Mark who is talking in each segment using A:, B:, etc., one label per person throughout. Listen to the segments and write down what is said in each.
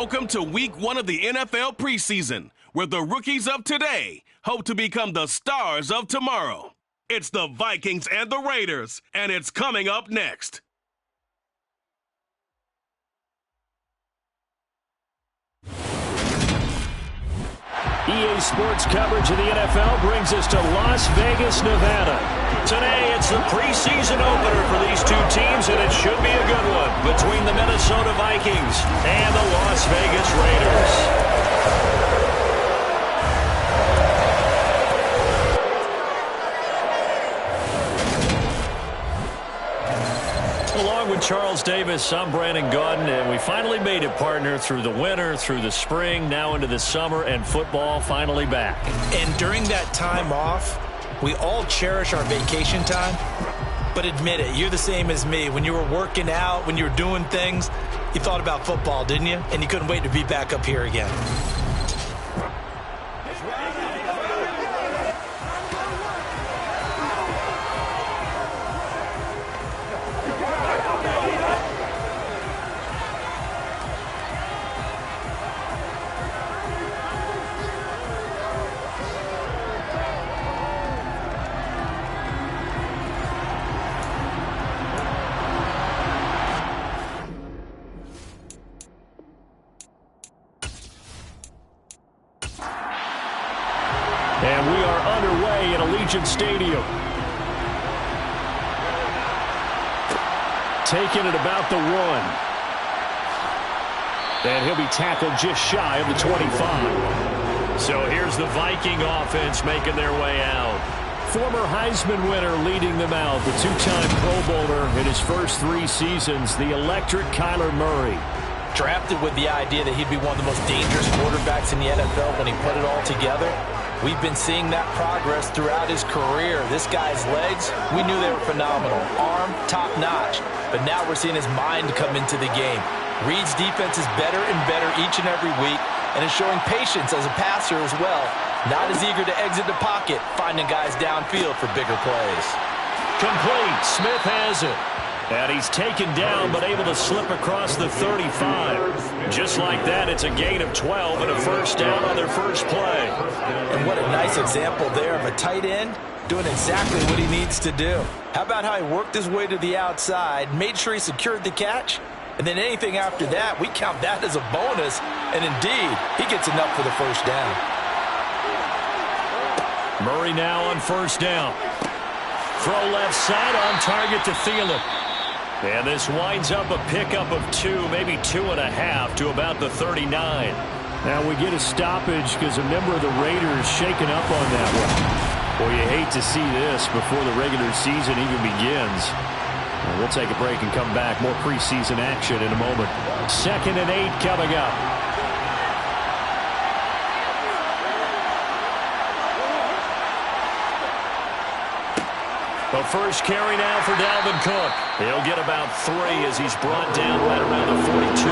A: Welcome to week 1 of the NFL preseason, where the rookies of today hope to become the stars of tomorrow. It's the Vikings and the Raiders, and it's coming up next.
B: EA Sports coverage of the NFL brings us to Las Vegas, Nevada. Today, it's the preseason opener for these two teams, and it should be a good one between the Minnesota Vikings and the Las Vegas Raiders. Along with Charles Davis, I'm Brandon Gaudin, and we finally made it, partner, through the winter, through the spring, now into the summer, and football finally back.
C: And during that time off, we all cherish our vacation time, but admit it, you're the same as me. When you were working out, when you were doing things, you thought about football, didn't you? And you couldn't wait to be back up here again.
B: And we are underway at Allegiant Stadium. Taking it about the 1. And he'll be tackled just shy of the 25. So here's the Viking offense making their way out. Former Heisman winner leading them out, the two-time Pro Bowler in his first 3 seasons, the electric Kyler Murray.
C: Drafted with the idea that he'd be one of the most dangerous quarterbacks in the NFL when he put it all together. We've been seeing that progress throughout his career. This guy's legs, we knew they were phenomenal. Arm, top-notch. But now we're seeing his mind come into the game. Reed's defense is better and better each and every week, and is showing patience as a passer as well. Not as eager to exit the pocket, finding guys downfield for bigger plays.
B: Complete. Smith has it. And he's taken down, but able to slip across the 35. Just like that, it's a gain of 12 and a first down on their first play.
C: And what a nice example there of a tight end doing exactly what he needs to do. How about how he worked his way to the outside, made sure he secured the catch, and then anything after that, we count that as a bonus. And indeed, he gets enough for the first down.
B: Murray now on first down. Throw left side on target to Thielen. And this winds up a pickup of 2, maybe 2.5 to about the 39. Now we get a stoppage because a member of the Raiders shaken up on that one. Boy, you hate to see this before the regular season even begins. We'll take a break and come back. More preseason action in a moment. 2nd and 8 coming up. The first carry now for Dalvin Cook. He'll get about 3 as he's brought down right around the 42.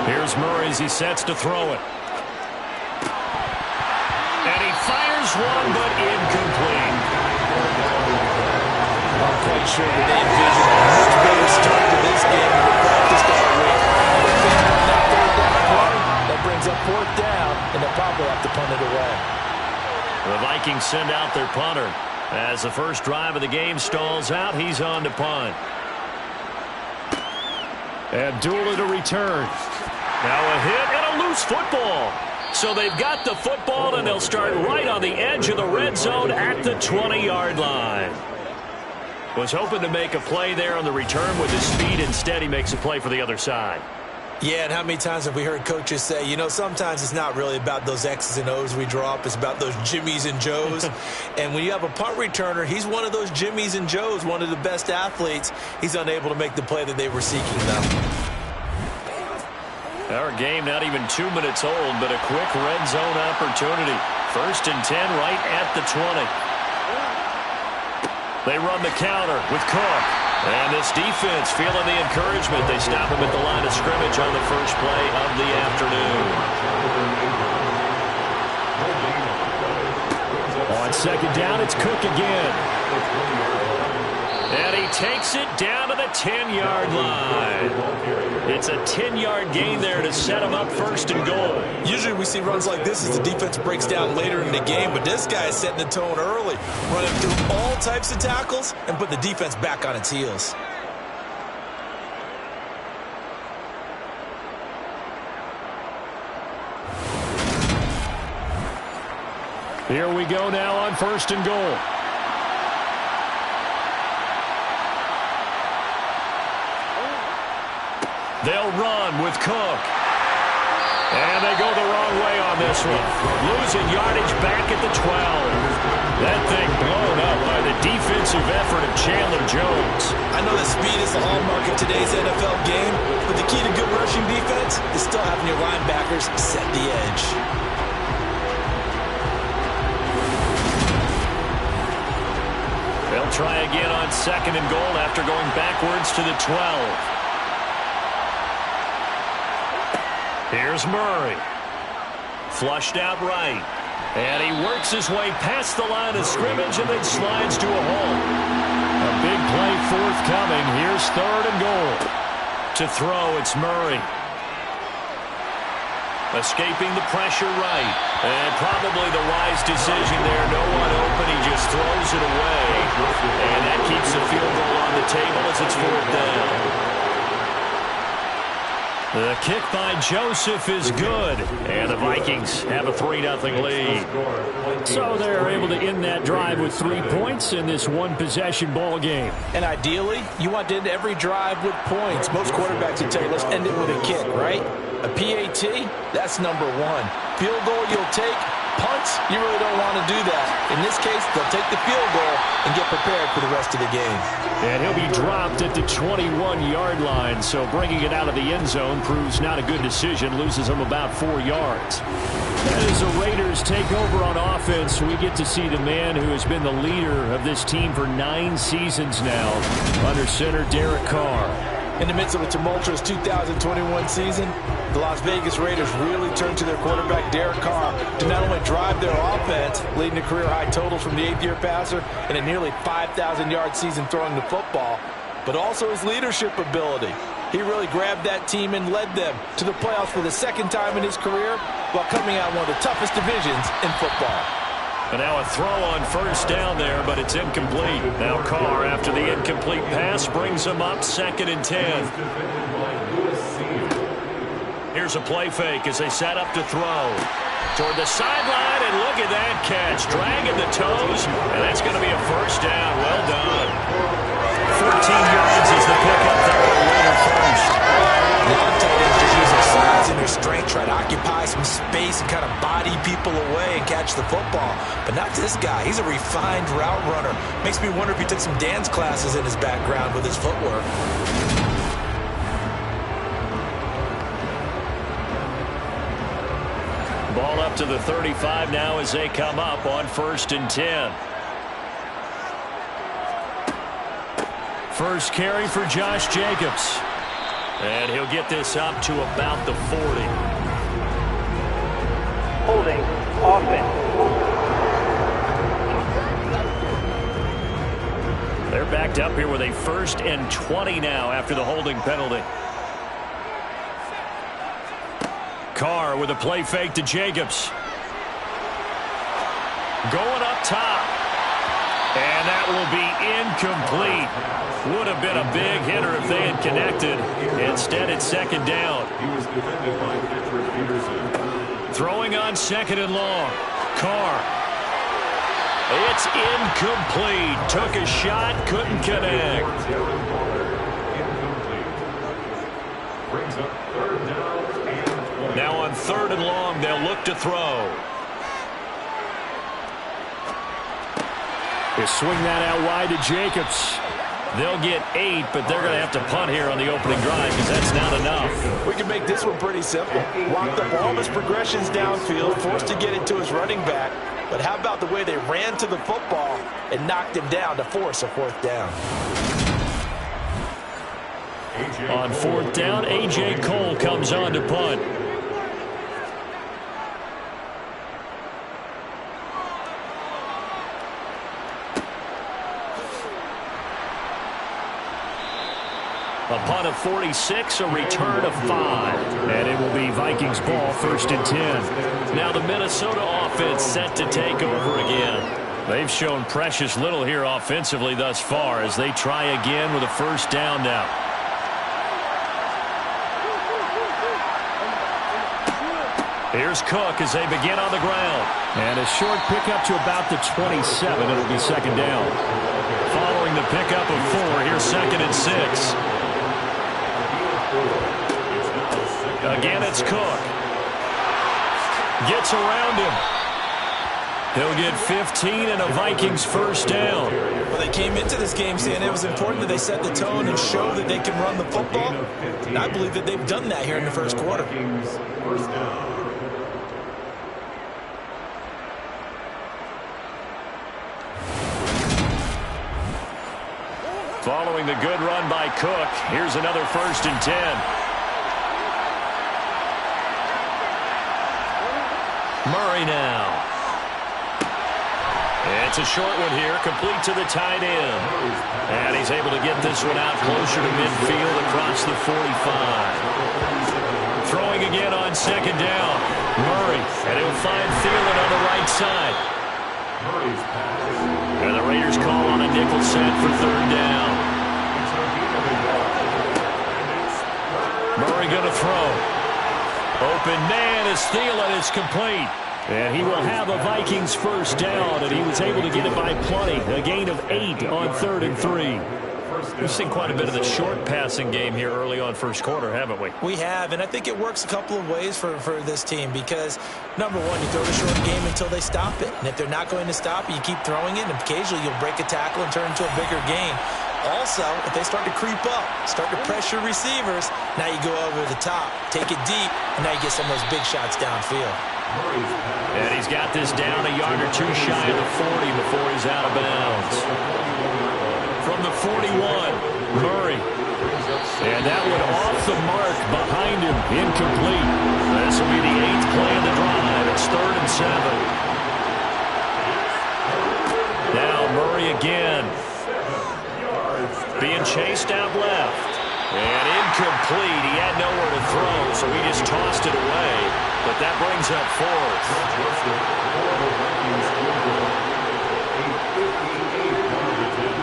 B: Here's Murray as he sets to throw it. And he fires one, but incomplete.
C: I'm quite sure that they envisioned a much better start to this game than the practice that week. That brings up 4th down, and they'll probably have to punt it away.
B: The Vikings send out their punter. As the first drive of the game stalls out, he's on to punt. Abdullah to return. Now a hit and a loose football. So they've got the football, and they'll start right on the edge of the red zone at the 20-yard line. Was hoping to make a play there on the return with his speed. Instead, he makes a play for the other side.
C: Yeah, and how many times have we heard coaches say, you know, sometimes it's not really about those X's and O's we drop. It's about those Jimmies and Joes. And when you have a punt returner, he's one of those Jimmies and Joes, one of the best athletes. He's unable to make the play that they were seeking, though.
B: Our game not even 2 minutes old, but a quick red zone opportunity. 1st and 10 right at the 20. They run the counter with Cook. And this defense feeling the encouragement. They stop him at the line of scrimmage on the first play of the afternoon. On 2nd down, it's Cook again. And he takes it down to the 10-yard line. It's a 10-yard gain there to set him up first and goal.
C: Usually we see runs like this as the defense breaks down later in the game, but this guy is setting the tone early, running through all types of tackles and put the defense back on its heels.
B: Here we go now on first and goal. They'll run with Cook. And they go the wrong way on this one. Losing yardage back at the 12. That thing blown up by the defensive effort of Chandler Jones.
C: I know that speed is the hallmark of today's NFL game, but the key to good rushing defense is still having your linebackers set the edge.
B: They'll try again on second and goal after going backwards to the 12. Here's Murray. Flushed out right. And he works his way past the line of scrimmage and then slides to a hole. A big play forthcoming. Here's third and goal. To throw, it's Murray. Escaping the pressure right. And probably the wise decision there. No one open. He just throws it away. And that keeps the field goal on the table as it's fourth down. The kick by Joseph is good, and the Vikings have a 3-0 lead. So they're able to end that drive with 3 points in this one-possession ball game.
C: And ideally, you want to end every drive with points. Most quarterbacks would tell you, let's end it with a kick, right? A PAT, that's number one. Field goal you'll take. Punts, you really don't want to do that. In this case, they'll take the field goal and get prepared for the rest of the game.
B: And he'll be dropped at the 21-yard line, so bringing it out of the end zone proves not a good decision, loses him about 4 yards. As the Raiders take over on offense, we get to see the man who has been the leader of this team for 9 seasons now, under center Derek Carr.
C: In the midst of a tumultuous 2021 season, the Las Vegas Raiders really turned to their quarterback, Derek Carr, to not only drive their offense, leading to career-high totals from the 8th-year passer and a nearly 5,000-yard season throwing the football, but also his leadership ability. He really grabbed that team and led them to the playoffs for the second time in his career while coming out in one of the toughest divisions in football.
B: And now a throw on first down there, but it's incomplete. Now Carr, after the incomplete pass, brings him up 2nd and 10. Here's a play fake as they set up to throw. Toward the sideline, and look at that catch. Dragging the toes, and that's going to be a first down. Well done. 14 yards is the pickup there. Raider first.
C: A lot of tight ends just use their size and their strength, try to occupy some space and kind of body people away and catch the football. But not this guy. He's a refined route runner. Makes me wonder if he took some dance classes in his background with his footwork.
B: Ball up to the 35 now as they come up on 1st and 10. First carry for Josh Jacobs. And he'll get this up to about the 40.
D: Holding, offense.
B: They're backed up here with a 1st and 20 now after the holding penalty. Carr with a play fake to Jacobs. Going up top. And that will be incomplete. Would have been a big hitter if they had connected. Instead, it's 2nd down. Throwing on 2nd and long. Carr. It's incomplete. Took a shot, couldn't connect. Now on 3rd and long, they'll look to throw. They swing that out wide to Jacobs. They'll get 8, but they're going to have to punt here on the opening drive because that's not enough.
C: We can make this one pretty simple. Walked up all of his progressions downfield, forced to get it to his running back. But how about the way they ran to the football and knocked him down to force a 4th down?
B: On 4th down, A.J. Cole comes on to punt. A punt of 46, a return of 5. And it will be Vikings ball, 1st and 10. Now the Minnesota offense set to take over again. They've shown precious little here offensively thus far as they try again with a 1st down now. Here's Cook as they begin on the ground.
E: And a short pickup to about the 27. It'll be 2nd down.
B: Following the pickup of 4, here's 2nd and 6. Again, it's Cook. Gets around him. He'll get 15 and a Vikings 1st down.
C: Well, they came into this game saying it was important that they set the tone and show that they can run the football. And I believe that they've done that here in the 1st quarter.
B: Following the good run by Cook, here's another 1st and 10. Murray now. It's a short one here, complete to the tight end. And he's able to get this one out closer to midfield across the 45. Throwing again on 2nd down. Murray, and he'll find Thielen on the right side. And the Raiders call on a nickel set for 3rd down. Murray going to throw. Open man is Thielen. It's complete.
E: And he will have a Vikings 1st down, and he was able to get it by plenty. A gain of 8 on 3rd and 3.
B: We've seen quite a bit of the short passing game here early on 1st quarter, haven't we?
C: We have, and I think it works a couple of ways for this team because, number one, you throw the short game until they stop it. And if they're not going to stop it, you keep throwing it, and occasionally you'll break a tackle and turn into a bigger gain. Also, if they start to creep up, start to pressure receivers, now you go over the top, take it deep, and now you get some of those big shots downfield.
B: And he's got this down a yard or 2 shy of the 40 before he's out of bounds. From the 41, Murray. And that one off the mark behind him, incomplete. This will be the 8th play of the drive. It's 3rd and 7. Now Murray again. Being chased out left. And incomplete. He had nowhere to throw, so he just tossed it away. But that brings up 4th.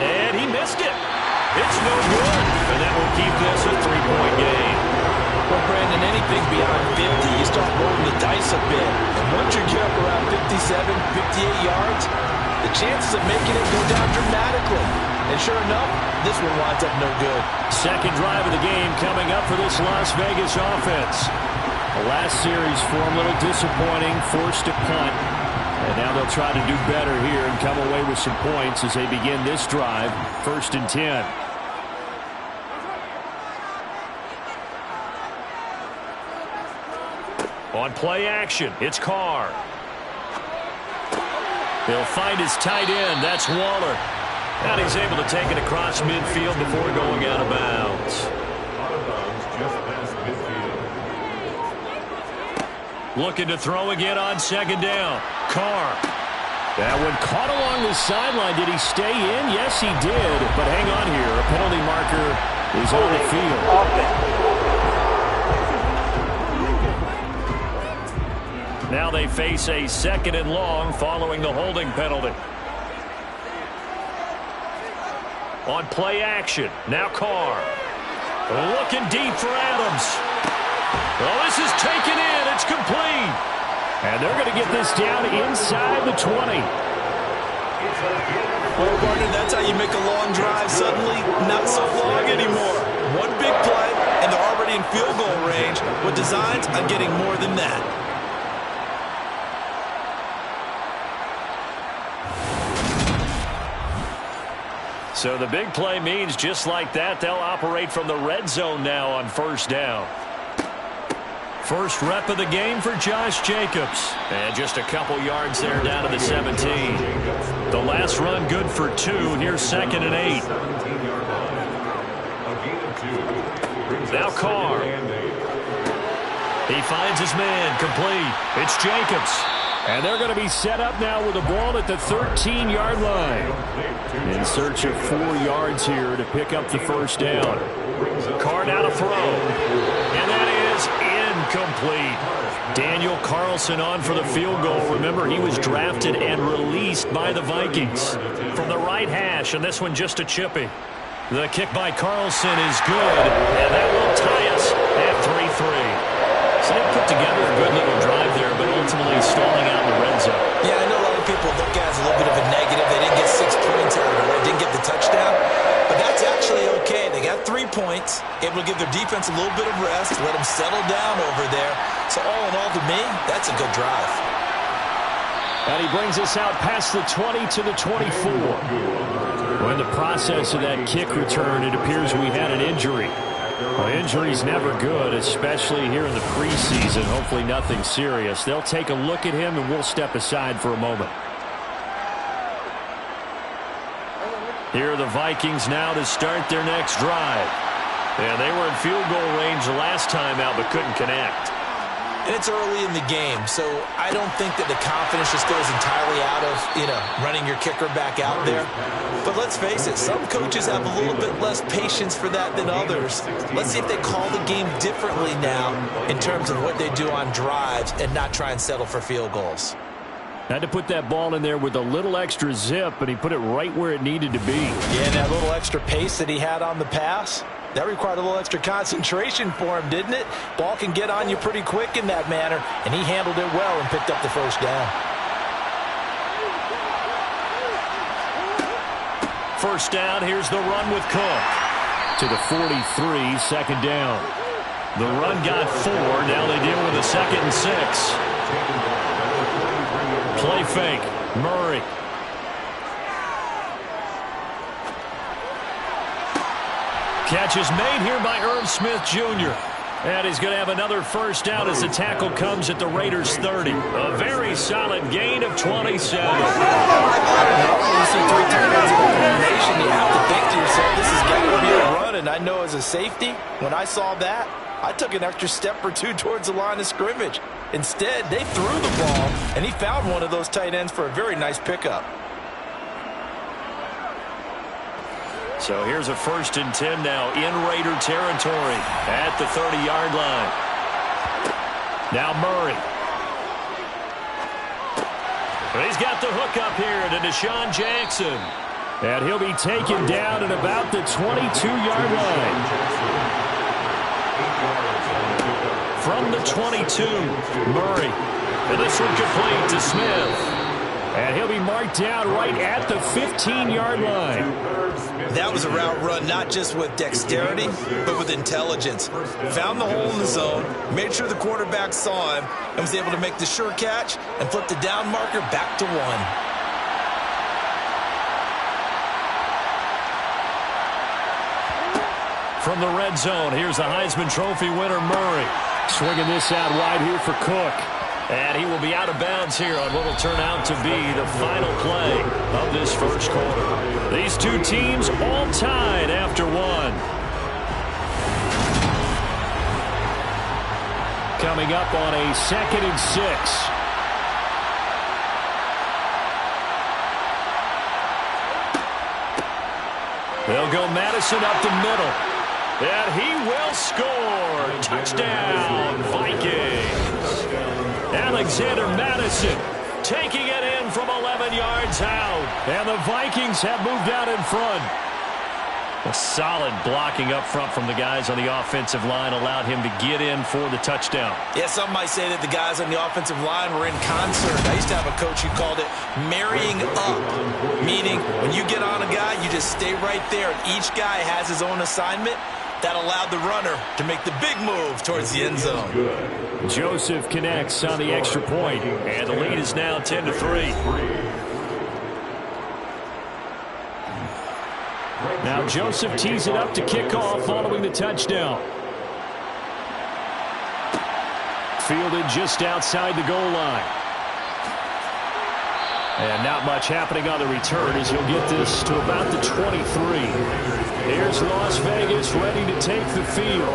B: And he missed it. It's no good. And that will keep this a 3-point game.
C: Well, Brandon, anything beyond 50, you start rolling the dice a bit. And once you get up around 57, 58 yards, the chances of making it go down dramatically. And sure enough, this one winds up no good.
E: 2nd drive of the game coming up for this Las Vegas offense. The last series for them, a little disappointing, forced a punt. And now they'll try to do better here and come away with some points as they begin this drive, 1st and 10.
B: On play action, it's Carr. He'll find his tight end. That's Waller. And he's able to take it across midfield before going out of bounds. Looking to throw again on 2nd down. Carr.
E: That one caught along the sideline. Did he stay in? Yes, he did. But hang on here. A penalty marker is on the field.
B: Now they face a 2nd and long following the holding penalty. On play action. Now Carr. Looking deep for Adams. Well, this is taken in. It's complete.
E: And they're going to get this down inside the 20.
C: Well, partner, that's how you make a long drive suddenly not so long anymore. One big play, and they're already in field goal range with designs on getting more than that.
B: So the big play means just like that, they'll operate from the red zone now on 1st down. First rep of the game for Josh Jacobs. And just a couple yards there down to the 17. The last run good for 2. Here's 2nd and 8. Now Carr. He finds his man complete. It's Jacobs.
E: And they're going to be set up now with the ball at the 13-yard line. In search of 4 yards here to pick up the first down. Carr now to throw. And that is incomplete. Daniel Carlson on for the field goal. Remember, he was drafted and released by the Vikings. From the right hash, and this one just a chippy. The kick by Carlson is good, and that will tie us at 3-3. So they put together a good little drive there, but ultimately stalling out in the red zone.
C: Yeah, I know a lot of people look at it as a little bit of a negative. They didn't get 6 points out of it. They didn't get the touchdown. But that's actually okay. They got 3 points, able to give their defense a little bit of rest, let them settle down over there. So all in all, to me, that's a good drive.
E: And he brings us out past the 20 to the 24. Well, in the process of that kick return, it appears we had an injury. Well, injury's never good, especially here in the preseason. Hopefully nothing serious. They'll take a look at him, and we'll step aside for a moment. Here are the Vikings now to start their next drive. Yeah, they were in field goal range the last time out, but couldn't connect.
C: And it's early in the game, so I don't think that the confidence just goes entirely out of, running your kicker back out there. But let's face it, some coaches have a little bit less patience for that than others. Let's see if they call the game differently now in terms of what they do on drives and not try and settle for field goals.
E: Had to put that ball in there with a little extra zip, but he put it right where it needed to be.
C: Yeah, and that little extra pace that he had on the pass, that required a little extra concentration for him, didn't it? Ball can get on you pretty quick in that manner, and he handled it well and picked up the first down.
E: First down, here's the run with Cook. To the 43, second down. The run got 4, now they deal with a 2nd and 6. Play fake, Murray. Catch is made here by Irv Smith Jr. And he's going to have another first down as the tackle comes at the Raiders' 30. A very solid gain of 27.
C: You see 3 tight ends in combination, you have to think to yourself, this has got to be a run. And I know as a safety, when I saw that, I took an extra step or 2 towards the line of scrimmage. Instead, they threw the ball, and he found one of those tight ends for a very nice pickup.
E: So here's a 1st and 10 now in Raider territory at the 30-yard line. Now Murray. He's got the hook up here to Deshaun Jackson. And he'll be taken down at about the 22-yard line. From the 22, Murray. And this one complete to Smith. And he'll be marked down right at the 15-yard line.
C: That was a route run not just with dexterity, but with intelligence. Found the hole in the zone, made sure the quarterback saw him, and was able to make the sure catch and flip the down marker back to 1.
E: From the red zone, here's the Heisman Trophy winner, Murray. Swinging this out wide here for Cook. And he will be out of bounds here on what will turn out to be the final play of this first quarter. These 2 teams all tied after 1. Coming up on a 2nd and 6. They'll go Madison up the middle. And he will score. Touchdown, Vikings. Alexander Madison taking it in from 11 yards out. And the Vikings have moved out in front. A solid blocking up front from the guys on the offensive line allowed him to get in for the touchdown.
C: Yeah, some might say that the guys on the offensive line were in concert. I used to have a coach who called it marrying up, meaning when you get on a guy, you just stay right there, and each guy has his own assignment. That allowed the runner to make the big move towards the end zone.
E: Joseph connects on the extra point, and the lead is now 10-3. Now Joseph tees it up to kick off following the touchdown. Fielded just outside the goal line. And not much happening on the return as he'll get this to about the 23. Here's Las Vegas ready to take the field.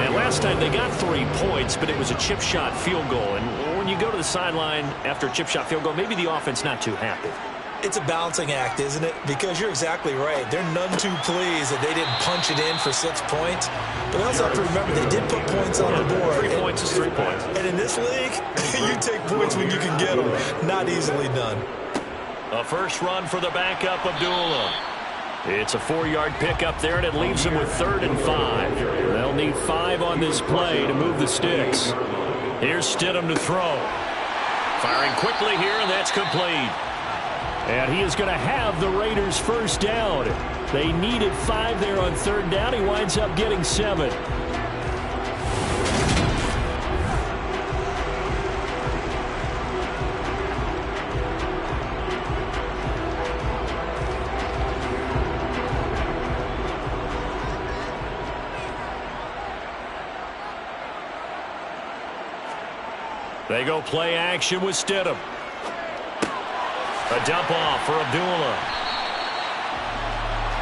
E: And last time they got 3 points, but it was a chip shot field goal. And when you go to the sideline after a chip shot field goal, maybe the offense not too happy.
C: It's a balancing act, isn't it? Because you're exactly right. They're none too pleased that they didn't punch it in for 6 points. But they also have to remember they did put points on the board.
E: 3 points is 3 points.
C: And in this league, you take points when you can get them. Not easily done.
B: A first run for the backup, Abdullah.
E: It's a 4-yard pickup there, and it leaves them with 3rd and 5. They'll need 5 on this play to move the sticks. Here's Stidham to throw. Firing quickly here, and that's complete. And he is going to have the Raiders first down. They needed 5 there on 3rd down. He winds up getting 7. They go play action with Stidham. A dump off for Abdullah.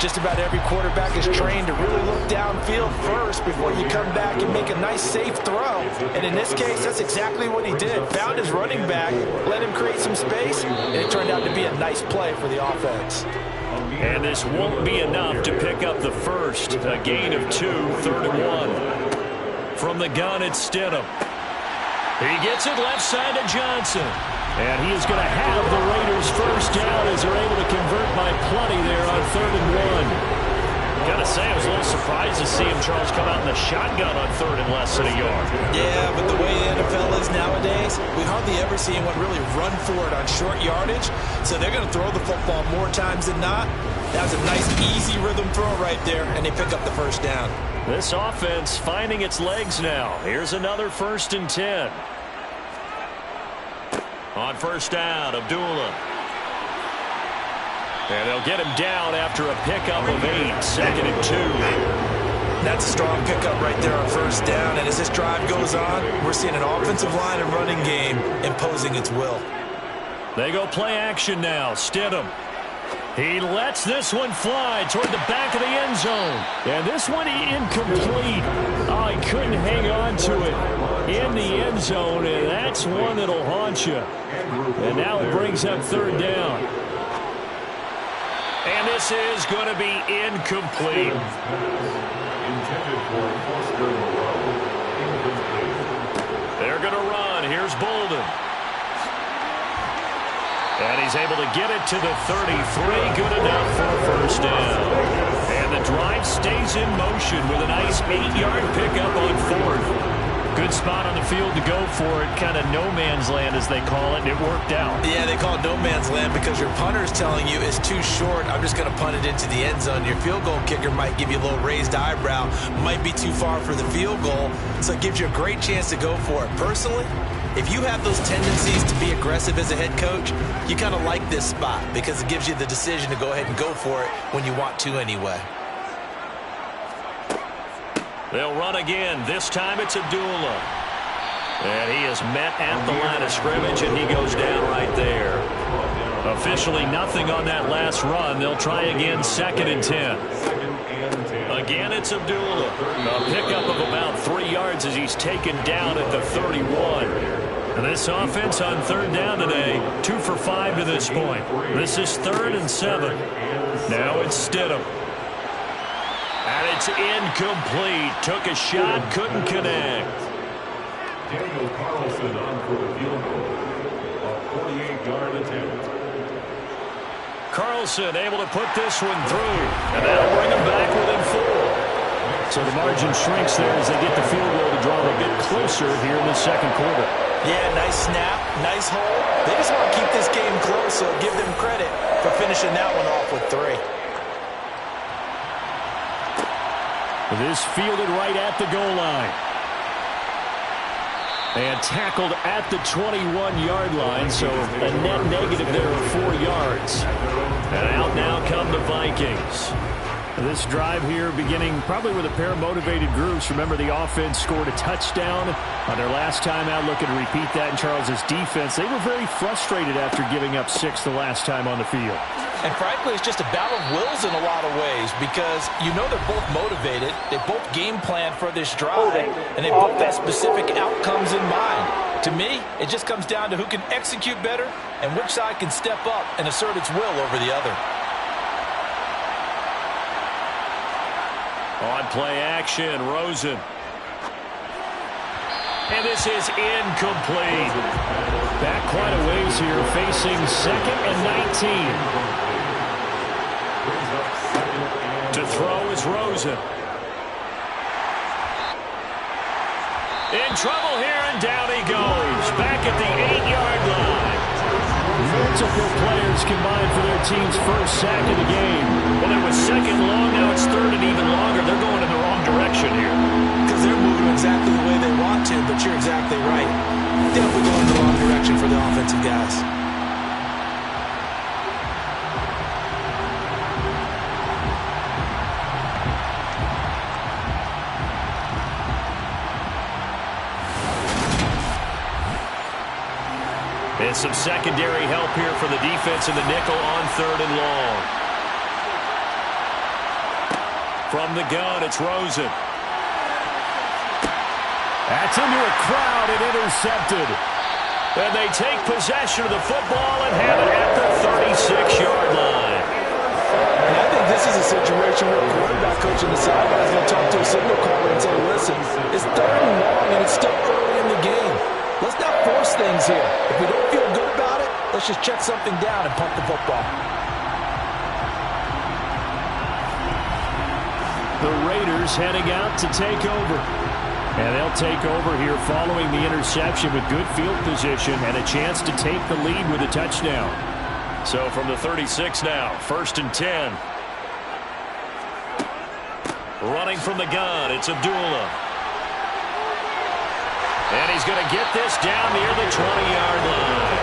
C: Just about every quarterback is trained to really look downfield first before you come back and make a nice, safe throw. And in this case, that's exactly what he did. Found his running back, let him create some space, and it turned out to be a nice play for the offense.
E: And this won't be enough to pick up the first. A gain of 2, 3rd and 1. From the gun, it's Stidham. He gets it left side to Johnson. And he is going to have the Raiders first down as they're able to convert by plenty there on 3rd and 1.
B: Got to say, I was a little surprised to see him, Charles, come out in the shotgun on 3rd and less than a yard.
C: Yeah, but the way the NFL is nowadays, we hardly ever see anyone really run for it on short yardage. So they're going to throw the football more times than not. That was a nice, easy rhythm throw right there, and they pick up the first down.
E: This offense finding its legs now. Here's another 1st and 10.
B: On first down, Abdullah.
E: And they'll get him down after a pickup of 8, 2nd and 2.
C: That's a strong pickup right there on first down. And as this drive goes on, we're seeing an offensive line and running game imposing its will.
E: They go play action now. Stidham. He lets this one fly toward the back of the end zone. And this one incomplete. Oh, he couldn't hang on to it in the end zone. And that's one that'll haunt you. And now it brings up 3rd down.
B: And this is going to be incomplete.
E: They're going to run. Here's Bolden. And he's able to get it to the 33. Good enough for a first down. And the drive stays in motion with a nice 8-yard pickup on 4th. Good spot on the field to go for it. Kind of no man's land, as they call it, and it worked out.
C: Yeah, they call it no man's land because your punter is telling you it's too short. I'm just going to punt it into the end zone. Your field goal kicker might give you a little raised eyebrow. Might be too far for the field goal, so it gives you a great chance to go for it. Personally, if you have those tendencies to be aggressive as a head coach, you kind of like this spot because it gives you the decision to go ahead and go for it when you want to anyway.
B: They'll run again. This time it's Abdullah. And he is met at the line of scrimmage, and he goes down right there.
E: Officially nothing on that last run. They'll try again, 2nd and 10. Again, it's Abdullah. A pickup of about 3 yards as he's taken down at the 31. And this offense on 3rd down today, 2 for 5 to this point. This is 3rd and 7. Now it's Stidham. And it's incomplete. Took a shot, couldn't connect.
F: Daniel Carlson on for the field goal. A 48-yard attempt.
E: Carlson able to put this one through. And that'll bring him back within 4. So the margin shrinks there as they get the field goal to draw a bit closer here in the 2nd quarter.
C: Yeah, nice snap, nice hold. They just want to keep this game close, so give them credit for finishing that one off with 3.
E: This fielded right at the goal line. And tackled at the 21-yard line, so a net negative there of 4 yards. And out now come the Vikings. This drive here beginning probably with a pair of motivated groups. Remember, the offense scored a touchdown on their last time out. Looking to repeat that in Charles's defense. They were very frustrated after giving up 6 the last time on the field.
C: And frankly, it's just a battle of wills in a lot of ways because you know they're both motivated. They both game plan for this drive, and they both have specific outcomes in mind. To me, it just comes down to who can execute better and which side can step up and assert its will over the other.
B: On play action, Rosen. And this is incomplete.
E: Back quite a ways here, facing 2nd and 19.
B: To throw is Rosen. In trouble here, and down he goes. Back at the 8-yard line.
E: Multiple players combined for their team's first sack of the game.
B: Well, it was 2nd long, now it's 3rd and even longer. They're going in the wrong direction here.
C: Because they're moving exactly the way they want to, but you're exactly right. Definitely going in the wrong direction for the offensive guys.
B: And some secondary help here for the defense in the nickel on 3rd and long. From the gun, it's Rosen.
E: That's into a crowd and intercepted.
B: And they take possession of the football and have it at the 36-yard line.
C: And I think this is a situation where the quarterback coach on the sideline is going to talk to a signal caller and say, listen, it's 3rd and long and it's still early in the game. Let's not force things here. If we don't feel good about it, let's just check something down and punt the football.
E: The Raiders heading out to take over. And they'll take over here following the interception with good field position and a chance to take the lead with a touchdown.
B: So from the 36 now, 1st and 10. Running from the gun, it's Abdullah. And he's going to get this down near the 20-yard line.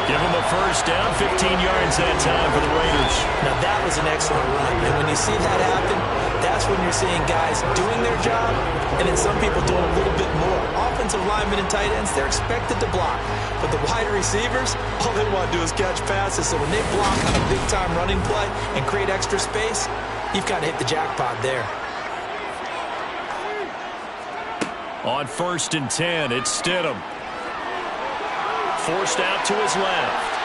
B: Give him a first down, 15 yards that time for the Raiders.
C: Now that was an excellent run. And when you see that happen, that's when you're seeing guys doing their job and then some people doing a little bit more. Offensive linemen and tight ends, they're expected to block. But the wide receivers, all they want to do is catch passes. So when they block on a big-time running play and create extra space, you've kind of hit the jackpot there.
B: On 1st and 10, it's Stidham. Forced out to his left.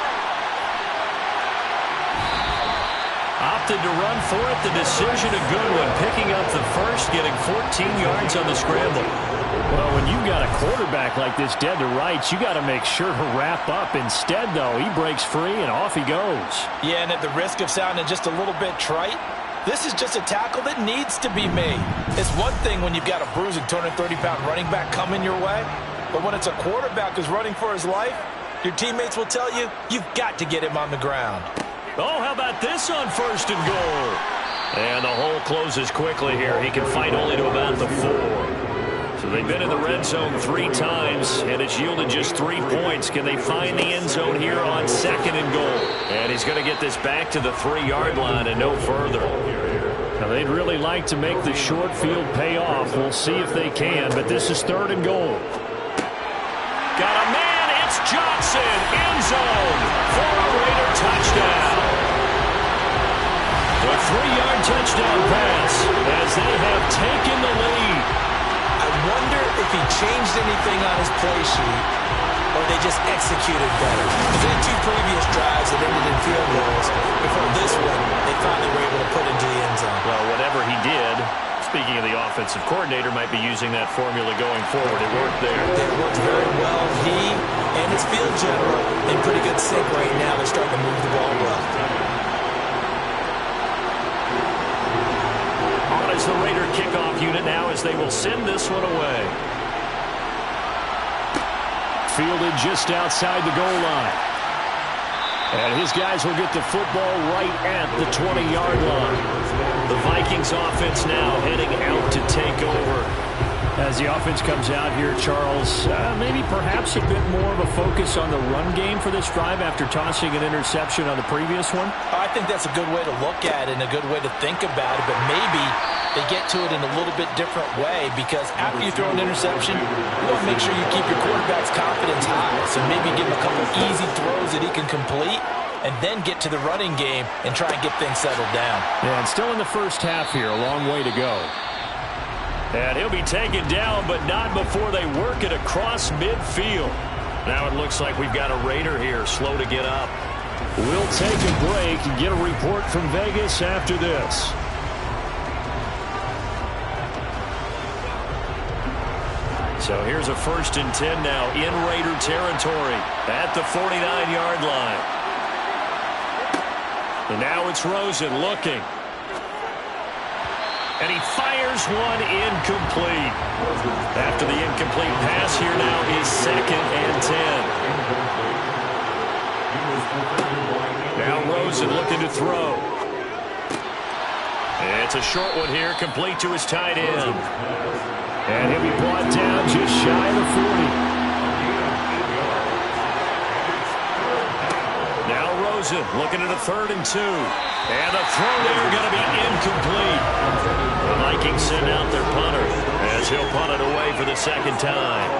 B: Opted to run for it. The decision a good one. Picking up the first, getting 14 yards on the scramble.
E: Well, when you've got a quarterback like this dead to rights, you got to make sure to wrap up. Instead, though, he breaks free and off he goes.
C: Yeah, and at the risk of sounding just a little bit trite, this is just a tackle that needs to be made. It's one thing when you've got a bruising 230-pound running back coming your way, but when it's a quarterback who's running for his life, your teammates will tell you, you've got to get him on the ground.
B: Oh, how about this on 1st and goal? And the hole closes quickly here. He can fight only to about the 4. So they've been in the red zone 3 times, and it's yielded just 3 points. Can they find the end zone here on 2nd and goal? And he's going to get this back to the 3-yard line and no further.
E: Now, they'd really like to make the short field pay off. We'll see if they can, but this is 3rd and goal.
B: Got a man, it's Johnson, end zone for a Raider touchdown. The 3-yard touchdown pass as they have taken the lead.
C: I wonder if he changed anything on his play sheet or they just executed better. Because they had 2 previous drives that ended in field goals. Before this one, they finally were able to put into the end zone.
B: Well, whatever he did, speaking of the offensive coordinator, might be using that formula going forward. It worked there.
C: It worked very well. He and his field general in pretty good sync right now. They're starting to move the ball well.
B: On is the Raider kickoff unit now as they will send this one away.
E: Fielded just outside the goal line. And his guys will get the football right at the 20-yard line.
B: The Vikings offense now heading out to take over.
E: As the offense comes out here, Charles, maybe perhaps a bit more of a focus on the run game for this drive after tossing an interception on the previous one?
C: I think that's a good way to look at it and a good way to think about it, but maybe they get to it in a little bit different way because after you throw an interception, you want to make sure you keep your quarterback's confidence high. So maybe give him a couple easy throws that he can complete and then get to the running game and try and get things settled down.
E: Yeah, and still in the first half here, a long way to go.
B: And he'll be taken down, but not before they work it across midfield. Now it looks like we've got a Raider here, slow to get up.
E: We'll take a break and get a report from Vegas after this.
B: So here's a 1st and 10 now in Raider territory at the 49-yard line. And now it's Rosen looking. And he fires one incomplete. After the incomplete pass, here now is 2nd and 10. Now Rosen looking to throw. It's a short one here, complete to his tight end.
E: And he'll be brought down just shy of the 40.
B: Now Rosen looking at a 3rd and 2. And the throw there going to be incomplete. The Vikings send out their punter as he'll punt it away for the 2nd time.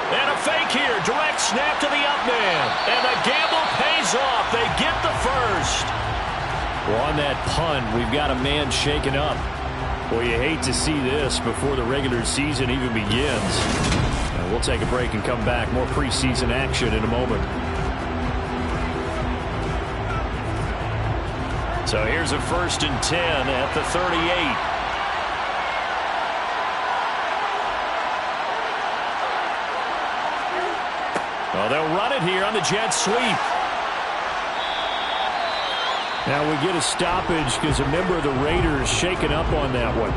B: And a fake here. Direct snap to the up man. And the gamble pays off. They get the first.
E: Well, on that punt, we've got a man shaken up. Well, you hate to see this before the regular season even begins. We'll take a break and come back. More preseason action in a moment.
B: So here's a 1st and 10 at the 38. Well, they'll run it here on the jet sweep.
E: Now we get a stoppage because a member of the Raiders shaken up on that one.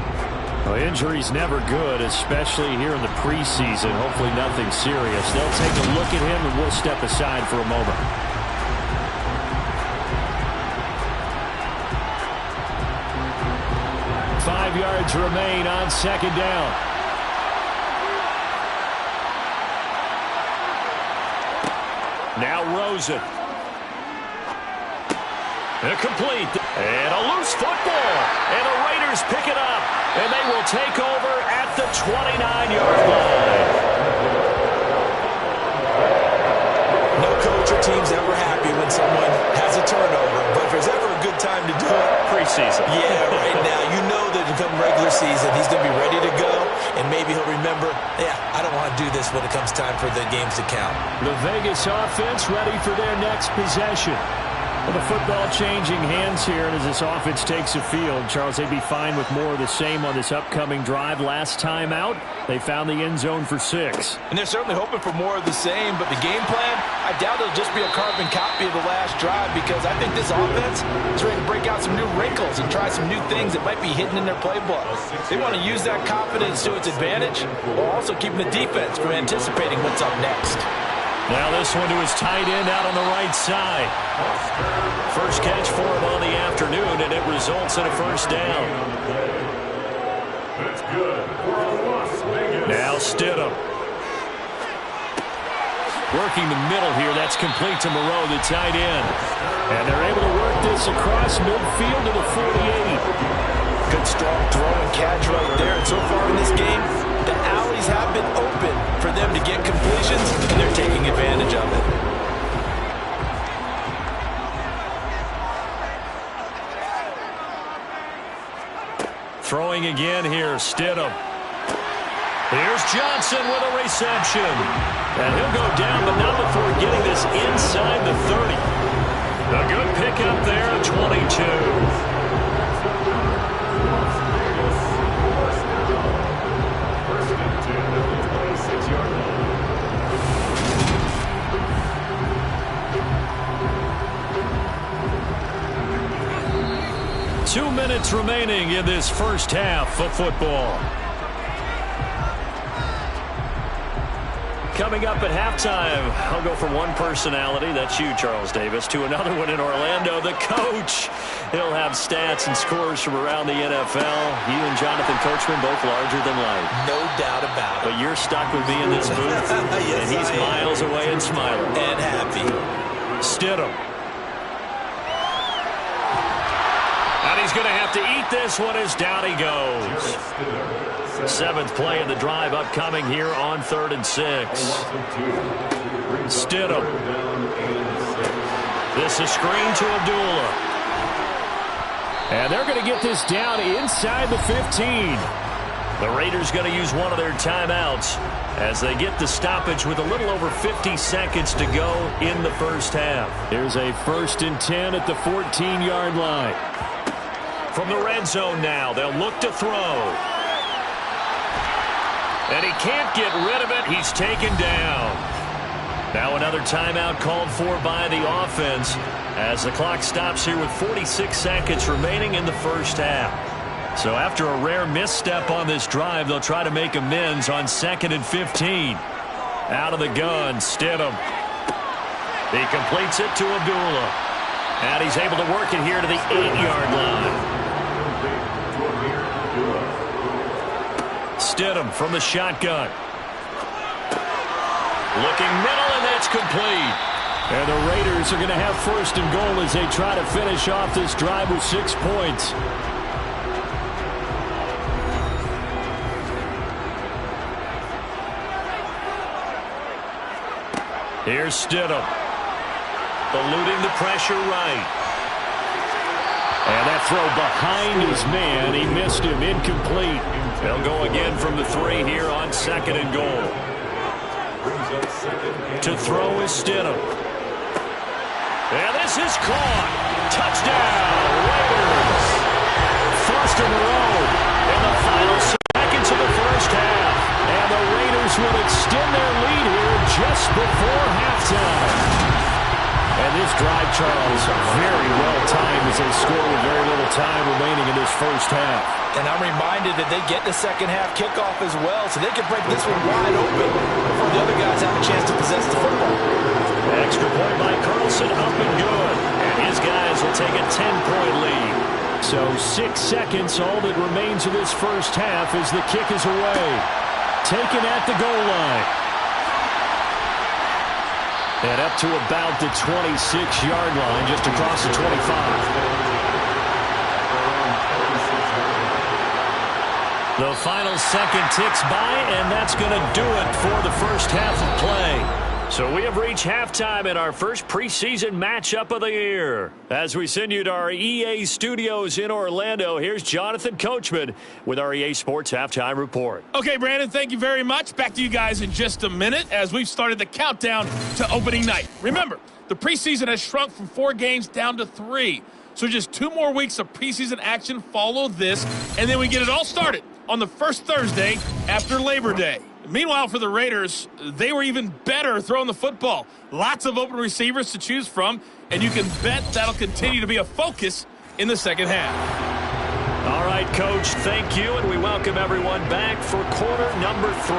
E: Well, injury's never good, especially here in the preseason. Hopefully nothing serious. They'll take a look at him and we'll step aside for a moment. Five yards remain on 2nd down.
B: Now Rosen. Complete. And a loose football. And the Raiders pick it up. And they will take over at the 29-yard line.
C: No coach or team's ever happy when someone has a turnover. But if there's ever a good time to do it,
B: preseason.
C: Yeah, right now. You know that come regular season, he's going to be ready to go. And maybe he'll remember, yeah, I don't want to do this when it comes time for the games to count.
E: The Vegas offense ready for their next possession. Well, the football changing hands here, and as this offense takes the field, Charles, they'd be fine with more of the same on this upcoming drive. Last time out, they found the end zone for 6.
C: And they're certainly hoping for more of the same, but the game plan, I doubt it'll just be a carbon copy of the last drive because I think this offense is ready to break out some new wrinkles and try some new things that might be hidden in their playbook. They want to use that confidence to its advantage while also keeping the defense from anticipating what's up next.
B: Now this one to his tight end out on the right side. First catch for him on the afternoon, and it results in a 1st down.
F: That's good.
B: Now Stidham. Working the middle here. That's complete to Moreau, the tight end.
E: And they're able to work this across midfield to the 48.
C: Good strong throw and catch right there. And so far in this game, the alleys have been open for them to get completions, and they're taking advantage of it.
B: Throwing again here, Stidham. Here's Johnson with a reception. And he'll go down, but not before getting this inside the 30. A good pickup there at 22. 2 minutes remaining in this first half of football. Coming up at halftime, I'll go from one personality, that's you, Charles Davis, to another one in Orlando, the coach. He'll have stats and scores from around the NFL. You and Jonathan Coachman both larger than life.
C: No doubt about it.
B: But you're stuck with me in this booth,
C: yes,
B: and he's miles away and smiling.
C: And happy.
B: Stidham. And he's going to have to eat this one as down he goes. 7th play of the drive upcoming here on 3rd and 6. Stidham. This is screen to Abdullah.
E: And they're going to get this down inside the 15.
B: The Raiders going to use one of their timeouts as they get the stoppage with a little over 50 seconds to go in the first half.
E: Here's a 1st and 10 at the 14-yard line.
B: From the red zone now, they'll look to throw. And he can't get rid of it. He's taken down. Now another timeout called for by the offense as the clock stops here with 46 seconds remaining in the first half. So after a rare misstep on this drive, they'll try to make amends on 2nd and 15. Out of the gun, Stidham. He completes it to Abdullah. And he's able to work it here to the 8-yard line. Stidham from the shotgun. Looking middle, and that's complete.
E: And the Raiders are going to have 1st and goal as they try to finish off this drive with 6 points.
B: Here's Stidham. Eluding the pressure right.
E: And that throw behind his man. He missed him. Incomplete.
B: They'll go again from the 3 here on 2nd and goal. To throw is Stidham. And this is caught. Touchdown, Raiders. 1st in a row in the final seconds of the first half. And the Raiders will extend their lead here just before halftime.
E: And this drive, Charles, very well timed as they score with very little time remaining in this first half.
C: And I'm reminded that they get the second half kickoff as well, so they can break this one wide open before the other guys have a chance to possess the football.
B: Extra point by Carlson, up and good. And his guys will take a 10-point lead.
E: So 6 seconds, all that remains of this first half as the kick is away. Taken at the goal line. And up to about the 26-yard line, just across the 25.
B: The final second ticks by, and that's going to do it for the first half of play. So we have reached halftime in our first preseason matchup of the year. As we send you to our EA studios in Orlando, here's Jonathan Coachman with our EA Sports Halftime Report.
G: Okay, Brandon, thank you very much. Back to you guys in just a minute as we've started the countdown to opening night. Remember, the preseason has shrunk from 4 games down to 3. So just 2 more weeks of preseason action follow this, and then we get it all started on the first Thursday after Labor Day. Meanwhile, for the Raiders, they were even better throwing the football. Lots of open receivers to choose from, and you can bet that'll continue to be a focus in the second half.
B: All right, Coach, thank you, and we welcome everyone back for quarter number 3.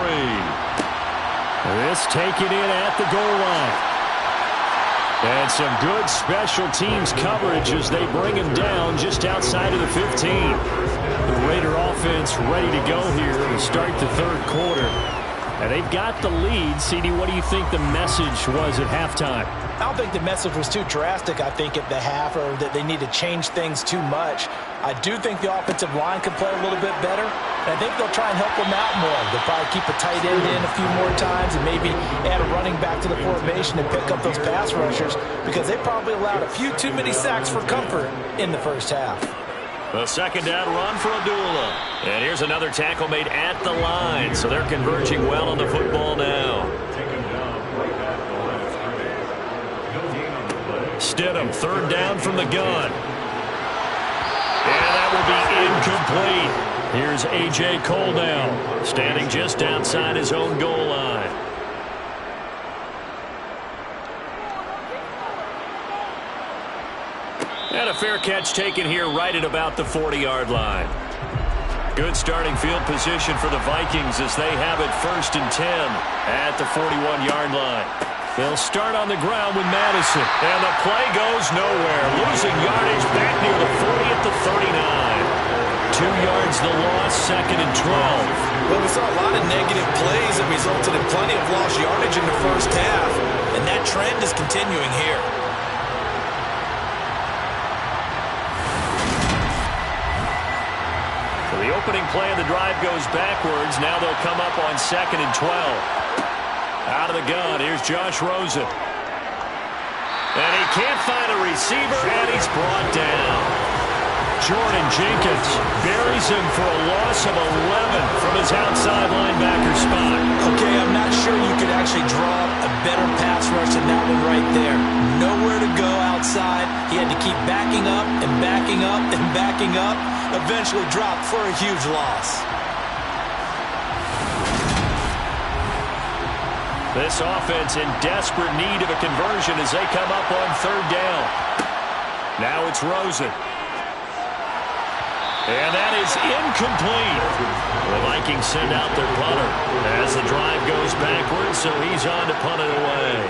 E: This taken in at the goal line. And some good special teams coverage as they bring him down just outside of the 15. The Raider offense ready to go here to start the third quarter. And they've got the lead. CD, what do you think the message was at halftime?
C: I don't think the message was too drastic, I think, at the half, or that they need to change things too much. I do think the offensive line could play a little bit better, and I think they'll try and help them out more. They'll probably keep a tight end in a few more times and maybe add a running back to the formation and pick up those pass rushers because they probably allowed a few too many sacks for comfort in the first half.
B: The second down run for Abdullah. And here's another tackle made at the line, so they're converging well on the football now. Stidham, third down from the gun. And that will be incomplete. Here's A.J. Cole now, standing just outside his own goal line. And a fair catch taken here right at about the 40-yard line. Good starting field position for the Vikings as they have it 1st and 10 at the 41-yard line. They'll start on the ground with Madison. And the play goes nowhere. Losing yardage back near the 40 at the 39. 2 yards the loss, 2nd and 12.
C: Well, we saw a lot of negative plays that resulted in plenty of lost yardage in the first half. And that trend is continuing here.
B: The opening play of the drive goes backwards. Now they'll come up on 2nd and 12. Out of the gun, here's Josh Rosen. And he can't find a receiver, and he's brought down. Jordan Jenkins buries him for a loss of 11 from his outside linebacker spot.
C: Okay, I'm not sure you could actually draw a better pass rush than that one right there. Nowhere to go outside. He had to keep backing up and backing up and backing up. Eventually dropped for a huge loss.
B: This offense in desperate need of a conversion as they come up on third down. Now it's Rosen. And that is incomplete. The Vikings send out their punter as the drive goes backwards, so he's on to punt it away.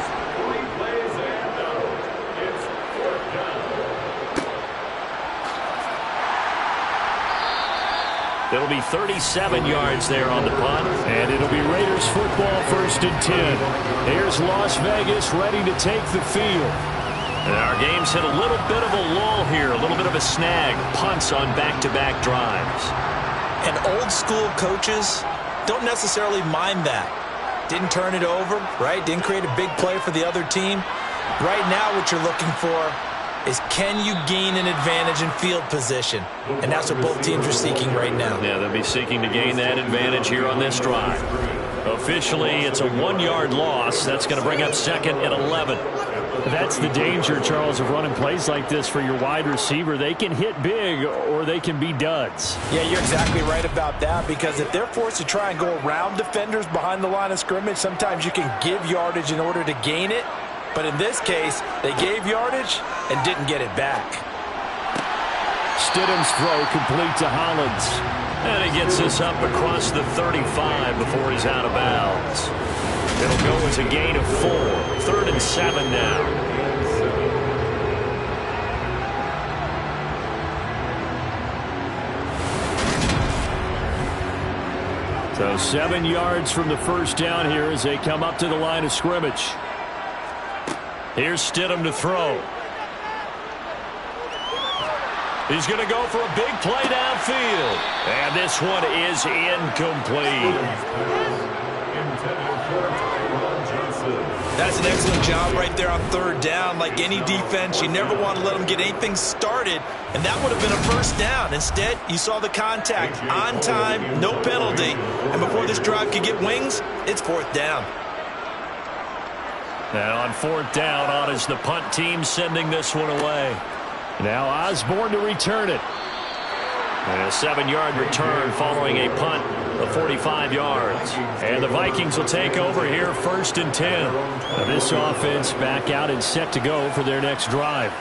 B: It'll be 37 yards there on the punt.
E: And it'll be Raiders football, 1st and 10. Here's Las Vegas ready to take the field.
B: And our game's hit a little bit of a lull here, a little bit of a snag. Punts on back-to-back drives.
C: And old-school coaches don't necessarily mind that. Didn't turn it over, right? Didn't create a big play for the other team. Right now what you're looking for is can you gain an advantage in field position? And that's what both teams are seeking right now.
B: Yeah, they'll be seeking to gain that advantage here on this drive. Officially, it's a 1-yard loss. That's going to bring up 2nd and 11.
E: That's the danger, Charles, of running plays like this for your wide receiver. They can hit big or they can be duds.
C: Yeah, you're exactly right about that, because if they're forced to try and go around defenders behind the line of scrimmage, sometimes you can give yardage in order to gain it. But in this case, they gave yardage and didn't get it back.
E: Stidham's throw complete to Hollins.
B: And he gets this up across the 35 before he's out of bounds. It'll go as a gain of 4. 3rd and 7 now.
E: So 7 yards from the first down here as they come up to the line of scrimmage.
B: Here's Stidham to throw. He's going to go for a big play downfield. And this one is incomplete.
C: That's an excellent job right there on 3rd down. Like any defense, you never want to let them get anything started, and that would have been a 1st down. Instead, you saw the contact on time, no penalty, and before this drive could get wings, it's 4th down.
B: And on 4th down, on is the punt team sending this one away.
E: Now Osborne to return it.
B: And a 7-yard return following a punt of 45 yards. And the Vikings will take over here, 1st and 10.
E: Now this offense back out and set to go for their next drive.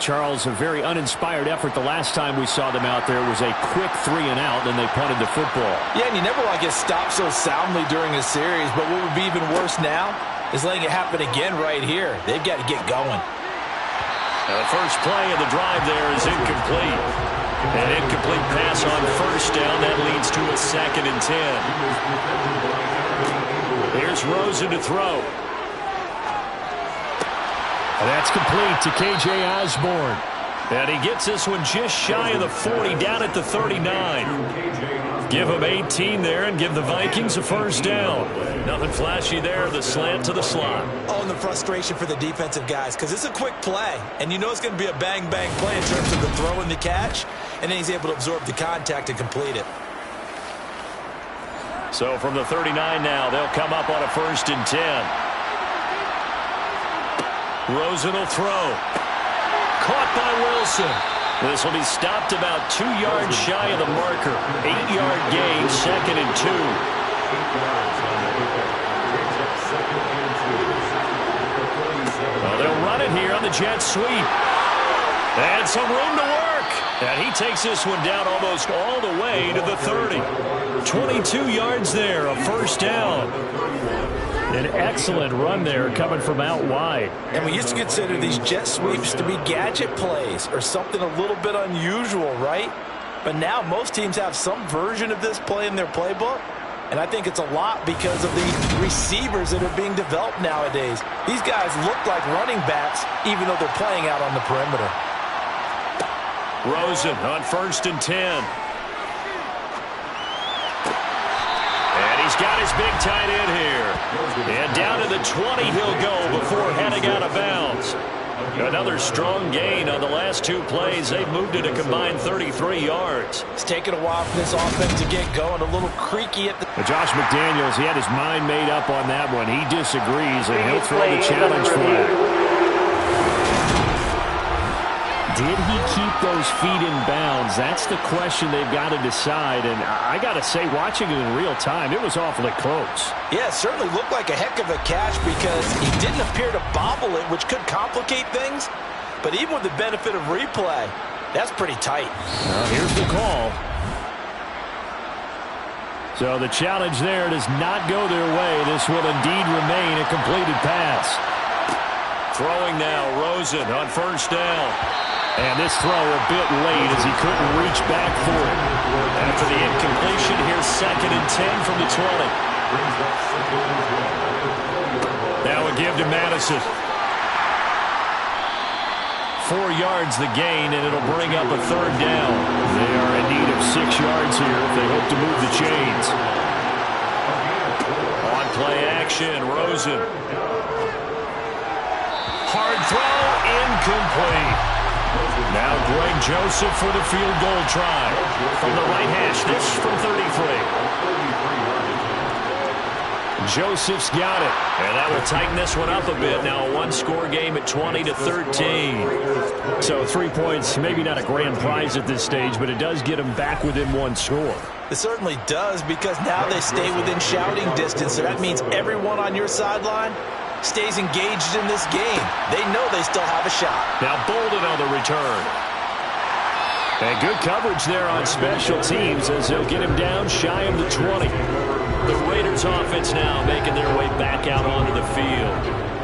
E: Charles, a very uninspired effort the last time we saw them out there was a quick 3 and out, then they punted the football.
C: Yeah, and you never want to get stopped so soundly during a series, but what would be even worse now is letting it happen again right here. They've got to get going.
B: Now the first play of the drive there is incomplete. An incomplete pass on 1st down. That leads to a 2nd and 10. Here's Rosen to throw.
E: And that's complete to K.J. Osborne.
B: And he gets this one just shy of the 40, down at the 39. Give him 18 there and give the Vikings a 1st down. Nothing flashy there, the slant to the slot.
C: Oh, and the frustration for the defensive guys, because it's a quick play, and you know it's going to be a bang-bang play in terms of the throw and the catch, and then he's able to absorb the contact and complete it.
B: So from the 39 now, they'll come up on a 1st and 10. Rosen will throw. Caught by Wilson. This will be stopped about 2 yards shy of the marker. 8-yard gain, 2nd and 2. Well, they'll run it here on the jet sweep. And some room to work. And he takes this one down almost all the way to the 30. 22 yards there, a 1st down.
E: An excellent run there coming from out wide.
C: And we used to consider these jet sweeps to be gadget plays or something a little bit unusual, right? But now most teams have some version of this play in their playbook. And I think it's a lot because of the receivers that are being developed nowadays. These guys look like running backs even though they're playing out on the perimeter.
B: Rosen on 1st and 10. He's got his big tight end here. And down to the 20 he'll go before heading out of bounds. Another strong gain on the last 2 plays. They've moved it a combined 33 yards.
C: It's taken a while for this offense to get going. A little creaky at the...
E: Josh McDaniels, he had his mind made up on that one. He disagrees, and he'll throw the challenge flag. Did he keep those feet in bounds? That's the question they've got to decide. And I got to say, watching it in real time, it was awfully close.
C: Yeah, it certainly looked like a heck of a catch because he didn't appear to bobble it, which could complicate things. But even with the benefit of replay, that's pretty tight.
E: Well, here's the call. So the challenge there does not go their way. This will indeed remain a completed pass.
B: Throwing now, Rosen on first down.
E: And this throw a bit late as he couldn't reach back for it.
B: After the incompletion, here's 2nd and 10 from the 20.
E: Now a give to Madison. 4 yards the gain, and it'll bring up a 3rd down. They are in need of 6 yards here if they hope to move the chains.
B: On play action, Rosen. Hard throw, incomplete. Now Greg Joseph for the field goal try. From the right hash, this from 33.
E: Joseph's got it.
B: And that will tighten this one up a bit. Now a 1-score game at 20-13.
E: So 3 points, maybe not a grand prize at this stage, but it does get them back within 1 score.
C: It certainly does because now they stay within shouting distance. So that means everyone on your sideline stays engaged in this game. They know they still have a shot.
B: Now Bolden on the return.
E: And good coverage there on special teams as they'll get him down shy of the 20.
B: The Raiders offense now making their way back out onto the field.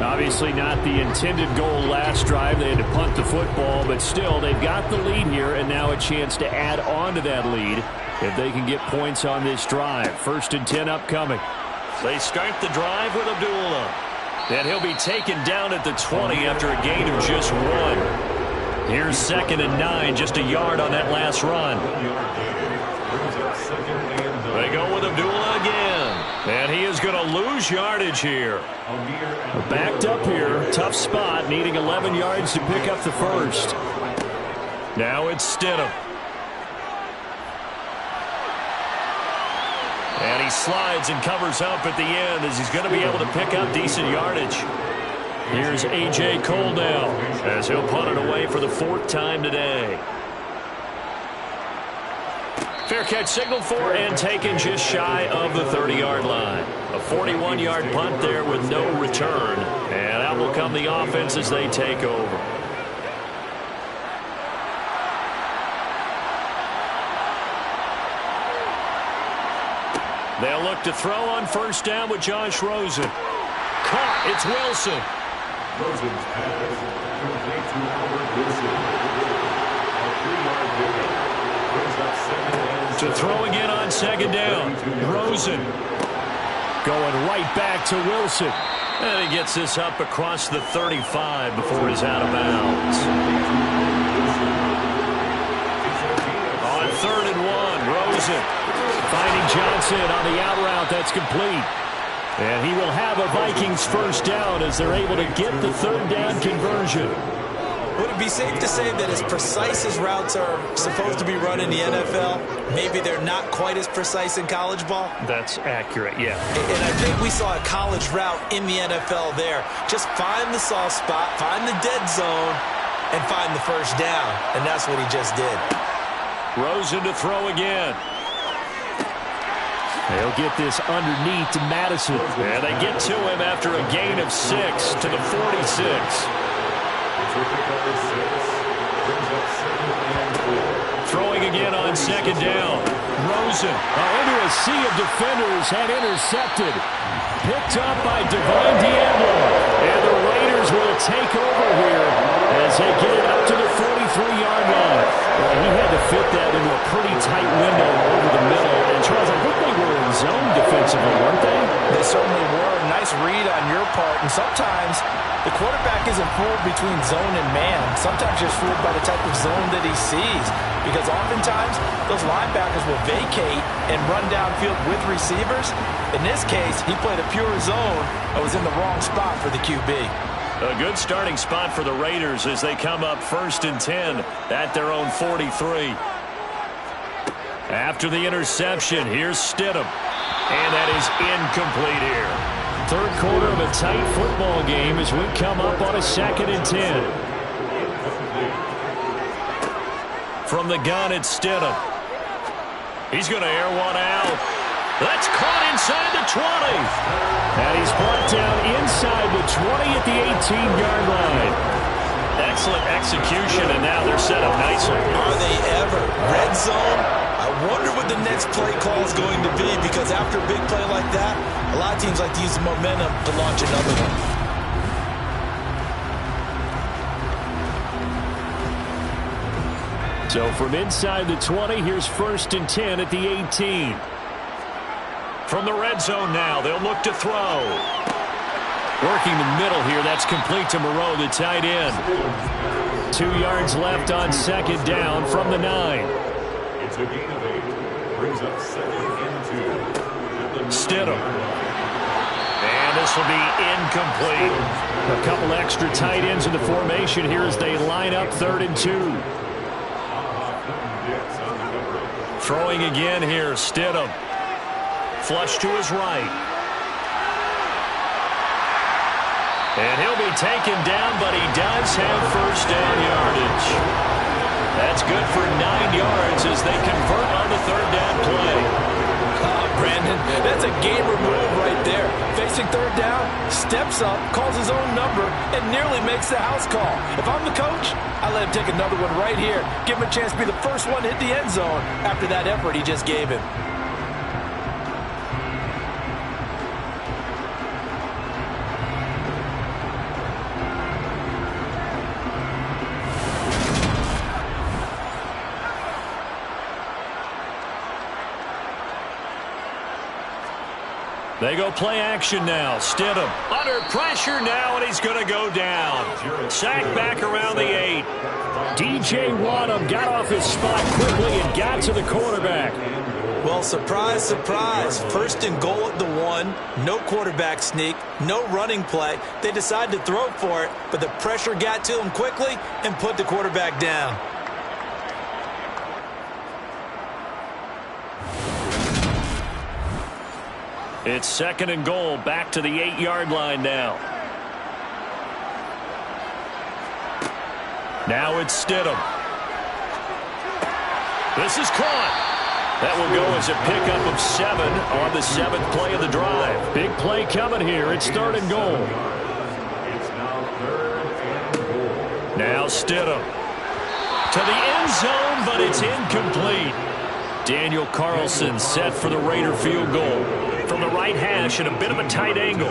E: Obviously not the intended goal last drive. They had to punt the football, but still they've got the lead here and now a chance to add on to that lead if they can get points on this drive. 1st and 10 upcoming.
B: They start the drive with Abdullah. And he'll be taken down at the 20 after a gain of just 1. Here's 2nd and 9, just a yard on that last run. They go with Abdullah again. And he is going to lose yardage here.
E: Backed up here, tough spot, needing 11 yards to pick up the 1st.
B: Now it's Stidham. And he slides and covers up at the end as he's going to be able to pick up decent yardage.
E: Here's A.J. Cole now
B: as he'll punt it away for the 4th time today. Fair catch signaled for and taken just shy of the 30-yard line. A 41-yard punt there with no return. And out will come the offense as they take over. They'll look to throw on first down with Josh Rosen. Caught. It's Wilson.
F: Rosen's pass complete to Albert Wilson. A 3-yard gain. Brings up 2nd and 7.
B: To throw again on 2nd down. Rosen.
E: Going right back to Wilson.
B: And he gets this up across the 35 before he's out of bounds. On 3rd and 1, Rosen.
E: Finding Johnson on the out route. That's complete. And he will have a Vikings 1st down as they're able to get the 3rd down conversion.
C: Would it be safe to say that as precise as routes are supposed to be run in the NFL, maybe they're not quite as precise in college ball?
B: That's accurate, yeah.
C: And I think we saw a college route in the NFL there. Just find the soft spot, find the dead zone, and find the 1st down. And that's what he just did.
B: Rosen to throw again.
E: They'll get this underneath to Madison.
B: And they get to him after a gain of 6 to the 46. Throwing again on 2nd down. Rosen.
E: Into a sea of defenders had intercepted. Picked up by Devon Diablo. And the Raiders will take over here as they get it up to the 43-yard line. He had to fit that into a pretty tight window over the middle. And Charles, I think they were in zone defensively, weren't they?
C: They certainly were. Nice read on your part. And sometimes the quarterback isn't fooled between zone and man. Sometimes you're fooled by the type of zone that he sees. Because oftentimes, those linebackers will vacate and run downfield with receivers. In this case, he played a pure zone and was in the wrong spot for the QB.
B: A good starting spot for the Raiders as they come up 1st and 10 at their own 43. After the interception, here's Stidham. And that is incomplete here.
E: Third quarter of a tight football game as we come up on a 2nd and 10.
B: From the gun, it's Stidham. He's going to air one out. That's caught inside the 20.
E: And he's brought down inside the 20 at the 18-yard line.
B: Excellent execution, and now they're set up nicely.
C: Are they ever? Red zone? I wonder what the next play call is going to be, because after a big play like that, a lot of teams like to use the momentum to launch another one.
E: So from inside the 20, here's 1st and 10 at the 18.
B: From the red zone now, they'll look to throw. Working the middle here, that's complete to Moreau, the tight end.
E: 2 yards left on 2nd down from the 9.
F: It's a gain of 8. Brings up 2nd and 2.
B: Stidham. And this will be incomplete.
E: A couple extra tight ends in the formation here as they line up 3rd and 2.
B: Throwing again here, Stidham. Flush to his right. And he'll be taken down, but he does have 1st down yardage. That's good for 9 yards as they convert on the 3rd down play.
C: Brandon, that's a gamer move right there. Facing 3rd down, steps up, calls his own number, and nearly makes the house call. If I'm the coach, I let him take another one right here. Give him a chance to be the first one to hit the end zone after that effort he just gave him.
B: They go play action now. Stidham under pressure now, and he's going to go down. Sacked back around the 8.
E: DJ Wadham got off his spot quickly and got to the quarterback.
C: Well, surprise, surprise. 1st and goal at the 1. No quarterback sneak. No running play. They decided to throw for it, but the pressure got to him quickly and put the quarterback down.
B: It's 2nd and goal, back to the 8-yard line now. Now it's Stidham. This is caught. That will go as a pickup of 7 on the 7th play of the drive.
E: Big play coming here. It's 3rd and goal.
F: It's now 3rd and goal.
B: Now Stidham. To the end zone, but it's incomplete. Daniel Carlson set for the Raider field goal. From the right hash at a bit of a tight angle.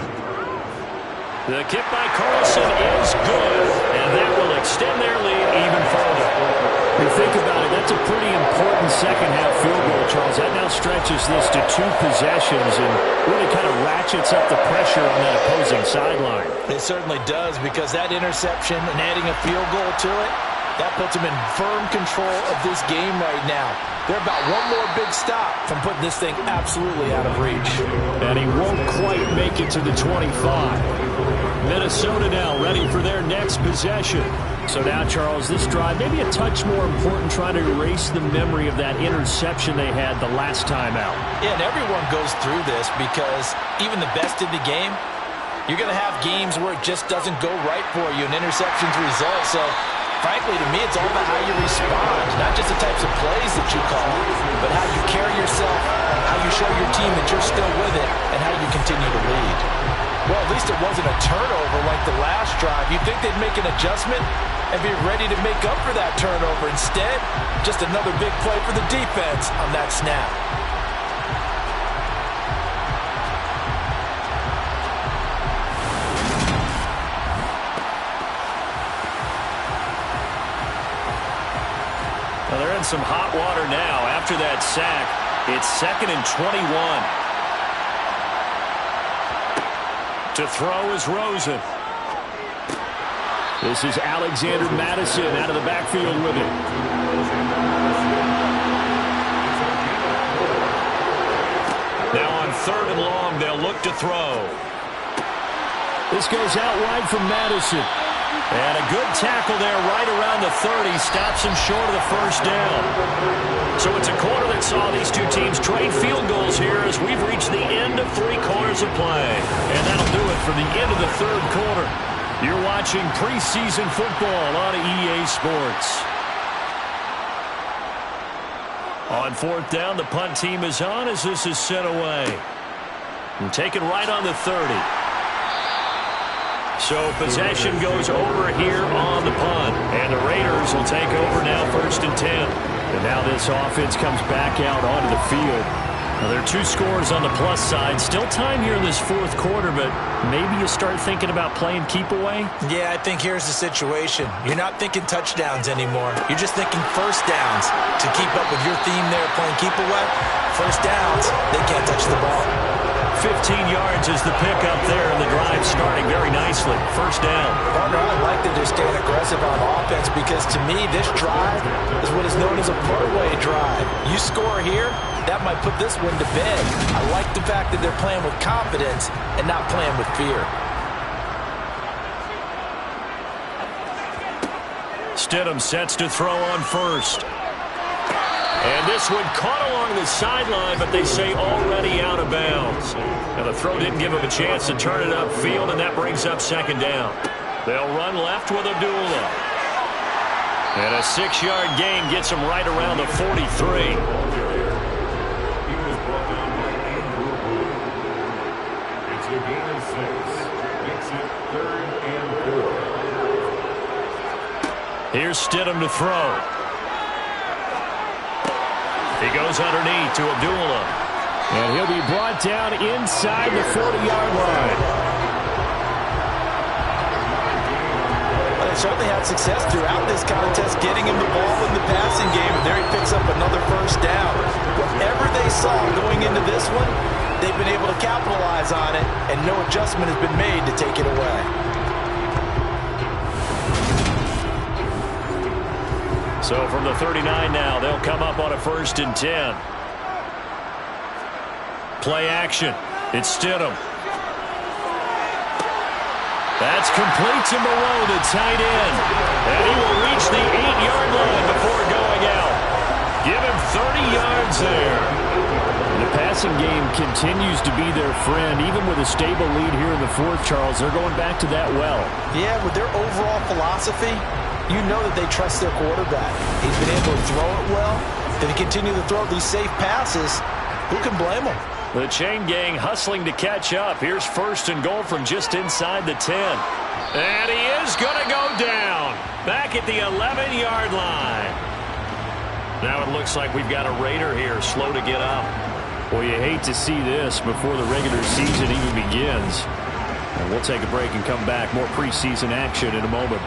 B: The kick by Carlson is good, and that will extend their lead even further.
E: You think about it, that's a pretty important second-half field goal, Charles. That now stretches this to 2 possessions and really kind of ratchets up the pressure on that opposing sideline.
C: It certainly does, because that interception and adding a field goal to it, that puts them in firm control of this game right now. They're about one more big stop from putting this thing absolutely out of reach.
E: And he won't quite make it to the 25. Minnesota now ready for their next possession. So now, Charles, this drive maybe a touch more important, trying to erase the memory of that interception they had the last time out.
C: Yeah, and everyone goes through this, because even the best in the game, you're going to have games where it just doesn't go right for you, and interceptions result. So frankly, to me, it's all about how you respond, not just the types of plays that you call, but how you carry yourself, how you show your team that you're still with it, and how you continue to lead. Well, at least it wasn't a turnover like the last drive. You'd think they'd make an adjustment and be ready to make up for that turnover. Instead, just another big play for the defense on that snap.
B: Well, they're in some hot water now after that sack. It's 2nd and 21. To throw is Rosen.
E: This is Alexander Madison out of the backfield with it.
B: Now on 3rd and long, they'll look to throw.
E: This goes out wide from Madison.
B: And a good tackle there right around the 30. Stops him short of the first down. So it's a quarter that saw these two teams trade field goals here as we've reached the end of 3 quarters of play. And that'll do it for the end of the third quarter. You're watching preseason football on EA Sports. On fourth down, the punt team is on as this is sent away. And taken right on the 30. So possession goes over here on the punt. And the Raiders will take over now 1st and 10. And now this offense comes back out onto the field. Now there are 2 scores on the plus side. Still time here in this fourth quarter, but maybe you start thinking about playing keep away?
C: Yeah, I think here's the situation. You're not thinking touchdowns anymore. You're just thinking first downs. To keep up with your theme there playing keep away, first downs, they can't touch the ball.
B: 15 yards is the pickup there, and the drive starting very nicely. First down.
C: Partner, I like that they're staying aggressive on offense because, to me, this drive is what is known as a put-away drive. You score here, that might put this one to bed. I like the fact that they're playing with confidence and not playing with fear.
B: Stidham sets to throw on first. And this one caught along the sideline, but they say already out of bounds. Now the throw didn't give him a chance to turn it upfield, and that brings up second down. They'll run left with Abdullah. And a 6-yard gain gets him right around the 43.
F: He was brought down by Andrew Wood. It's a gain of 6. Makes it 3rd and 4.
B: Here's Stidham to throw. He goes underneath to Abdullah.
E: And he'll be brought down inside the 40-yard line.
C: Well, they certainly had success throughout this contest, getting him the ball in the passing game, and there he picks up another first down. Whatever they saw going into this one, they've been able to capitalize on it, and no adjustment has been made to take it away.
B: So from the 39 now, they'll come up on a 1st and 10. Play action. It's Stidham. That's complete to Moreau, the tight end. And he will reach the 8-yard line before going out. Give him 30 yards there.
E: The passing game continues to be their friend. Even with a stable lead here in the fourth, Charles, they're going back to that well.
C: Yeah, with their overall philosophy, you know that they trust their quarterback. He's been able to throw it well. If they continue to throw these safe passes, who can blame them?
B: The chain gang hustling to catch up. Here's 1st and goal from just inside the 10. And he is going to go down. Back at the 11-yard line. Now it looks like we've got a Raider here, slow to get up.
E: Well, you hate to see this before the regular season even begins. And we'll take a break and come back. More preseason action in a moment.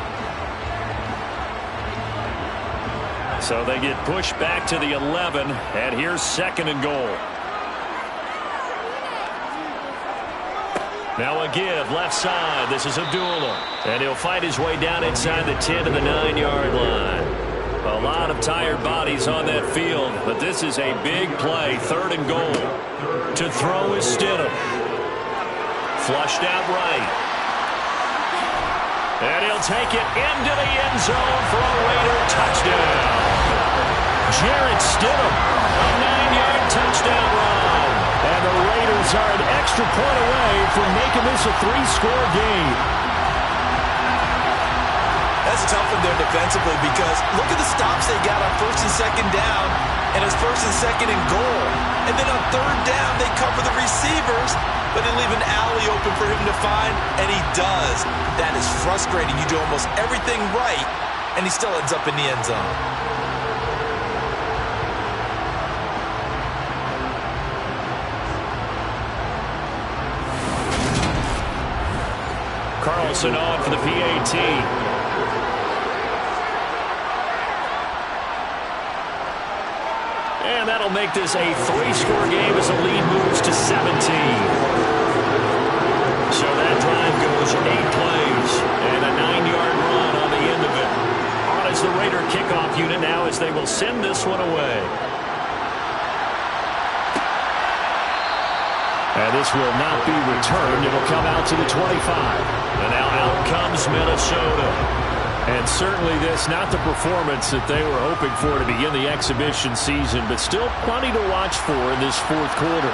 B: So they get pushed back to the 11, and here's 2nd and goal. Now a give, left side. This is Abdullah. And he'll fight his way down inside the 10 to the 9-yard line. A lot of tired bodies on that field, but this is a big play, 3rd and goal. To throw is Stidham. Flushed out right. And he'll take it into the end zone for a Raider touchdown. Jarrett Stidham, a 9-yard touchdown run.
E: And the Raiders are an extra point away from making this a 3-score game.
C: That's a tough one there defensively because look at the stops they got on 1st and 2nd down, and it's 1st and 2nd and goal. And then on 3rd down, they cover the receivers, but they leave an alley open for him to find, and he does. That is frustrating. You do almost everything right, and he still ends up in the end zone.
B: Carlson on for the PAT. And that'll make this a 3-score game as the lead moves to 17. So that drive goes 8 plays and a 9-yard run on the end of it. On is the Raider kickoff unit now as they will send this one away.
E: And this will not be returned. It'll come out to the 25.
B: And now out comes Minnesota.
E: And certainly this, not the performance that they were hoping for to begin the exhibition season, but still plenty to watch for in this fourth quarter.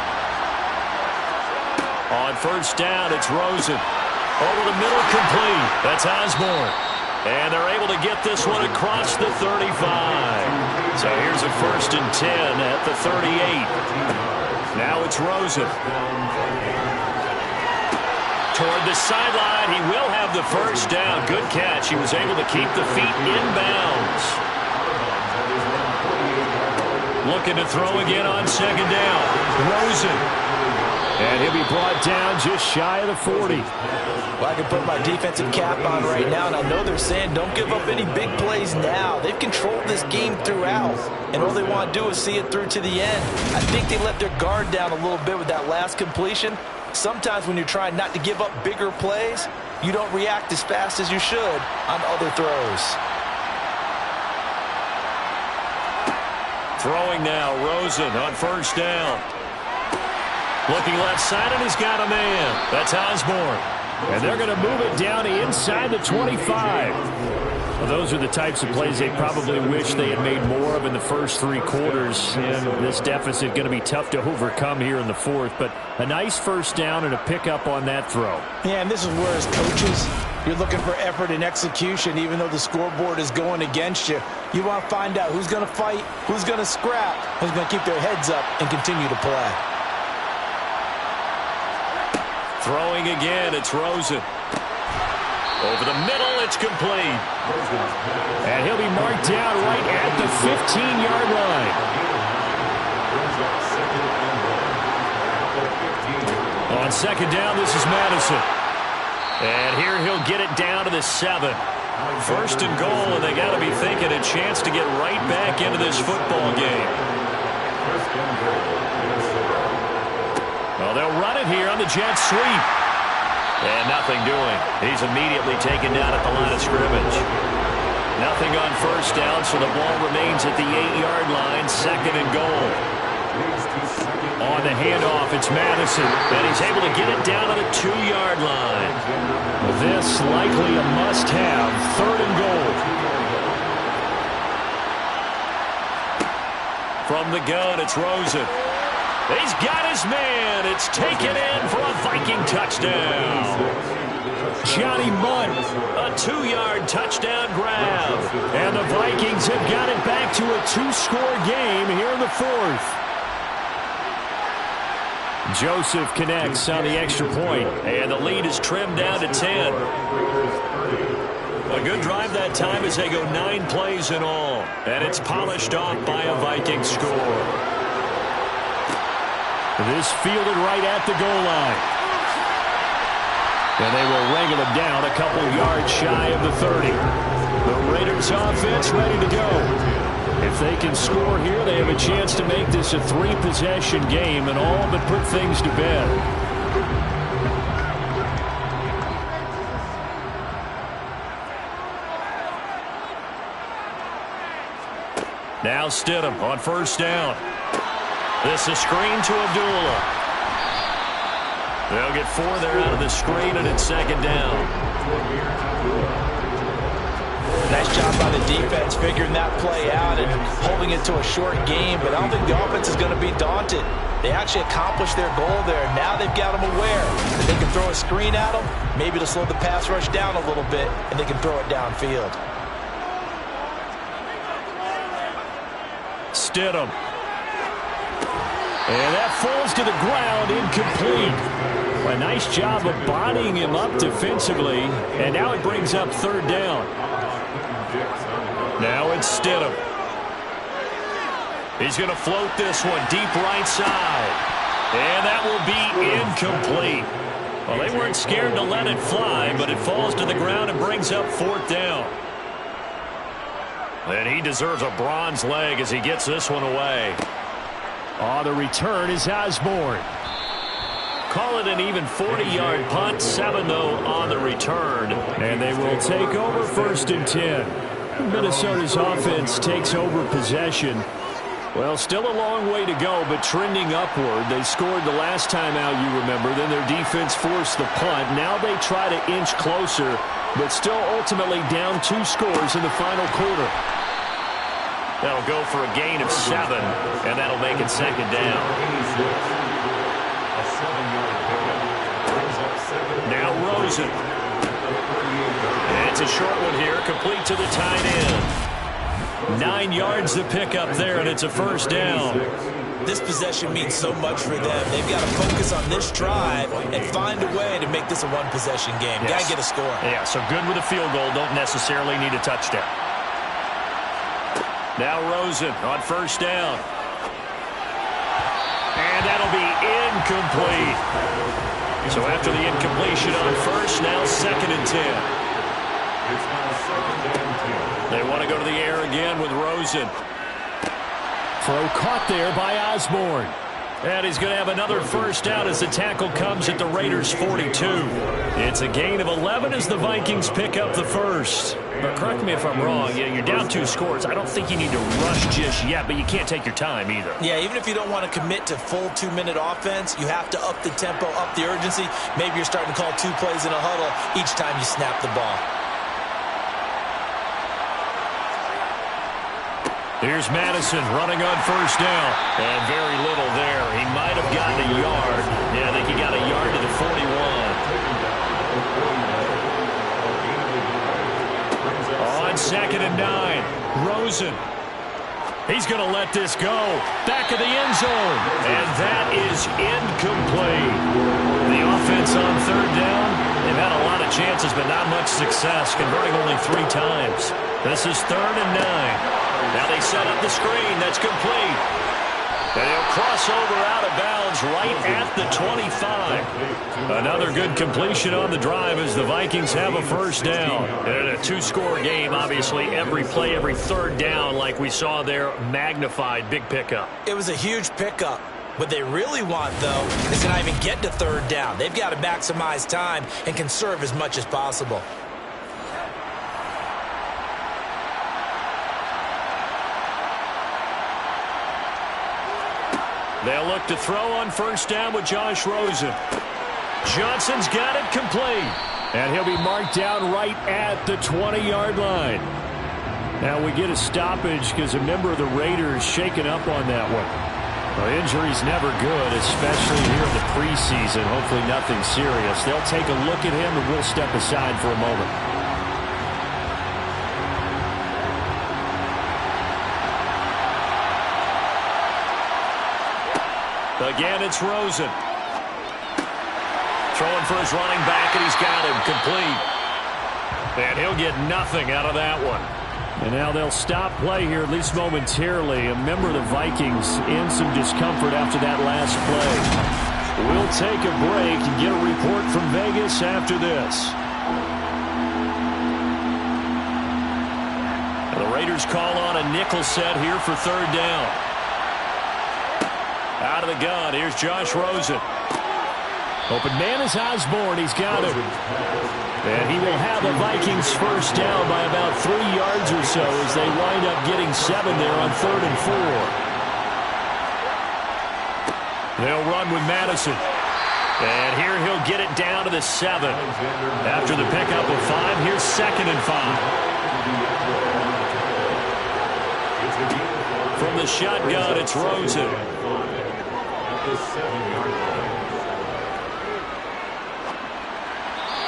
B: On first down, it's Rosen. Over the middle, complete. That's Osborne. And they're able to get this one across the 35. So here's a 1st and 10 at the 38. Now it's Rosen. Toward the sideline, he will have the first down. Good catch. He was able to keep the feet inbounds. Looking to throw again on 2nd down. Rosen.
E: And he'll be brought down just shy of the 40.
C: Well, I can put my defensive cap on right now, and I know they're saying don't give up any big plays now. They've controlled this game throughout, and all they want to do is see it through to the end. I think they let their guard down a little bit with that last completion. Sometimes when you're trying not to give up bigger plays, you don't react as fast as you should on other throws.
B: Throwing now, Rosen on first down. Looking left side, and he's got a man. That's Osborne.
E: And they're going to move it down inside the 25. Well, those are the types of plays they probably wish they had made more of in the first 3 quarters. And this deficit going to be tough to overcome here in the fourth. But a nice first down and a pickup on that throw.
H: Yeah, and this is where, as coaches, you're looking for effort and execution, even though the scoreboard is going against you. You want to find out who's going to fight, who's going to scrap, who's going to keep their heads up and continue to play.
B: Throwing again, it's Rosen. Over the middle, it's complete.
E: And he'll be marked down right at the 15-yard line.
B: On 2nd down, this is Madison. And here he'll get it down to the 7. 1st and goal, and they got to be thinking a chance to get right back into this football game. Well, they'll run it here on the jet sweep. And nothing doing. He's immediately taken down at the line of scrimmage. Nothing on first down, so the ball remains at the 8-yard line, 2nd and goal. On the handoff, it's Madison, and he's able to get it down to the 2-yard line.
E: This likely a must-have, 3rd and goal.
B: From the gun, it's Rosen. He's got his man. It's taken in for a Viking touchdown.
E: Johnny Munn.
B: A 2-yard touchdown grab.
E: And the Vikings have got it back to a 2-score game here in the fourth. Joseph connects on the extra point.
B: And the lead is trimmed down to 10. A good drive that time as they go 9 plays in all. And it's polished off by a Viking score.
E: This fielded right at the goal line. And they will wrangle him down a couple yards shy of the 30. The Raiders offense ready to go. If they can score here, they have a chance to make this a 3-possession game and all but put things to bed.
B: Now Stidham on first down. This is screen to Abdullah. They'll get 4 there out of the screen, and it's 2nd down.
C: Nice job by the defense figuring that play out and holding it to a short game, but I don't think the offense is going to be daunted. They actually accomplished their goal there. Now they've got them aware that they can throw a screen at them, maybe to slow the pass rush down a little bit, and they can throw it downfield.
B: Stidham.
E: And that falls to the ground, incomplete. A nice job of bodying him up defensively. And now it brings up 3rd down.
B: Now it's Stidham. He's going to float this one deep right side. And that will be incomplete. Well, they weren't scared to let it fly, but it falls to the ground and brings up 4th down. And he deserves a bronze leg as he gets this one away.
E: Oh, the return is Osborne.
B: Call it an even 40-yard punt. 7, though, on the return.
E: And they will take over 1st and 10. Minnesota's offense takes over possession. Well, still a long way to go, but trending upward. They scored the last time out, you remember. Then their defense forced the punt. Now they try to inch closer, but still ultimately down 2 scores in the final quarter.
B: That'll go for a gain of 7, and that'll make it second down. Now Rosen. It's a short one here, complete to the tight end. 9 yards to pick up there, and it's a first down.
H: This possession means so much for them. They've got to focus on this drive and find a way to make this a one-possession game.
B: Yes.
H: Got to get a score.
B: Yeah, so good with a field goal. Don't necessarily need a touchdown. Now Rosen on first down. And that'll be incomplete. So after the incompletion on first, now 2nd and 10. They want to go to the air again with Rosen.
E: Throw caught there by Osborne.
B: And he's going to have another first down as the tackle comes at the Raiders' 42. It's a gain of 11 as the Vikings pick up the first. But correct me if I'm wrong, you're down 2 scores. I don't think you need to rush just yet, but you can't take your time either.
H: Yeah, even if you don't want to commit to full 2-minute offense, you have to up the tempo, up the urgency. Maybe you're starting to call 2 plays in a huddle each time you snap the ball.
B: Here's Madison running on first down. And very little there. He might have gotten a yard. Yeah, I think he got a yard to the 41. On 2nd and 9. Rosen. He's going to let this go. Back of the end zone. And that is incomplete. The offense on 3rd down. They've had a lot of chances, but not much success, converting only 3 times. This is 3rd and 9. Now they set up the screen. That's complete. And he'll cross over out of bounds right at the 25. Another good completion on the drive as the Vikings have a first down. And a 2-score game, obviously. Every play, every 3rd down, like we saw there, magnified. Big pickup.
H: It was a huge pickup. What they really want, though, is to not even get to 3rd down. They've got to maximize time and conserve as much as possible.
B: They'll look to throw on first down with Josh Rosen. Johnson's got it complete.
E: And he'll be marked down right at the 20-yard line. Now we get a stoppage because a member of the Raiders shaken up on that one. Well, injury's never good, especially here in the preseason. Hopefully nothing serious. They'll take a look at him, and we'll step aside for a moment.
B: Again, it's Rosen. Throwing for his running back, and he's got him complete. And he'll get nothing out of that one.
E: And now they'll stop play here, at least momentarily. A member of the Vikings in some discomfort after that last play. We'll take a break and get a report from Vegas after this.
B: The Raiders call on a nickel set here for 3rd down. Out of the gun, here's Josh Rosen.
E: Open man is Osborne. He's got it. And he will have a Vikings first down by about 3 yards or so as they wind up getting 7 there on 3rd and 4.
B: They'll run with Madison. And here he'll get it down to the 7. After the pickup of 5, here's 2nd and 5. From the shotgun, it's Rosen.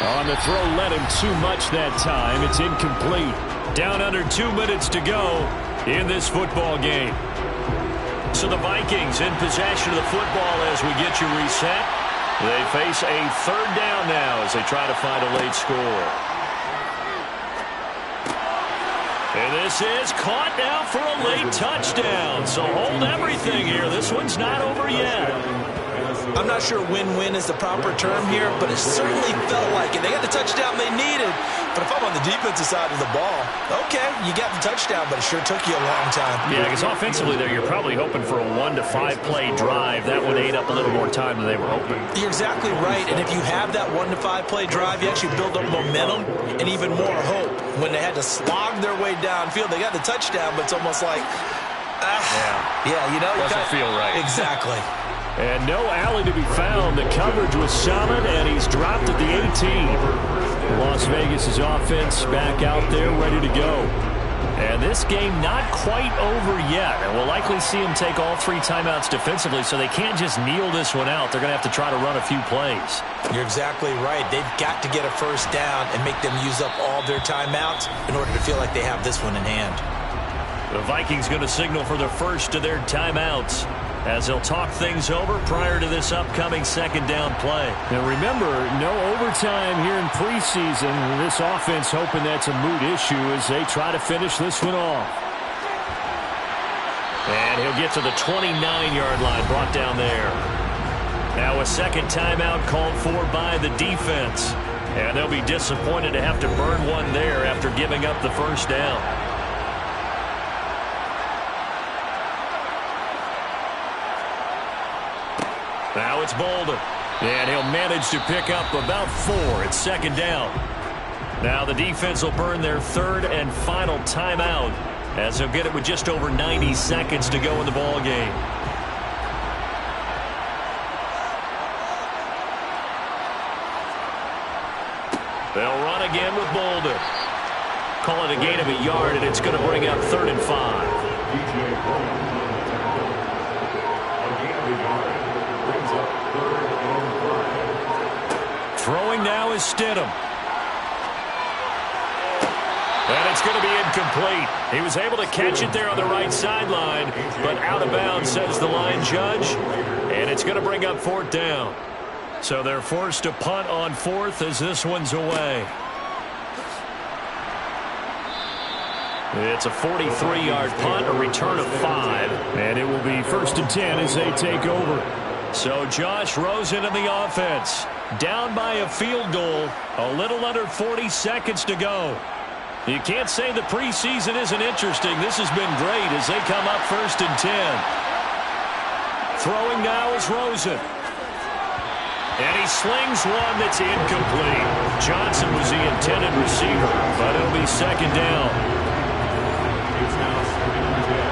E: On the throw, led him too much that time. It's incomplete.
B: Down under 2 minutes to go in this football game. So the Vikings in possession of the football as we get you reset. They face a 3rd down now as they try to find a late score. And this is caught now for a late touchdown. So hold everything here. This one's not over yet.
H: I'm not sure win-win is the proper term here, but it certainly felt like it. They got the touchdown they needed. But if I'm on the defensive side of the ball, okay, you got the touchdown, but it sure took you a long time.
B: Yeah, because offensively there, you're probably hoping for a 1 to 5 play drive. That would ate up a little more time than they were hoping.
H: You're exactly right, and if you have that 1 to 5 play drive, you actually build up momentum and even more hope. When they had to slog their way downfield, they got the touchdown, but it's almost like
C: Yeah, you know.
B: Doesn't feel right.
C: Exactly.
E: And no alley to be found. The coverage was solid, and he's dropped at the 18. Las Vegas' offense back out there ready to go. And this game not quite over yet. And we'll likely see him take all 3 timeouts defensively, so they can't just kneel this one out. They're going to have to try to run a few plays.
H: You're exactly right. They've got to get a first down and make them use up all their timeouts in order to feel like they have this one in hand.
B: The Vikings going to signal for the first of their timeouts as they'll talk things over prior to this upcoming second down play.
E: Now remember, no overtime here in preseason. This offense hoping that's a moot issue as they try to finish this one off.
B: And he'll get to the 29-yard line, brought down there. Now a second timeout called for by the defense. And they'll be disappointed to have to burn one there after giving up the first down. Now it's Bolden. And he'll manage to pick up about 4 at second down. Now the defense will burn their third and final timeout as they'll get it with just over 90 seconds to go in the ball game. They'll run again with Bolden. Call it a gain of a yard, and it's going to bring up 3rd and 5. Throwing now is Stidham. And it's going to be incomplete. He was able to catch it there on the right sideline, but out of bounds, says the line judge. And it's going to bring up 4th down. So they're forced to punt on 4th as this one's away. It's a 43-yard punt, a return of 5.
E: And it will be 1st and 10 as they take over.
B: So Josh Rosen in the offense. Down by a field goal. A little under 40 seconds to go. You can't say the preseason isn't interesting. This has been great as they come up 1st and 10. Throwing now is Rosen. And he slings one that's incomplete. Johnson was the intended receiver, but it'll be 2nd down.
F: It's now 2nd and 10.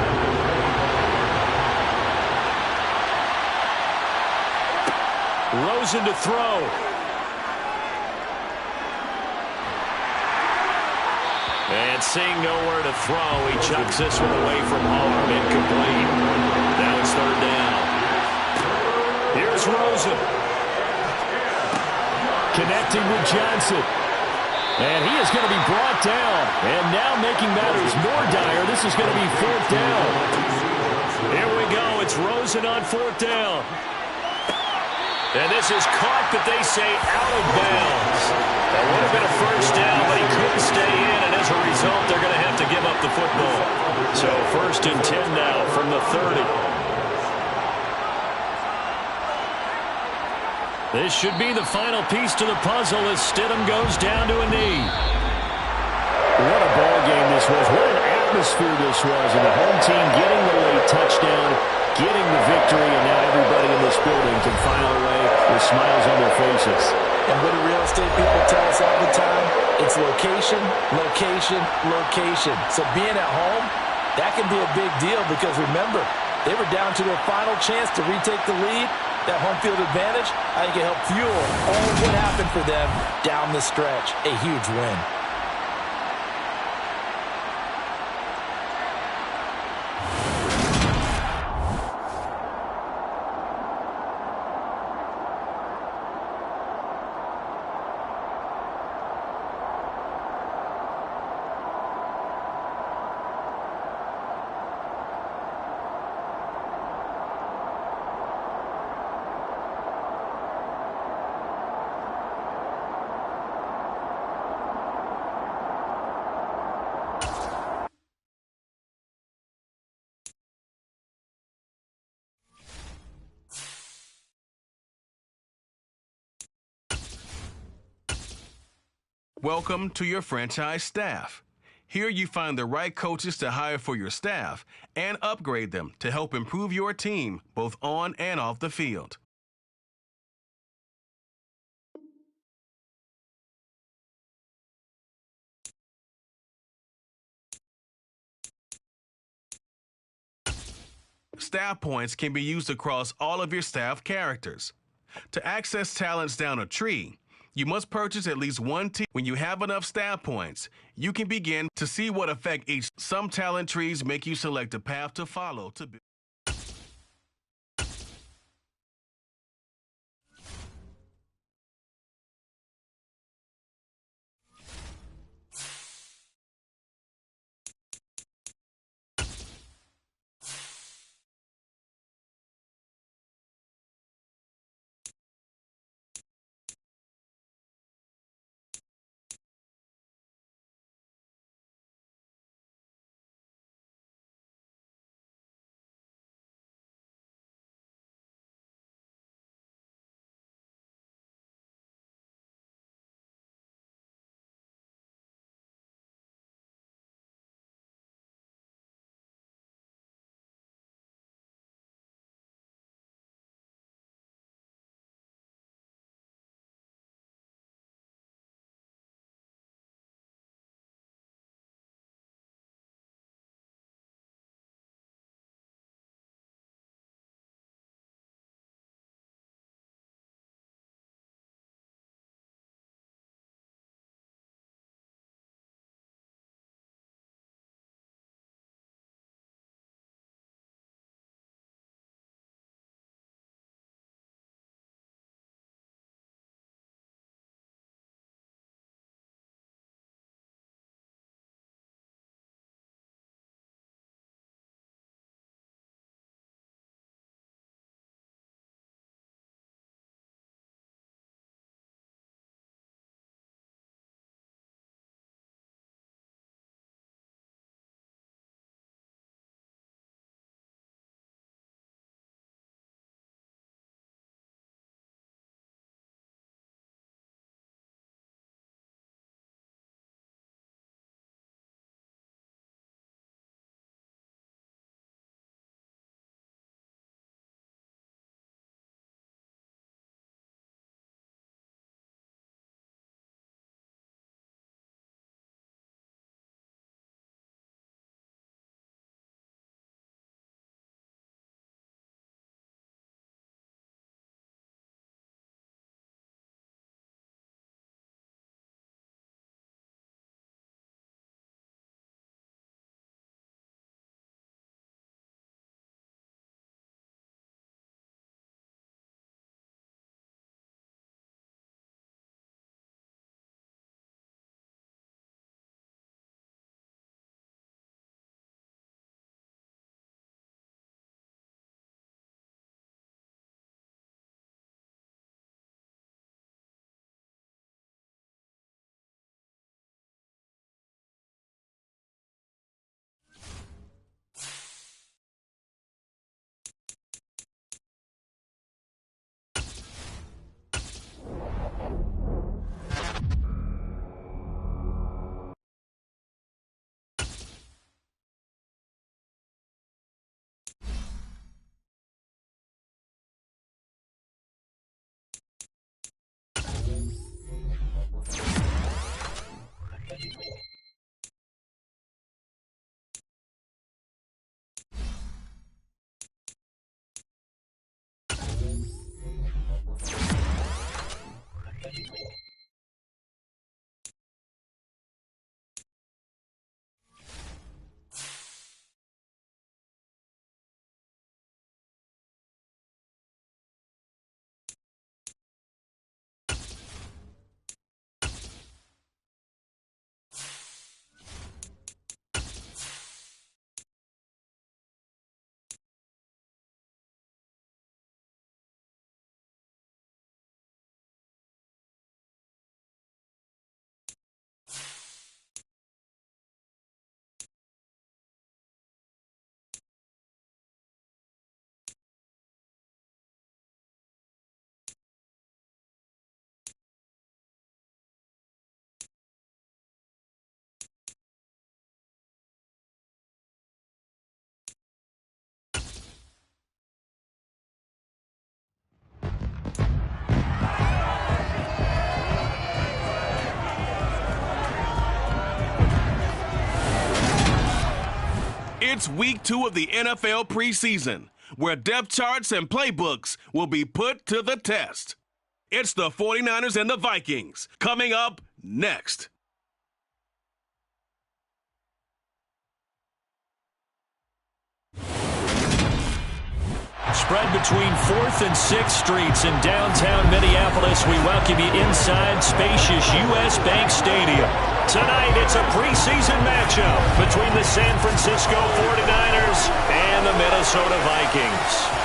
B: Rosen to throw. And seeing nowhere to throw, he chucks this one away from home. Incomplete. Now it's 3rd down. Here's Rosen.
E: Connecting with Johnson. And he is going to be brought down. And now making matters more dire, this is going to be 4th down.
B: Here we go. It's Rosen on 4th down. And this is caught, but they say out of bounds. That would have been a 1st down, but he couldn't stay in, and as a result, they're going to have to give up the football. So 1st and 10 now from the 30. This should be the final piece to the puzzle as Stidham goes down to a knee.
E: What a ball game this was. What an atmosphere this was. And the home team getting the late touchdown, getting the victory, and now everybody in this building can file away with smiles on their faces.
H: And what do real estate people tell us all the time? It's location, location, location. So being at home, that can be a big deal because remember, they were down to their final chance to retake the lead. That home field advantage, I think it helped fuel all of what happened for them down the stretch. A huge win.
A: Welcome to your franchise staff. Here you find the right coaches to hire for your staff and upgrade them to help improve your team both on and off the field. Staff points can be used across all of your staff characters. To access talents down a tree, you must purchase at least one team. When you have enough staff points, you can begin to see what effect each. Some talent trees make you select a path to follow to build. It's week 2 of the NFL preseason, where depth charts and playbooks will be put to the test. It's the 49ers and the Vikings coming up next.
B: Spread between 4th and 6th Streets in downtown Minneapolis. We welcome you inside spacious U.S. Bank Stadium. Tonight, it's a preseason matchup between the San Francisco 49ers and the Minnesota Vikings.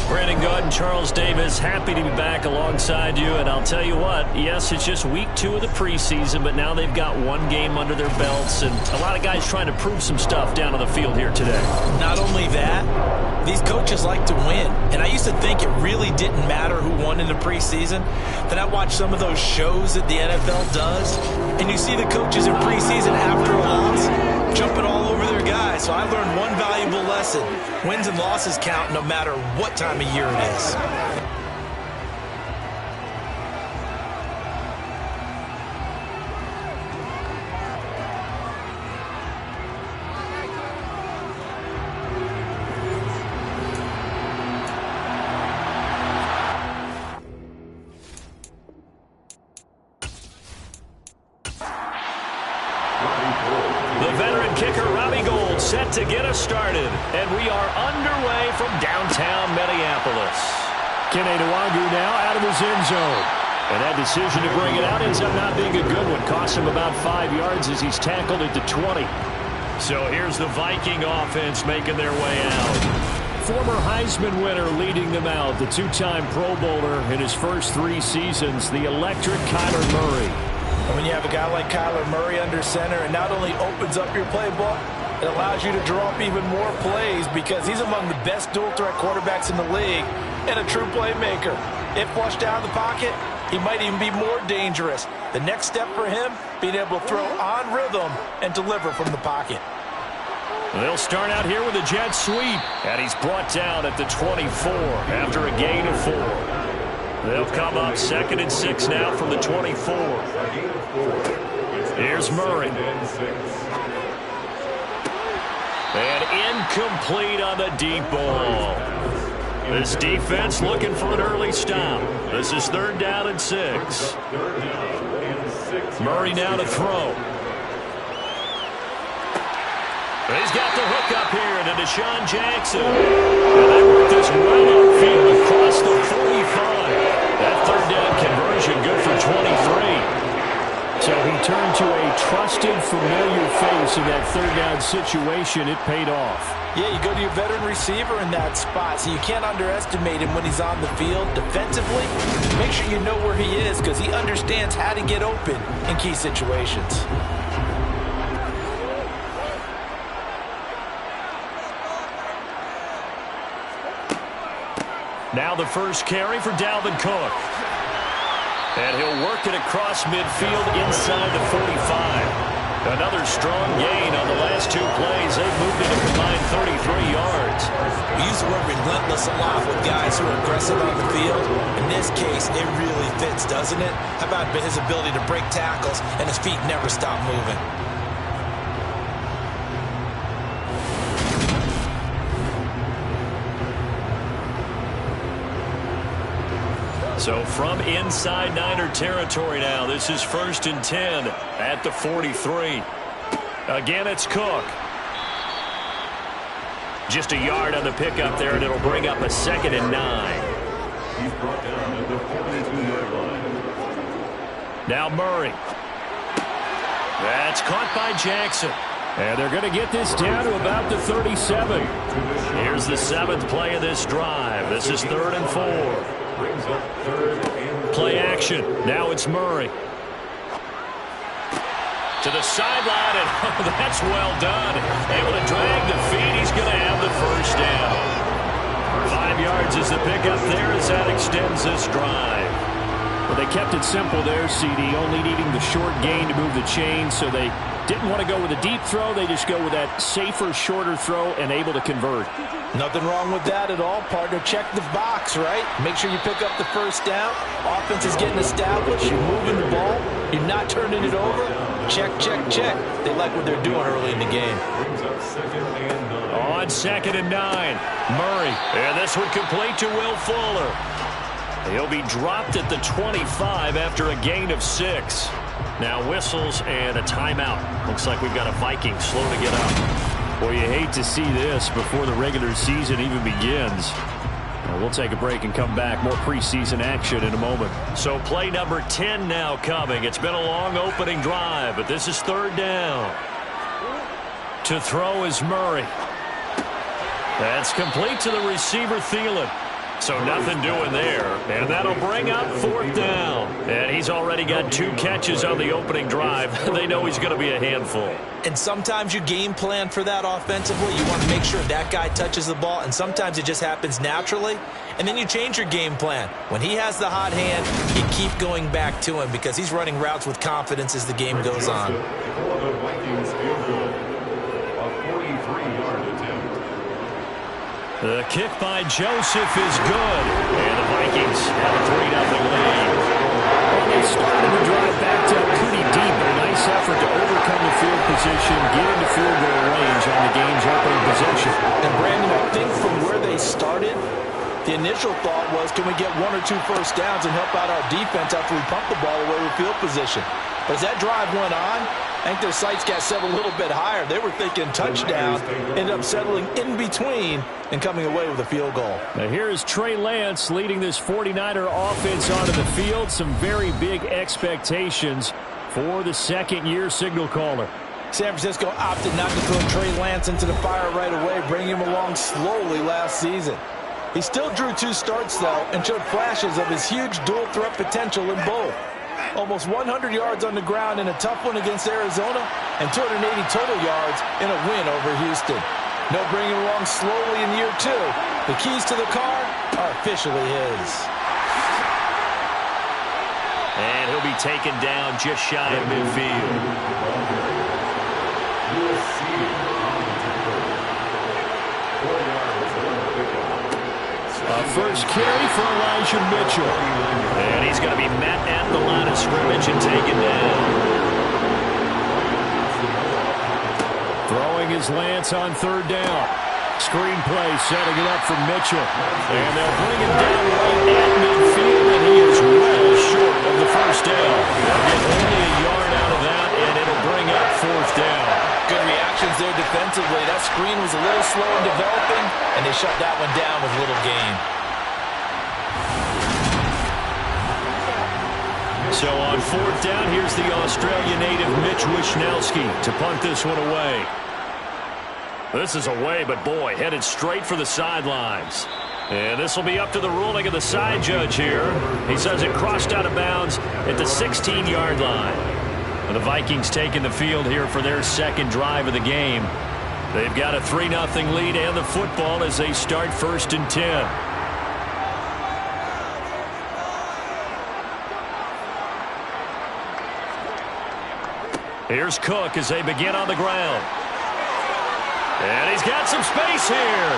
B: Brandon Gaud and Charles Davis, happy to be back alongside you. And I'll tell you what, yes, it's just week 2 of the preseason, but now they've got one game under their belts, and a lot of guys trying to prove some stuff down on the field here today.
H: Not only that, these coaches like to win. And I used to think it really didn't matter who won in the preseason. Then I watched some of those shows that the NFL does, and you see the coaches in preseason after a loss jumping all over their guys. So I learned one valuable lesson. Wins and losses count no matter what time of year it is.
B: Set to get us started, and we are underway from downtown Minneapolis.
E: Kene Nwangwu now out of his end zone.
B: And that decision to bring it out ends up not being a good one. Cost him about 5 yards as he's tackled at the 20. So here's the Viking offense making their way out.
E: Former Heisman winner leading them out, the 2-time Pro Bowler in his first 3 seasons, the electric Kyler Murray.
H: And when you have a guy like Kyler Murray under center, it not only opens up your playbook, it allows you to draw up even more plays because he's among the best dual-threat quarterbacks in the league and a true playmaker. If flushed out of the pocket, he might even be more dangerous. The next step for him, being able to throw on rhythm and deliver from the pocket.
B: They'll start out here with a jet sweep, and he's brought down at the 24 after a gain of 4. They'll come up 2nd and 6 now from the 24. Here's Murray. And incomplete on the deep ball. This defense looking for an early stop. This is 3rd down and 6. Murray now to throw. He's got the hook up here to Deshaun Jackson. And they work this well upfield across the 45. That 3rd down conversion good for 23.
E: So he turned to a trusted, familiar face in that 3rd down situation. It paid off.
H: Yeah, you go to your veteran receiver in that spot, so you can't underestimate him when he's on the field. Defensively, make sure you know where he is because he understands how to get open in key situations.
B: Now the first carry for Dalvin Cook. And he'll work it across midfield inside the 45. Another strong gain on the last 2 plays. They've moved it a combined 33 yards.
H: We use the word relentless a lot with guys who are aggressive on the field. In this case, it really fits, doesn't it? How about his ability to break tackles and his feet never stop moving?
B: So from inside Niner territory now, this is 1st and 10 at the 43. Again, it's Cook. Just a yard on the pickup there, and it'll bring up a 2nd and 9.
F: He's brought down at the 42-yard line.
B: Now Murray. That's caught by Jackson.
E: And they're going to get this down to about the 37.
B: Here's the 7th play of this drive. This is 3rd and 4.
F: Brings up 3rd and 4.
B: Play action. Now it's Murray. To the sideline, and that's well done. Able to drag the feet. He's going to have the 1st down. 5 yards is the pickup there as that extends this drive.
E: Well, they kept it simple there, CD, only needing the short gain to move the chain, so they didn't want to go with a deep throw. They just go with that safer, shorter throw and able to convert.
H: Nothing wrong with that at all, partner. Check the box, right? Make sure you pick up the first down. Offense is getting established. You're moving the ball. You're not turning it over. Check, check, check. They like what they're doing early in the game.
B: On 2nd and 9, Murray. And this one complete to Will Fuller. He'll be dropped at the 25 after a gain of 6. Now whistles and a timeout. Looks like we've got a Vikings slow to get up.
E: Boy, you hate to see this before the regular season even begins. We'll take a break and come back. More preseason action in a moment.
B: So play number 10 now coming. It's been a long opening drive, but this is 3rd down. To throw is Murray. That's complete to the receiver, Thielen. So nothing doing there. And that'll bring up 4th down. And he's already got 2 catches on the opening drive. They know he's going to be a handful.
H: And sometimes you game plan for that offensively. You want to make sure that guy touches the ball. And sometimes it just happens naturally. And then you change your game plan. When he has the hot hand, you keep going back to him because he's running routes with confidence as the game goes on.
B: The kick by Joseph is good. And the Vikings have a 3-0 lead.
E: Well, they started the drive backed up pretty deep, but a nice effort to overcome the field position, get into field goal range on the game's opening possession.
H: And Brandon, I think from where they started, the initial thought was, can we get 1 or 2 first downs and help out our defense after we pump the ball away with field position? But as that drive went on, I think their sights got set a little bit higher. They were thinking touchdown, ended up settling in between and coming away with a field goal.
E: Now here is Trey Lance leading this 49er offense onto the field. Some very big expectations for the second-year signal caller.
H: San Francisco opted not to throw Trey Lance into the fire right away, bringing him along slowly last season. He still drew 2 starts, though, and showed flashes of his huge dual-threat potential in both. Almost 100 yards on the ground in a tough one against Arizona, and 280 total yards in a win over Houston. No bringing him along slowly in year 2. The keys to the car are officially his.
B: And he'll be taken down just shy of midfield.
E: First carry for Elijah Mitchell.
B: And he's going to be met at the line of scrimmage and taken down.
E: Throwing his Lance on 3rd down. Screen play setting it up for Mitchell. And they'll bring him down right at midfield, and he is well short of the first down. They'll get only a yard out of that, and it'll bring up 4th down.
H: Good reactions there defensively. That screen was a little slow in developing, and they shut that one down with little gain.
B: So on 4th down, here's the Australia native Mitch Wishnowsky to punt this one away. This is away, but boy, headed straight for the sidelines. And this will be up to the ruling of the side judge here. He says it crossed out of bounds at the 16-yard line. And the Vikings taking the field here for their second drive of the game. They've got a 3-0 lead and the football as they start 1st and 10. Here's Cook as they begin on the ground. And he's got some space here.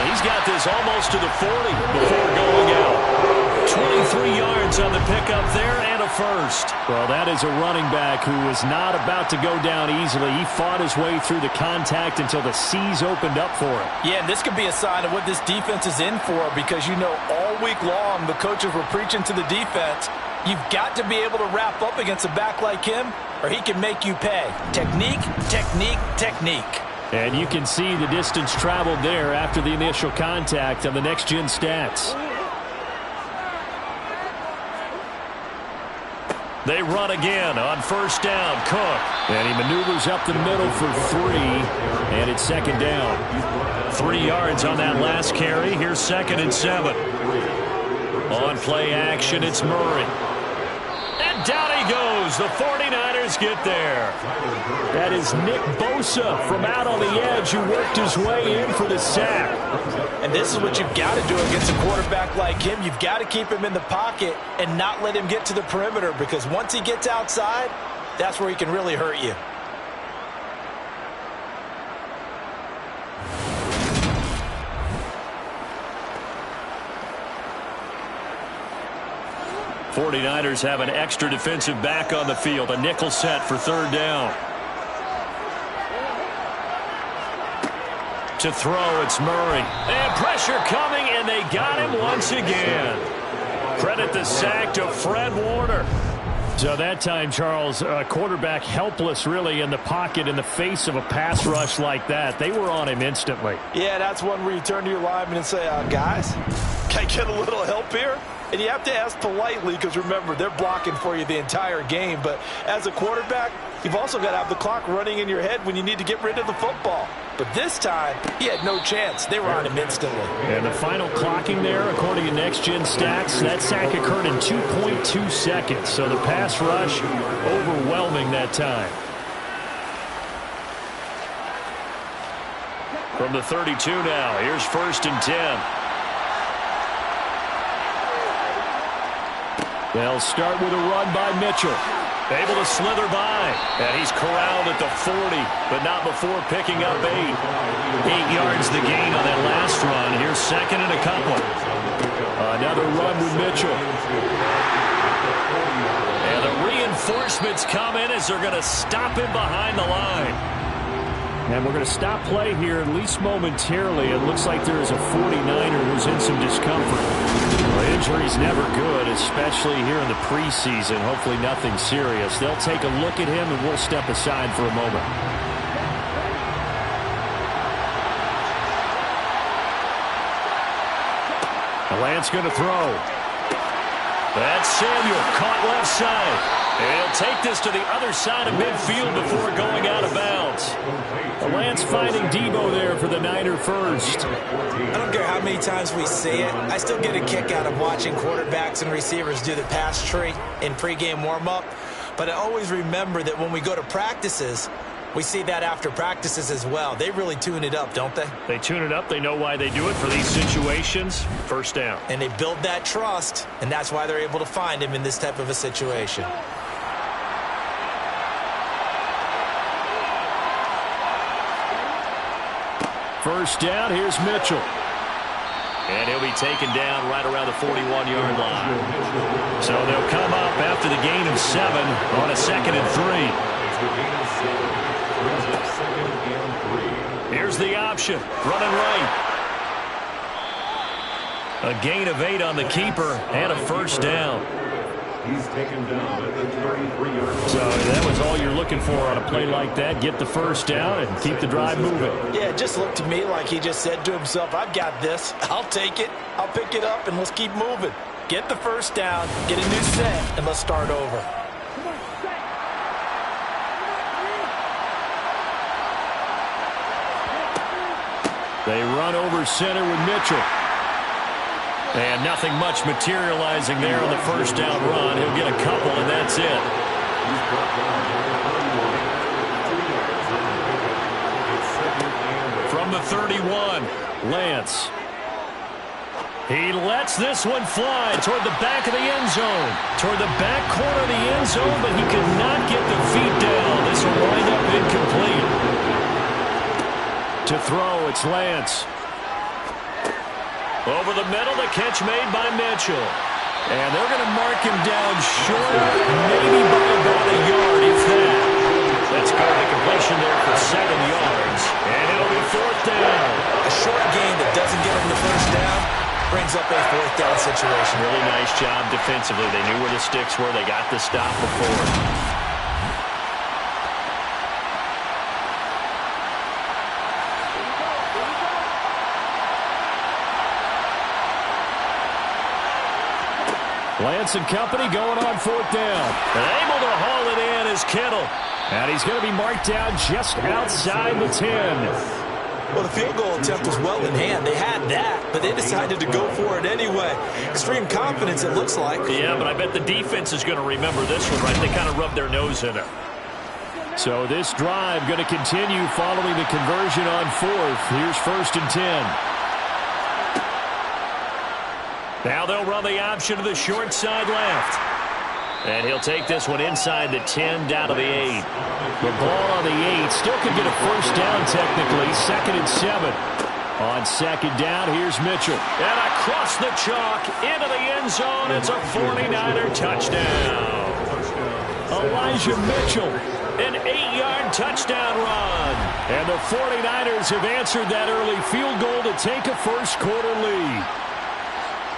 B: He's got this almost to the 40 before going out. 23 yards on the pickup there and a first.
E: Well, that is a running back who was not about to go down easily. He fought his way through the contact until the seas opened up for him.
H: Yeah, and this could be a sign of what this defense is in for because, you know, all week long the coaches were preaching to the defense, you've got to be able to wrap up against a back like him or he can make you pay. Technique, technique, technique.
E: And you can see the distance traveled there after the initial contact on the next-gen stats.
B: They run again on 1st down. Cook.
E: And he maneuvers up the middle for 3, and it's 2nd down.
B: 3 yards on that last carry. Here's 2nd and 7. On play action, it's Murray. And down he goes. The 49ers get there.
E: That is Nick Bosa from out on the edge who worked his way in for the sack.
H: And this is what you've got to do against a quarterback like him. You've got to keep him in the pocket and not let him get to the perimeter because once he gets outside, that's where he can really hurt you.
B: 49ers have an extra defensive back on the field. A nickel set for third down. To throw, it's Murray. And pressure coming, and they got him once again. Credit the sack to Fred Warner.
E: So that time, Charles, quarterback helpless really in the pocket in the face of a pass rush like that. They were on him instantly.
H: Yeah, that's one where you turn to your lineman and say, guys, can I get a little help here? And you have to ask politely because, remember, they're blocking for you the entire game. But as a quarterback, you've also got to have the clock running in your head when you need to get rid of the football. But this time, he had no chance. They were on him instantly.
E: And the final clocking there, according to Next Gen Stats, that sack occurred in 2.2 seconds. So the pass rush overwhelming that time.
B: From the 32 now, here's 1st and 10.
E: They'll start with a run by Mitchell.
B: Able to slither by. And he's corralled at the 40, but not before picking up 8.
E: 8 yards the gain on that last run. Here's 2nd and a couple. Another run with Mitchell.
B: And the reinforcements come in as they're going to stop him behind the line.
E: And we're going to stop play here, at least momentarily. It looks like there is a 49er who's in some discomfort. Well, injury's never good, especially here in the preseason. Hopefully nothing serious. They'll take a look at him, and we'll step aside for a moment. Lance going to throw.
B: That's Samuel, caught left side. And he'll take this to the other side of midfield before going out of bounds.
E: Lance finding Debo there for the Niner first.
H: I don't care how many times we see it. I still get a kick out of watching quarterbacks and receivers do the pass tree in pregame warm-up. But I always remember that when we go to practices, we see that after practices as well. They really tune it up, don't they?
B: They tune it up. They know why they do it for these situations. 1st down.
H: And they build that trust, and that's why they're able to find him in this type of a situation.
E: First down, here's Mitchell.
B: And he'll be taken down right around the 41-yard line. So they'll come up after the gain of 7 on a 2nd and 3. Here's the option, running right. A gain of 8 on the keeper and a 1st down.
F: He's taken down at the 33-yard line.
E: So that was all you're looking for on a play like that. Get the 1st down and keep the drive moving.
H: Yeah, it just looked to me like he just said to himself, I've got this. I'll take it. I'll pick it up, and let's keep moving. Get the 1st down, get a new set, and let's start over.
E: They run over center with Mitchell.
B: And nothing much materializing there on the 1st down run. He'll get a couple, and that's it. From the 31,
E: Lance.
B: he lets this one fly toward the back of the end zone. Toward the back corner of the end zone, but he could not get the feet down. This will wind up incomplete.
E: To throw, it's Lance.
B: Over the middle, the catch made by Mitchell. And they're going to mark him down short, maybe by about a yard, if that. Let's go to completion there for 7 yards. And it'll be 4th down.
H: A short gain that doesn't get him the 1st down brings up a 4th down situation.
B: Really nice job defensively. They knew where the sticks were. They got the stop before.
E: Lance and company going on 4th down.
B: And able to haul it in is Kittle.
E: And he's going to be marked down just outside the 10.
H: Well, the field goal attempt was well in hand. They had that, but they decided to go for it anyway. Extreme confidence, it looks like.
B: Yeah, but I bet the defense is going to remember this one, right? They kind of rubbed their nose in it.
E: So this drive going to continue following the conversion on 4th. Here's 1st and 10.
B: Now they'll run the option to the short side left. And he'll take this one inside the 10 down to the 8.
E: The ball on the 8 still could get a 1st down technically. 2nd and 7. On second down, here's Mitchell.
B: And across the chalk, into the end zone. It's a 49er touchdown.
E: Elijah Mitchell.
B: An 8-yard touchdown run.
E: And the 49ers have answered that early field goal to take a first-quarter lead.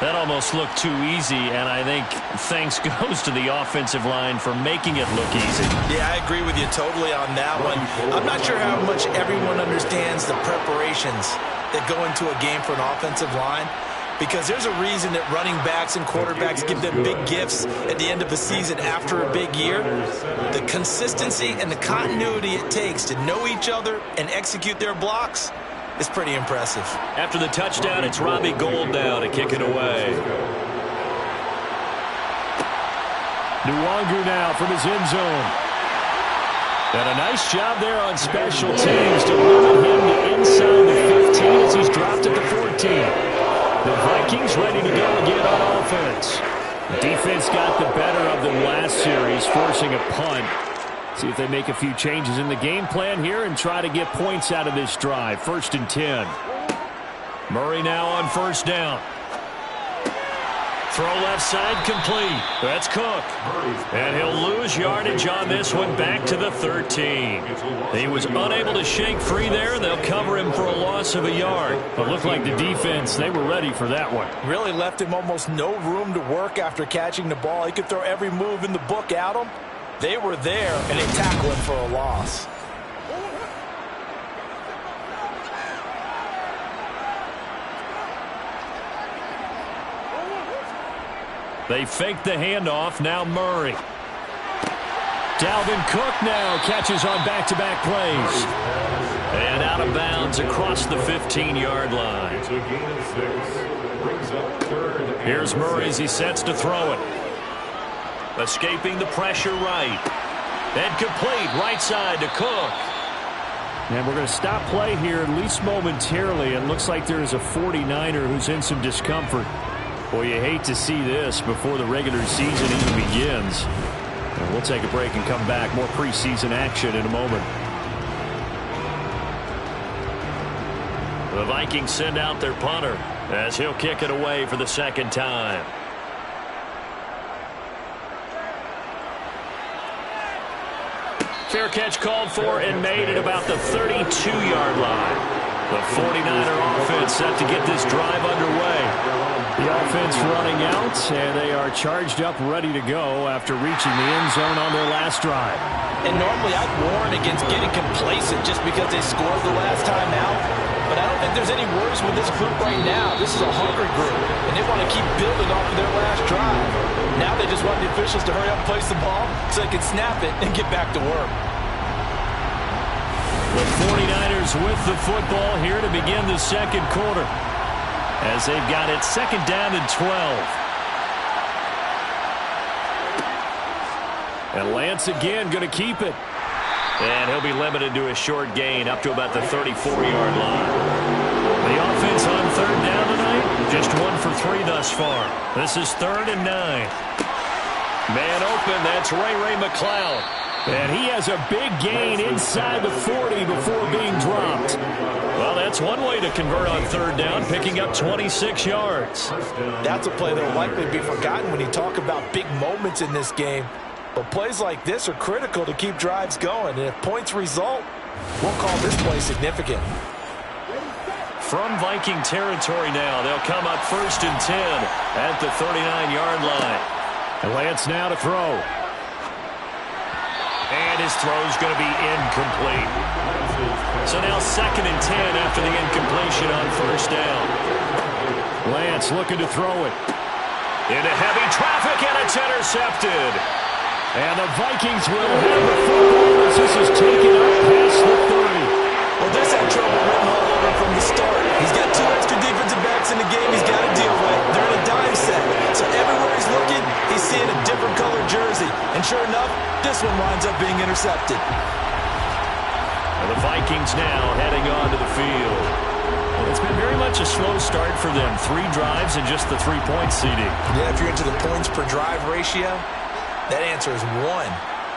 B: That almost looked too easy, and I think thanks goes to the offensive line for making it look easy.
H: Yeah, I agree with you totally on that one. I'm not sure how much everyone understands the preparations that go into a game for an offensive line, because there's a reason that running backs and quarterbacks give them big gifts at the end of the season after a big year. The consistency and the continuity it takes to know each other and execute their blocks is pretty impressive.
B: After the touchdown, it's Robbie Gould now to kick it away.
E: Nwangu now from his end zone. And a nice job there on special teams to limit him to inside the 15 as he's dropped at the 14. The Vikings ready to go again on offense. The defense got the better of them last series, forcing a punt. See if they make a few changes in the game plan here and try to get points out of this drive. 1st and 10.
B: Murray now on first down. Throw left side complete. That's Cook. And he'll lose yardage on this one back to the 13. He was unable to shake free there. They'll cover him for a loss of a yard.
E: It looked like the defense, they were ready for that one.
H: Really left him almost no room to work after catching the ball. He could throw every move in the book at him. They were there, and they tackled him for a loss.
B: They fake the handoff. Now Murray.
E: Dalvin Cook now catches on back-to-back plays.
B: And out of bounds across the 15-yard line.
F: It's a gain of 6. Brings up 3rd.
B: Here's Murray as he sets to throw it. Escaping the pressure right. And complete right side to Cook.
E: And we're going to stop play here, at least momentarily. It looks like there is a 49er who's in some discomfort. Boy, you hate to see this before the regular season even begins. And we'll take a break and come back. More preseason action in a moment.
B: The Vikings send out their punter as he'll kick it away for the second time. Fair catch called for and made at about the 32-yard line. The 49er offense set to get this drive underway.
E: The offense running out, and they are charged up, ready to go after reaching the end zone on their last drive.
H: And normally I'd warn against getting complacent just because they scored the last time out. But I don't think there's any worries with this group right now. This is a hungry group, and they want to keep building off of their last drive. Now they just want the officials to hurry up and place the ball so they can snap it and get back to work.
B: The 49ers with the football here to begin the second quarter, as they've got it second down and 12.
E: And Lance again going to keep it.
B: And he'll be limited to a short gain up to about the 34-yard line. The offense on third down tonight, just 1 for 3 thus far. This is 3rd and 9. Man open, that's Ray McCloud.
E: And he has a big gain inside the 40 before being dropped.
B: Well, that's one way to convert on third down, picking up 26 yards.
H: That's a play that will likely be forgotten when you talk about big moments in this game. But plays like this are critical to keep drives going. And if points result, we'll call this play significant.
B: From Viking territory now, they'll come up 1st and 10 at the 39-yard line.
E: And Lance now to throw.
B: And his throw's going to be incomplete. So now 2nd and 10 after the incompletion on first down.
E: Lance looking to throw it.
B: Into heavy traffic, and it's intercepted.
E: And the Vikings will have the football as this is taken up past the 30.
H: Well, this had trouble written all over from the start. He's got 2 extra defensive backs in the game he's got to deal with. They're in a dime set. So everywhere he's looking, he's seeing a different colored jersey. And sure enough, this one winds up being intercepted.
B: And the Vikings now heading onto the field.
E: It's been very much a slow start for them. 3 drives and just the 3-point seeding.
H: Yeah, if you're into the points per drive ratio, that answer is 1.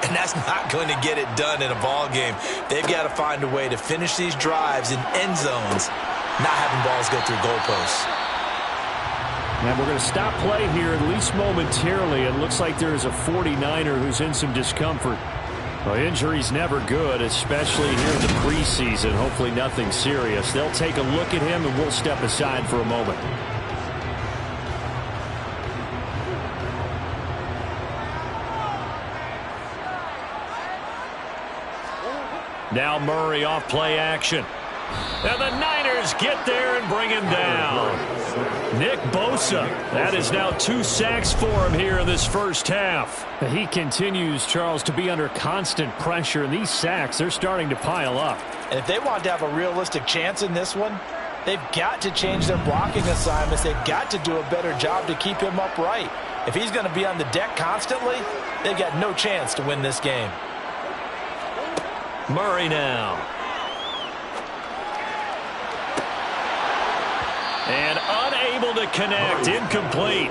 H: And that's not going to get it done in a ball game. They've got to find a way to finish these drives in end zones
C: not having balls go through goalposts.
E: And we're going to stop play here, at least momentarily. It looks like there is a 49er who's in some discomfort. Well, injury's never good, especially here in the preseason. Hopefully nothing serious. They'll take a look at him, and we'll step aside for a moment. Now Murray off play action. And the Niners get there and bring him down. Nick Bosa, that is now 2 sacks for him here in this first half. He continues, Charles, to be under constant pressure, and these sacks, they're starting to pile up.
H: And if they want to have a realistic chance in this one, they've got to change their blocking assignments. They've got to do a better job to keep him upright. If he's going to be on the deck constantly, they've got no chance to win this game.
B: Murray now. And unable to connect. Incomplete.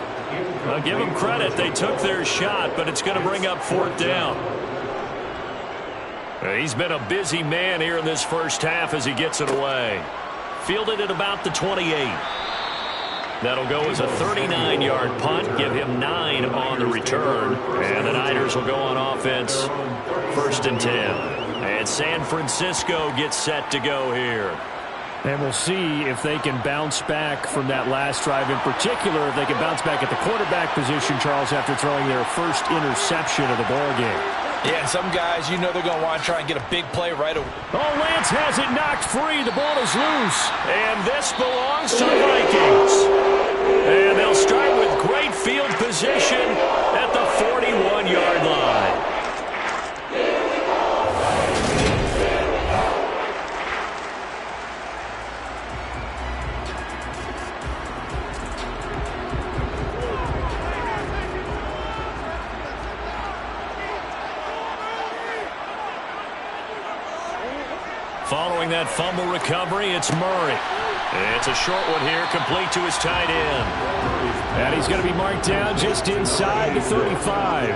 B: I'll give them credit. They took their shot, but it's going to bring up 4th down. He's been a busy man here in this first half as he gets it away. Fielded at about the 28. That'll go as a 39-yard punt. Give him 9 on the return. And the Niners will go on offense. 1st and 10. And San Francisco gets set to go here.
E: And we'll see if they can bounce back from that last drive, in particular, if they can bounce back at the quarterback position, Charles, after throwing their first interception of the ballgame.
H: Yeah, and some guys, you know they're going to want to try and get a big play right away.
E: Oh, Lance has it knocked free. The ball is loose.
B: And this belongs to the Vikings. And they'll start with great field position at the 41-yard line. Following that fumble recovery, it's Murray. It's a short one here, complete to his tight end.
E: And he's going to be marked down just inside the 35.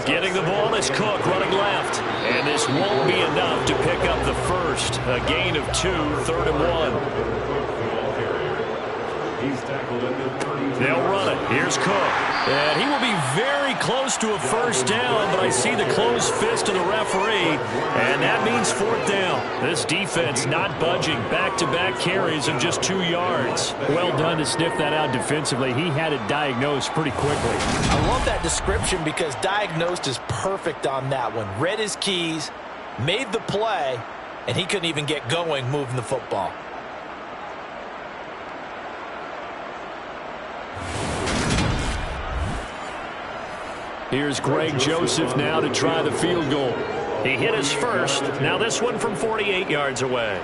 B: Getting the ball is Cook running left. And this won't be enough to pick up the first. A gain of 2, 3rd and 1. They'll run it. Here's Cook. And he will be very close to a first down, but I see the closed fist of the referee, and that means 4th down. This defense not budging. Back-to-back carries of just 2 yards.
E: Well done to sniff that out defensively. He had it diagnosed pretty quickly.
H: I love that description because diagnosed is perfect on that one. Read his keys, made the play, and he couldn't even get going moving the football.
E: Here's Greg Joseph now to try the field goal.
B: He hit his first. Now this one from 48 yards away.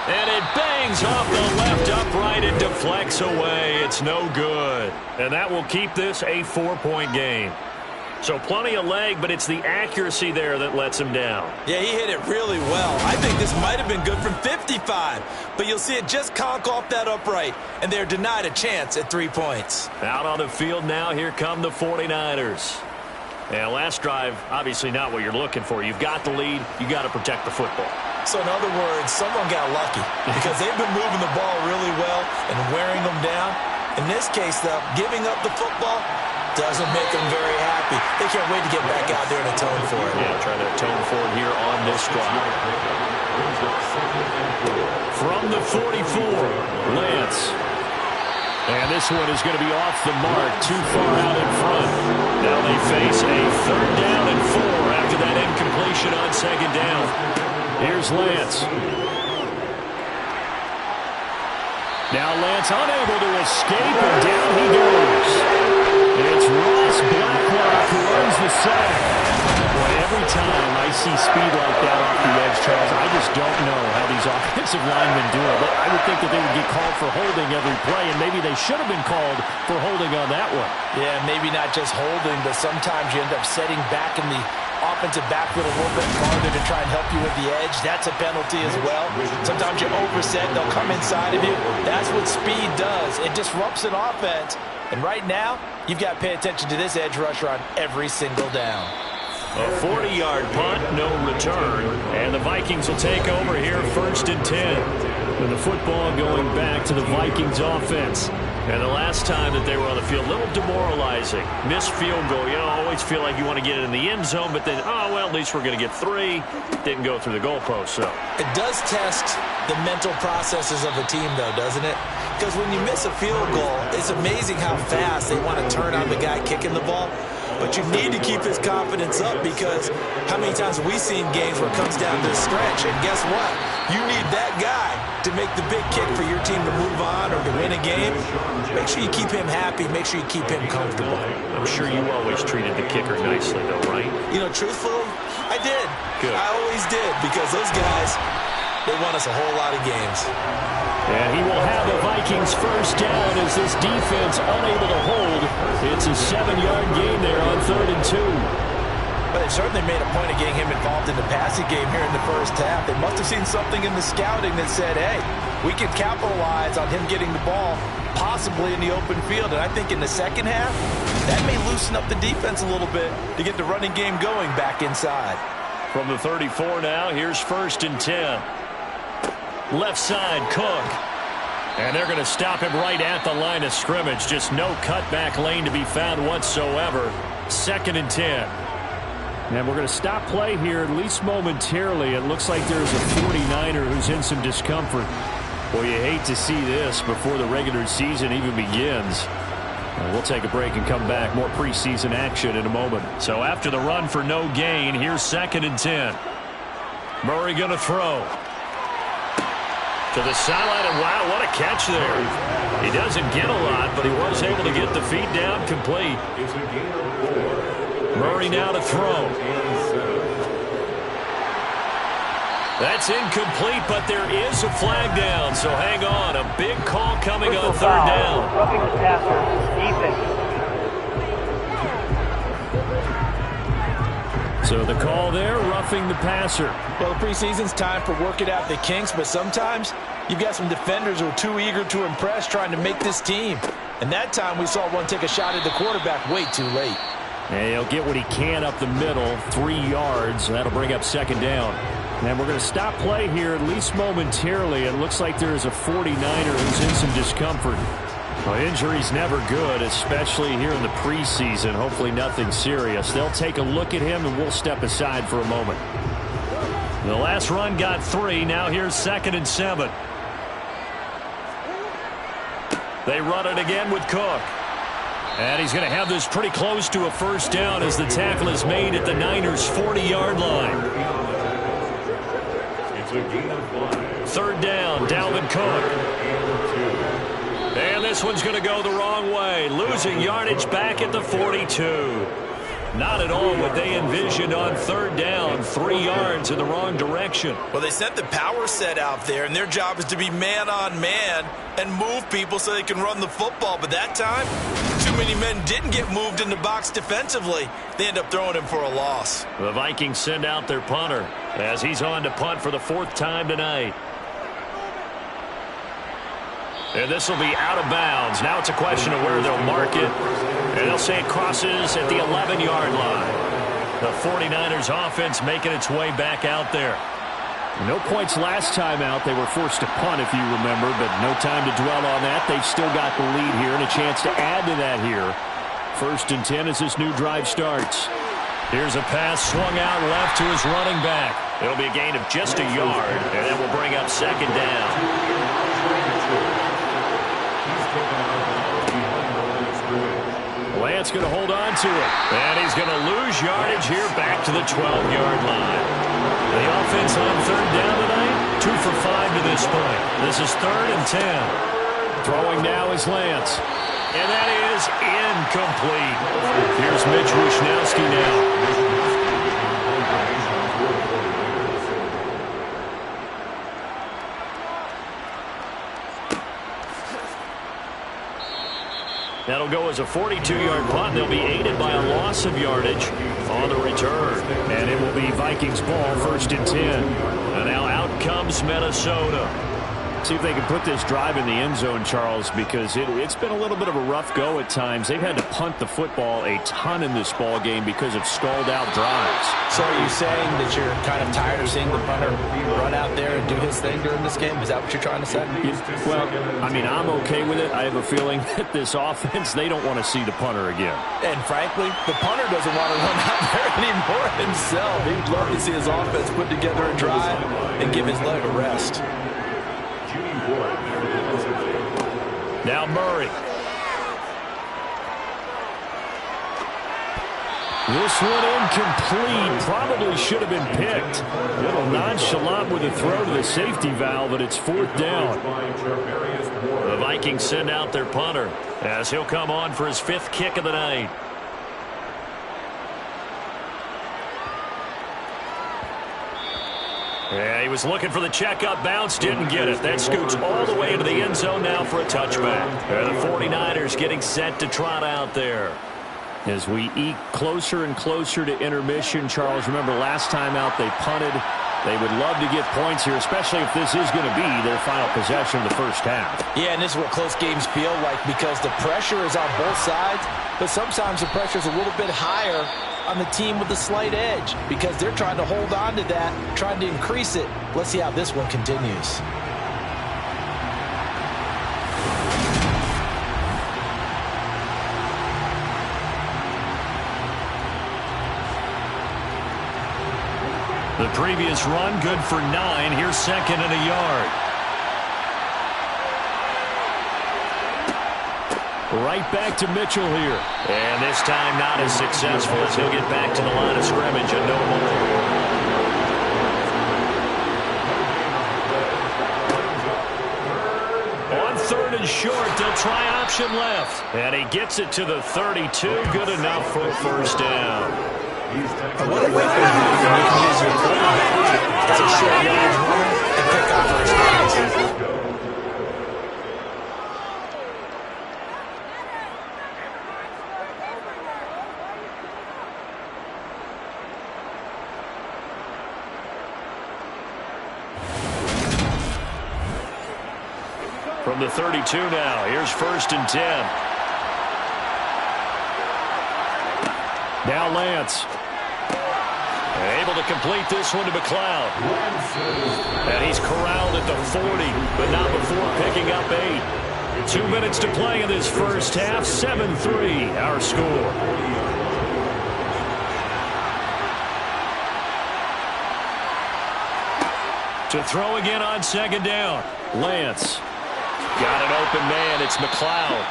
B: And it bangs off the left upright and deflects away. It's no good. And that will keep this a 4-point game. So plenty of leg, but it's the accuracy there that lets him down.
H: Yeah, he hit it really well. I think this might have been good from 55. But you'll see it just conk off that upright, and they're denied a chance at 3 points.
B: Out on the field now, here come the 49ers. And last drive, obviously not what you're looking for. You've got the lead. You got to protect the football.
H: So in other words, someone got lucky because they've been moving the ball really well and wearing them down. In this case, though, giving up the football doesn't make them very happy. They can't wait to get back out there and atone for it.
B: Yeah, try to atone for it here on this drive. From the 44, Lance.
E: And this one is going to be off the mark, too far out in front.
B: Now they face a 3rd down and 4 after that incompletion on 2nd down.
E: Here's Lance. Now Lance unable to escape, and down he goes. It's Ross Blacklock who earns the sack. Boy, every time I see speed like that off the edge, Charles, I just don't know how these offensive linemen do it. But I would think that they would get called for holding every play, and maybe they should have been called for holding on that one.
H: Yeah, maybe not just holding, but sometimes you end up setting back in the offensive backfield a little bit farther to try and help you with the edge. That's a penalty as well. Sometimes you overset, they'll come inside of you. That's what speed does. It disrupts an offense. And right now, you've got to pay attention to this edge rusher on every single down.
B: A 40-yard punt, no return. And the Vikings will take over here 1st and 10.
E: And the football going back to the Vikings offense.
B: And the last time that they were on the field, a little demoralizing. Missed field goal. You know, always feel like you want to get it in the end zone, but then, oh, well, at least we're going to get 3. Didn't go through the goalpost, so.
H: It does test the mental processes of a team, though, doesn't it? Because when you miss a field goal, it's amazing how fast they want to turn on the guy kicking the ball. But you need to keep his confidence up, because how many times have we seen games where it comes down to a stretch, and guess what? You need that guy to make the big kick for your team to move on or to win a game. Make sure you keep him happy. Make sure you keep him comfortable.
B: I'm sure you always treated the kicker nicely, though, right?
H: You know, truthfully, I did.
B: Good.
H: I always did, because those guys, they won us a whole lot of games.
E: And he will have the Vikings first down as this defense unable to hold. It's a 7-yard gain there on 3rd and 2.
H: But they certainly made a point of getting him involved in the passing game here in the first half. They must have seen something in the scouting that said, hey, we can capitalize on him getting the ball possibly in the open field. And I think in the second half, that may loosen up the defense a little bit to get the running game going back inside.
B: From the 34 now, here's 1st and 10. Left side, Cook. And they're going to stop him right at the line of scrimmage. Just no cutback lane to be found whatsoever. 2nd and 10.
E: And we're going to stop play here, at least momentarily. It looks like there's a 49er who's in some discomfort. Well, you hate to see this before the regular season even begins. We'll take a break and come back. More preseason action in a moment.
B: So after the run for no gain, here's 2nd and 10. Murray going to throw. To the sideline, and wow, what a catch there. He doesn't get a lot, but he was able to get the feet down complete. Murray now to throw. That's incomplete, but there is a flag down, so hang on. A big call coming on 3rd down.
D: Roughing the passer, defense.
E: So the call there, roughing the passer.
H: Well, the preseason's time for working out the kinks, but sometimes you've got some defenders who are too eager to impress, trying to make this team. And that time we saw one take a shot at the quarterback way too late.
E: And he'll get what he can up the middle, 3 yards. That'll bring up 2nd down. And we're going to stop play here, at least momentarily. It looks like there's a 49er who's in some discomfort. Well, injury's never good, especially here in the preseason. Hopefully nothing serious. They'll take a look at him, and we'll step aside for a moment.
B: The last run got 3. Now here's 2nd and 7. They run it again with Cook. And he's going to have this pretty close to a first down as the tackle is made at the Niners' 40-yard line.
F: It's a gain of 5.
B: 3rd down, Dalvin Cook. And this one's going to go the wrong way. Losing yardage back at the 42. Not at all what they envisioned on 3rd down. 3 yards in the wrong direction.
H: Well, they sent the power set out there, and their job is to be man-on-man and move people so they can run the football. But that time, too many men didn't get moved in the box defensively. They end up throwing him for a loss.
B: The Vikings send out their punter as he's on to punt for the 4th time tonight. And this will be out of bounds. Now it's a question of where they'll mark it. And they'll say it crosses at the 11-yard line. The 49ers offense making its way back out there.
E: No points last time out. They were forced to punt, if you remember, but no time to dwell on that. They've still got the lead here and a chance to add to that here. 1st and 10 as this new drive starts.
B: Here's a pass swung out left to his running back. It'll be a gain of just a yard, and that will bring up 2nd down.
E: Lance going to hold on to it.
B: And he's going to lose yardage here back to the 12-yard line. The offense on 3rd down tonight, 2 for 5 to this point. This is 3rd and 10.
E: Throwing now is Lance.
B: And that is incomplete. Here's Mitch Wishnowsky now. That'll go as a 42-yard punt. They'll be aided by a loss of yardage on the return.
E: And it will be Vikings ball, 1st and 10.
B: And now out comes Minnesota.
E: See if they can put this drive in the end zone, Charles, because it's been a little bit of a rough go at times. They've had to punt the football a ton in this ball game because of stalled-out drives.
C: So are you saying that you're kind of tired of seeing the punter run out there and do his thing during this game? Is that what you're trying to say?
E: Well, I mean, I'm okay with it. I have a feeling that this offense, they don't want to see the punter again.
C: And frankly, the punter doesn't want to run out there anymore himself. He'd love to see his offense put together a drive and give his leg a rest.
B: Now Murray.
E: This one incomplete. Probably should have been picked. A little nonchalant with a throw to the safety valve, but it's 4th down.
B: The Vikings send out their punter as he'll come on for his 5th kick of the night. Yeah, he was looking for the checkup bounce, didn't get it. That scoots all the way into the end zone now for a touchback. The 49ers getting set to trot out there.
E: As we eke closer and closer to intermission, Charles, remember last time out they punted. They would love to get points here, especially if this is going to be their final possession of the first half.
C: Yeah, and this is what close games feel like because the pressure is on both sides, but sometimes the pressure is a little bit higher on the team with the slight edge because they're trying to hold on to that, trying to increase it. Let's see how this one continues.
B: The previous run, good for 9. Here's 2nd and a yard.
E: Right back to Mitchell here.
B: And this time not as successful as he'll get back to the line of scrimmage and no more. On 3rd and short, they'll try option left. And he gets it to the 32. Good enough for a 1st down.
C: What a way for you can use your quarterback as a short yardage runner and pick off first downs.
B: From the 32 now, here's 1st and 10.
E: Now Lance.
B: Able to complete this one to McLeod. And he's corralled at the 40, but not before picking up 8. 2 minutes to play in this first half. 7-3, our score. To throw again on 2nd down.
E: Lance.
B: Got an open man. It's McLeod.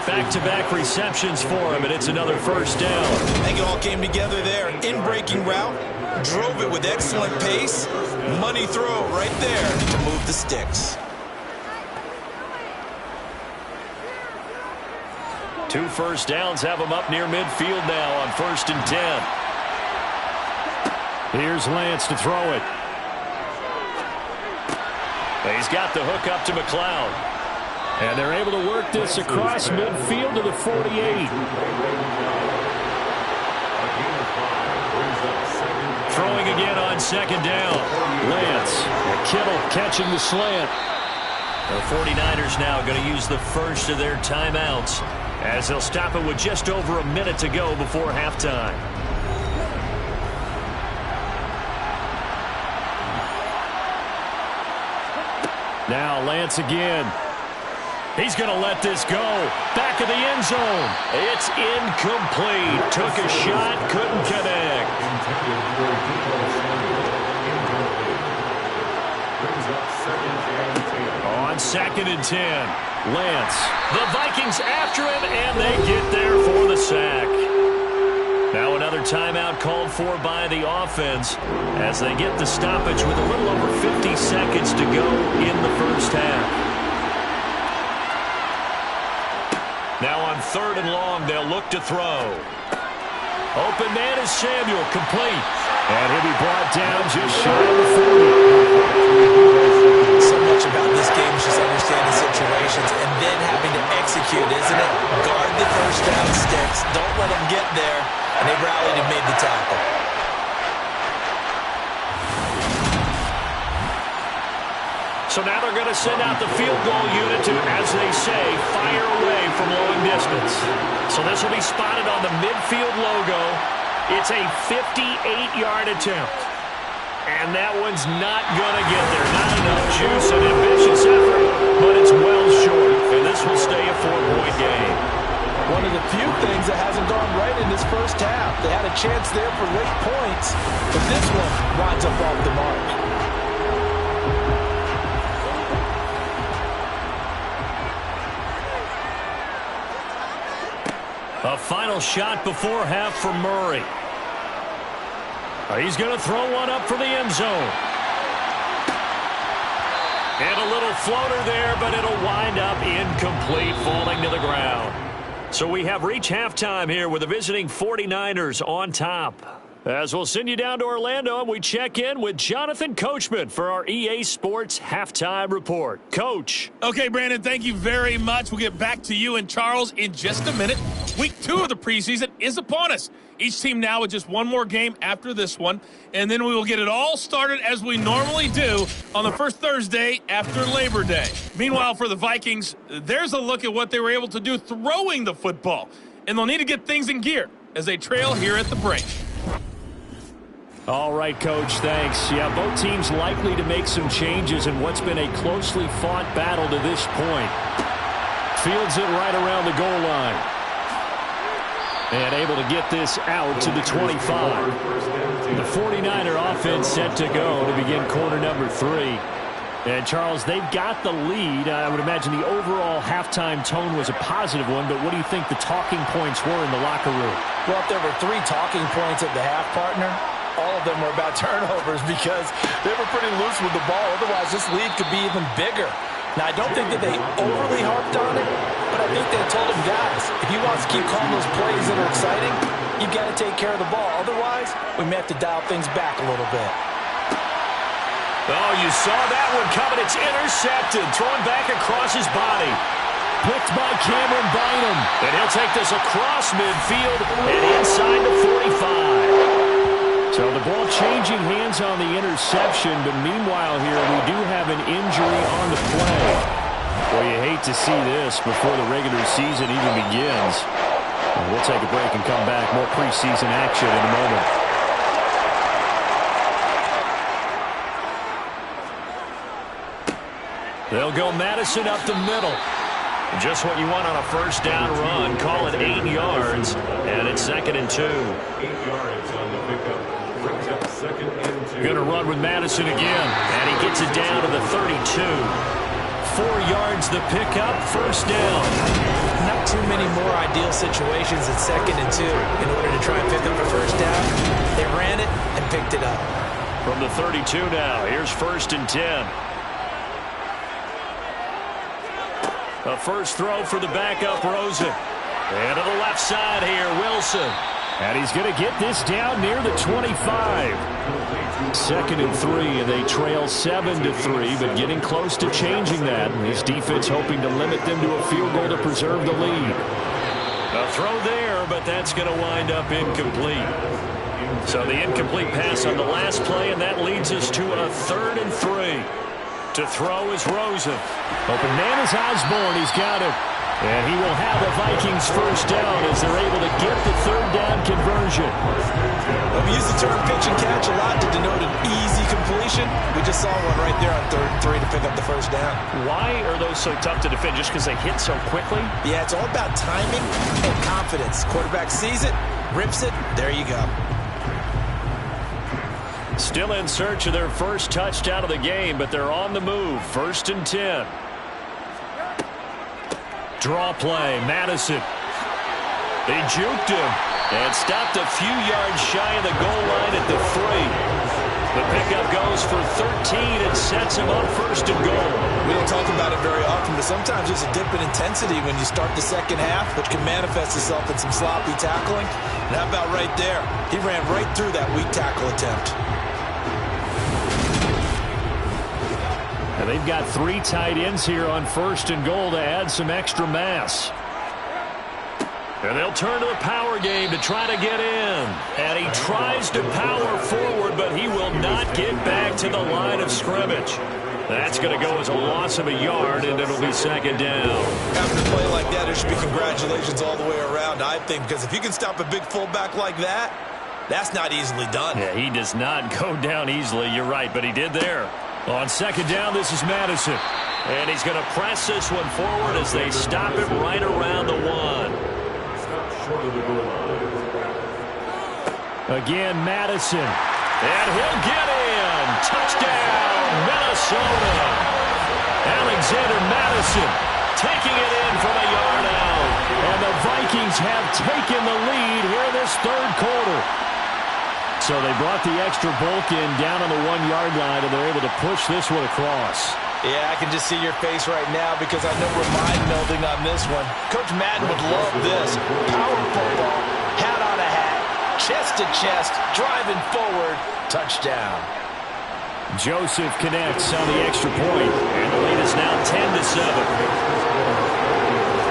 B: Back-to-back receptions for him, and it's another 1st down.
H: I think it all came together there. In-breaking route. Drove it with excellent pace. Money throw right there to move the sticks.
B: 2 first downs have him up near midfield now on 1st and 10.
E: Here's Lance to throw it.
B: He's got the hook up to McLeod.
E: And they're able to work this across midfield to the 48.
B: Throwing again on 2nd down.
E: Lance. Kittle catching the slant.
B: The 49ers now going to use the first of their timeouts as they'll stop it with just over a minute to go before halftime.
E: Now Lance again.
B: He's going to let this go. Back of the end zone. It's incomplete. Took a shot, couldn't connect. On 2nd and 10, Lance. The Vikings after him, and they get there for the sack. Now another timeout called for by the offense as they get the stoppage with a little over 50 seconds to go in the first half. Now on 3rd and long, they'll look to throw. Open man is Samuel, complete.
E: And he'll be brought down just shy of the 40.
H: So much about this game is just understanding situations and then having to execute, isn't it? Guard the first down sticks. Don't let them get there. And they rallied and made the tackle.
B: So now they're going to send out the field goal unit to, as they say, fire away from long distance. So this will be spotted on the midfield logo. It's a 58-yard attempt. And that one's not going to get there. Not enough juice and ambitious effort, but it's well short. And this will stay a 4-point game.
H: One of the few things that hasn't gone right in this first half. They had a chance there for late points, but this one winds up off the mark.
B: A final shot before half for Murray. He's going to throw one up for the end zone. And a little floater there, but it'll wind up incomplete, falling to the ground. So we have reached halftime here with the visiting 49ers on top. As we'll send you down to Orlando, and we check in with Jonathan Coachman for our EA Sports Halftime Report. Coach.
G: Okay, Brandon, thank you very much. We'll get back to you and Charles in just a minute. Week 2 of the preseason is upon us. Each team now with just one more game after this one, and then we will get it all started as we normally do on the first Thursday after Labor Day. Meanwhile, for the Vikings, there's a look at what they were able to do throwing the football, and they'll need to get things in gear as they trail here at the break.
B: All right, Coach, thanks. Yeah, both teams likely to make some changes in what's been a closely fought battle to this point. Fields it right around the goal line. And able to get this out to the 25. The 49er offense set to go to begin quarter number 3. And, Charles, they've got the lead. I would imagine the overall halftime tone was a positive one, but what do you think the talking points were in the locker room?
H: Well, if there were 3 talking points at the half, partner, all of them were about turnovers because they were pretty loose with the ball. Otherwise, this lead could be even bigger. Now, I don't think that they overly harped on it, but I think they told him, guys, if he wants to keep calling those plays that are exciting, you've got to take care of the ball. Otherwise, we may have to dial things back a little bit.
B: Oh, you saw that one coming. It's intercepted. Thrown back across his body. Picked by Cameron Bynum. And he'll take this across midfield and inside the 45. So the ball changing hands on the interception, but meanwhile here we do have an injury on the play. Well, you hate to see this before the regular season even begins. And we'll take a break and come back. More preseason action in a moment. They'll go Madison up the middle. Just what you want on a first down run. Call it 8 yards, and it's 2nd and 2.
F: 8 yards on the pickup. Brings up 2nd and 2.
B: Going to run with Madison again, and he gets it down to the 32. 4 yards the pickup, first down.
H: Not too many more ideal situations at 2nd and 2 in order to try and pick up a first down. They ran it and picked it up.
B: From the 32 now, here's 1st and 10. A first throw for the backup, Rosen. And to the left side here, Wilson. And he's going to get this down near the 25. 2nd and 3, and they trail 7-3, but getting close to changing that. And his defense hoping to limit them to a field goal to preserve the lead. A throw there, but that's going to wind up incomplete. So the incomplete pass on the last play, and that leads us to a 3rd and 3. To throw is Rosen. Open man is Osborne. He's got it. And he will have the Vikings first down as they're able to get the 3rd down conversion.
H: We use the term pitch and catch a lot to denote an easy completion. We just saw one right there on 3rd and 3 to pick up the first down.
B: Why are those so tough to defend? Just because they hit so quickly?
H: Yeah, it's all about timing and confidence. Quarterback sees it, rips it, there you go.
B: Still in search of their first touchdown of the game, but they're on the move. 1st and 10. Draw play, Madison. They juked him and stopped a few yards shy of the goal line at the 3. The pickup goes for 13 and sets him up 1st and goal.
H: We don't talk about it very often, but sometimes there's a dip in intensity when you start the second half, which can manifest itself in some sloppy tackling. And how about right there? He ran right through that weak tackle attempt.
B: And they've got 3 tight ends here on 1st and goal to add some extra mass. And they'll turn to the power game to try to get in. And he tries to power forward, but he will not get back to the line of scrimmage. That's going to go as a loss of a yard, and it'll be second down.
H: After a play like that, there should be congratulations all the way around, I think, because if you can stop a big fullback like that, that's not easily done.
B: Yeah, he does not go down easily. You're right, but he did there. On second down, this is Madison. And he's going to press this one forward as they stop him right around the 1.
F: Stop short of the goal line.
E: Again, Madison.
B: And he'll get in. Touchdown, Minnesota. Alexander Madison taking it in from a yard out.
E: And the Vikings have taken the lead here in this third quarter. So they brought the extra bulk in down on the 1-yard line, and they're able to push this one across.
H: Yeah, I can just see your face right now because I know we're mind melding on this one. Coach Madden would love this. Power football, hat on a hat, chest to chest, driving forward, touchdown.
E: Joseph connects on the extra point.
B: And the lead is now 10-7.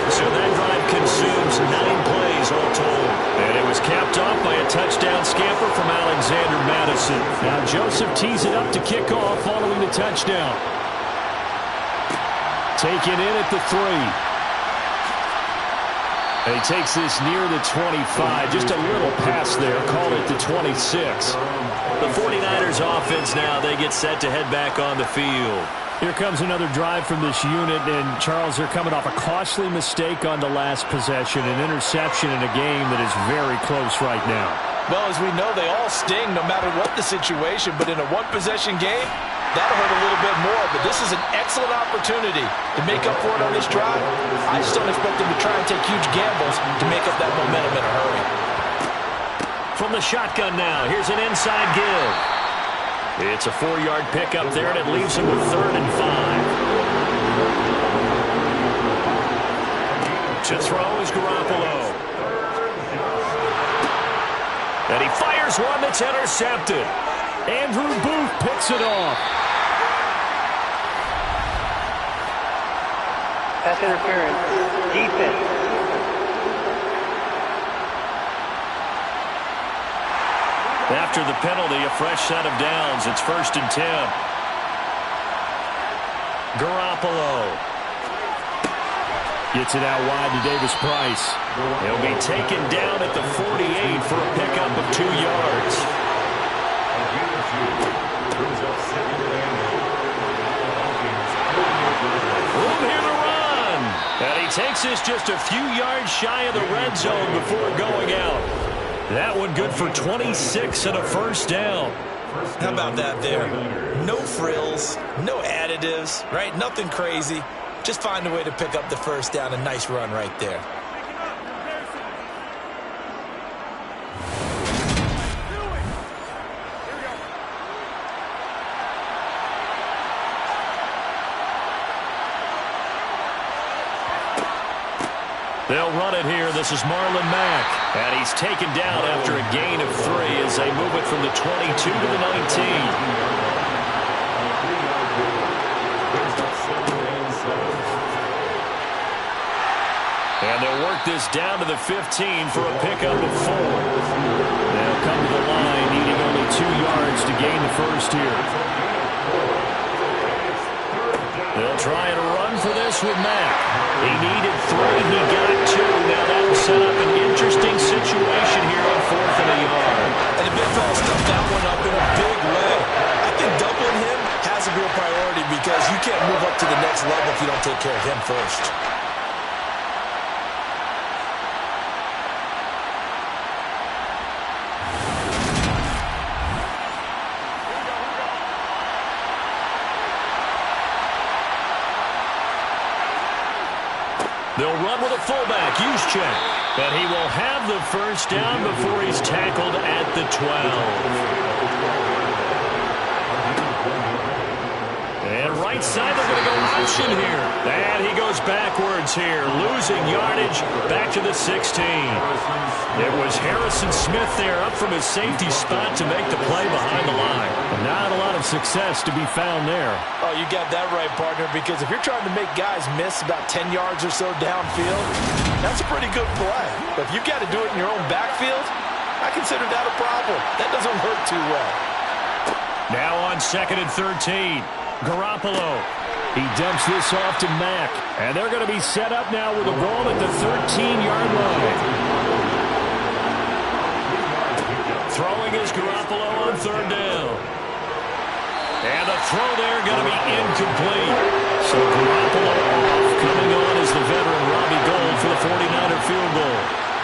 B: So that drive consumes 9 plays all told. And it was capped off by a touchdown scamper from Alexander Madison.
E: Now Joseph tees it up to kick off following the touchdown. Taken in at the 3. And he takes this near the 25. Just a little pass there. Call it the 26.
B: The 49ers offense now, they get set to head back on the field.
E: Here comes another drive from this unit, and Charles, they're coming off a costly mistake on the last possession, an interception in a game that is very close right now.
H: Well, as we know, they all sting no matter what the situation, but in a one-possession game, that'll hurt a little bit more, but this is an excellent opportunity to make up for it on this drive. I just don't expect them to try and take huge gambles to make up that momentum in a hurry.
B: From the shotgun now, here's an inside give. It's a 4-yard pickup there, and it leaves him with 3rd and 5. To throw is Garoppolo. And he fires one that's intercepted.
E: Andrew Booth picks it off.
D: Pass interference. Defense.
B: After the penalty, a fresh set of downs. It's 1st and 10. Garoppolo
E: gets it out wide to Davis Price.
B: He'll be taken down at the 48 for a pickup of 2 yards. Room here to run. And he takes this just a few yards shy of the red zone before going out. That one good for 26 and a 1st down.
H: How about that there? No frills, no additives, right? Nothing crazy. Just find a way to pick up the 1st down. A nice run right there.
B: They'll run it here. This is Marlon Mack. And he's taken down after a gain of 3 as they move it from the 22 to the 19. And they'll work this down to the 15 for a pickup of 4.
E: They'll come to the line, needing only 2 yards to gain the 1st here.
B: They'll try and run for this with Mack. He needed 3. He got 2. Now that will set up an interesting situation here on 4th and a yard.
H: And the big fella stuffed that one up in a big way. I think doubling him has to be a priority because you can't move up to the next level if you don't take care of him first.
B: They'll run with a fullback, Juszczyk. But he will have the 1st down before he's tackled at the 12. And right side, they're going to go option here. And he goes backwards here, losing yardage back to the 16. It was Harrison Smith there up from his safety spot to make the play behind the line.
E: Not a lot of success to be found there.
H: Oh, you got that right, partner, because if you're trying to make guys miss about 10 yards or so downfield, that's a pretty good play. But if you've got to do it in your own backfield, I consider that a problem. That doesn't work too well.
B: Now on 2nd and 13. Garoppolo. He dumps this off to Mack. And they're going to be set up now with the ball at the 13-yard line. Throwing is Garoppolo on third down. And the throw there going to be incomplete. So Garoppolo off. Coming on is the veteran Robbie Gould for the 49er field goal.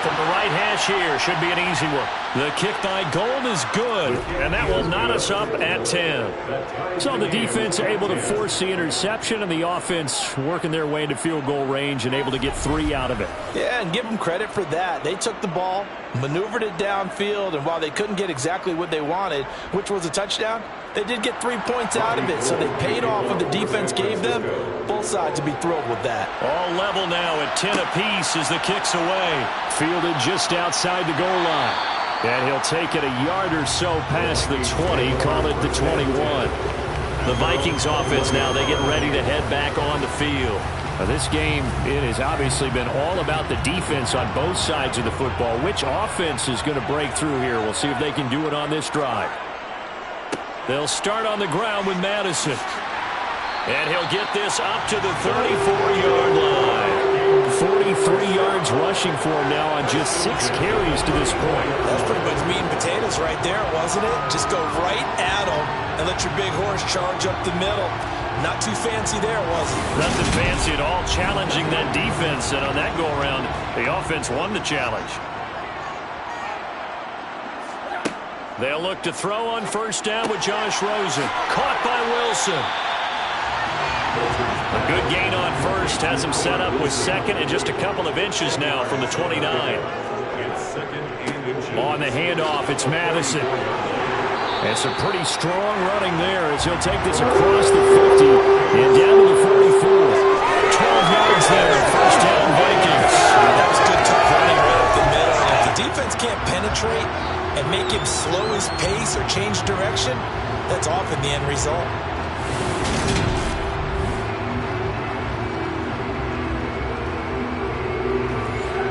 B: From the right hash here, should be an easy one. The kick by Gould is good, and that will knot us up at 10. So the defense able to force the interception, and the offense working their way into field goal range and able to get 3 out of it.
H: Yeah, and give them credit for that. They took the ball, maneuvered it downfield, and while they couldn't get exactly what they wanted, which was a touchdown, they did get 3 points out of it, so they paid off what the defense gave them. Both sides would be thrilled with that.
B: All level now at 10 apiece as the kick's away. Fielded just outside the goal line. And he'll take it a yard or so past the 20, call it the 21. The Vikings offense now, they get ready to head back on the field. Now this game, it has obviously been all about the defense on both sides of the football. Which offense is going to break through here? We'll see if they can do it on this drive. They'll start on the ground with Madison. And he'll get this up to the 34-yard line. 43 yards rushing for him now on just 6 carries to this point.
H: That's pretty much meat and potatoes right there, wasn't it? Just go right at him and let your big horse charge up the middle. Not too fancy there, was it?
B: Nothing fancy at all, challenging that defense. And on that go-around, the offense won the challenge. They'll look to throw on first down with Josh Rosen. Caught by Wilson. A good gain on first. Has him set up with second and just a couple of inches now from the 29. On the handoff, it's Madison. And some pretty strong running there as he'll take this across the 50 and down to the 44. 12 yards there. First down, Vikings.
H: That was good tough running right up the middle. If the defense can't penetrate and make him slow his pace or change direction, that's often the end result.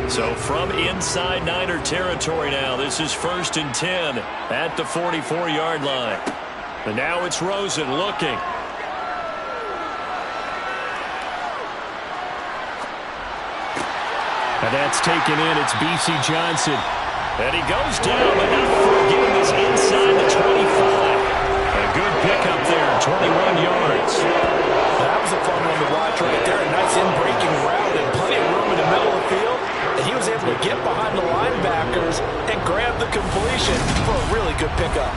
B: So from inside Niner territory now, this is 1st and 10 at the 44-yard line. And now it's Rosen looking. And that's taken in. It's B.C. Johnson. And he goes down, but not before getting this inside the 25. A good pickup there, 21 yards.
H: That was a fun one to watch right there. A nice in-breaking route and plenty of room in the middle of the field. And he was able to get behind the linebackers and grab the completion for a really good pickup.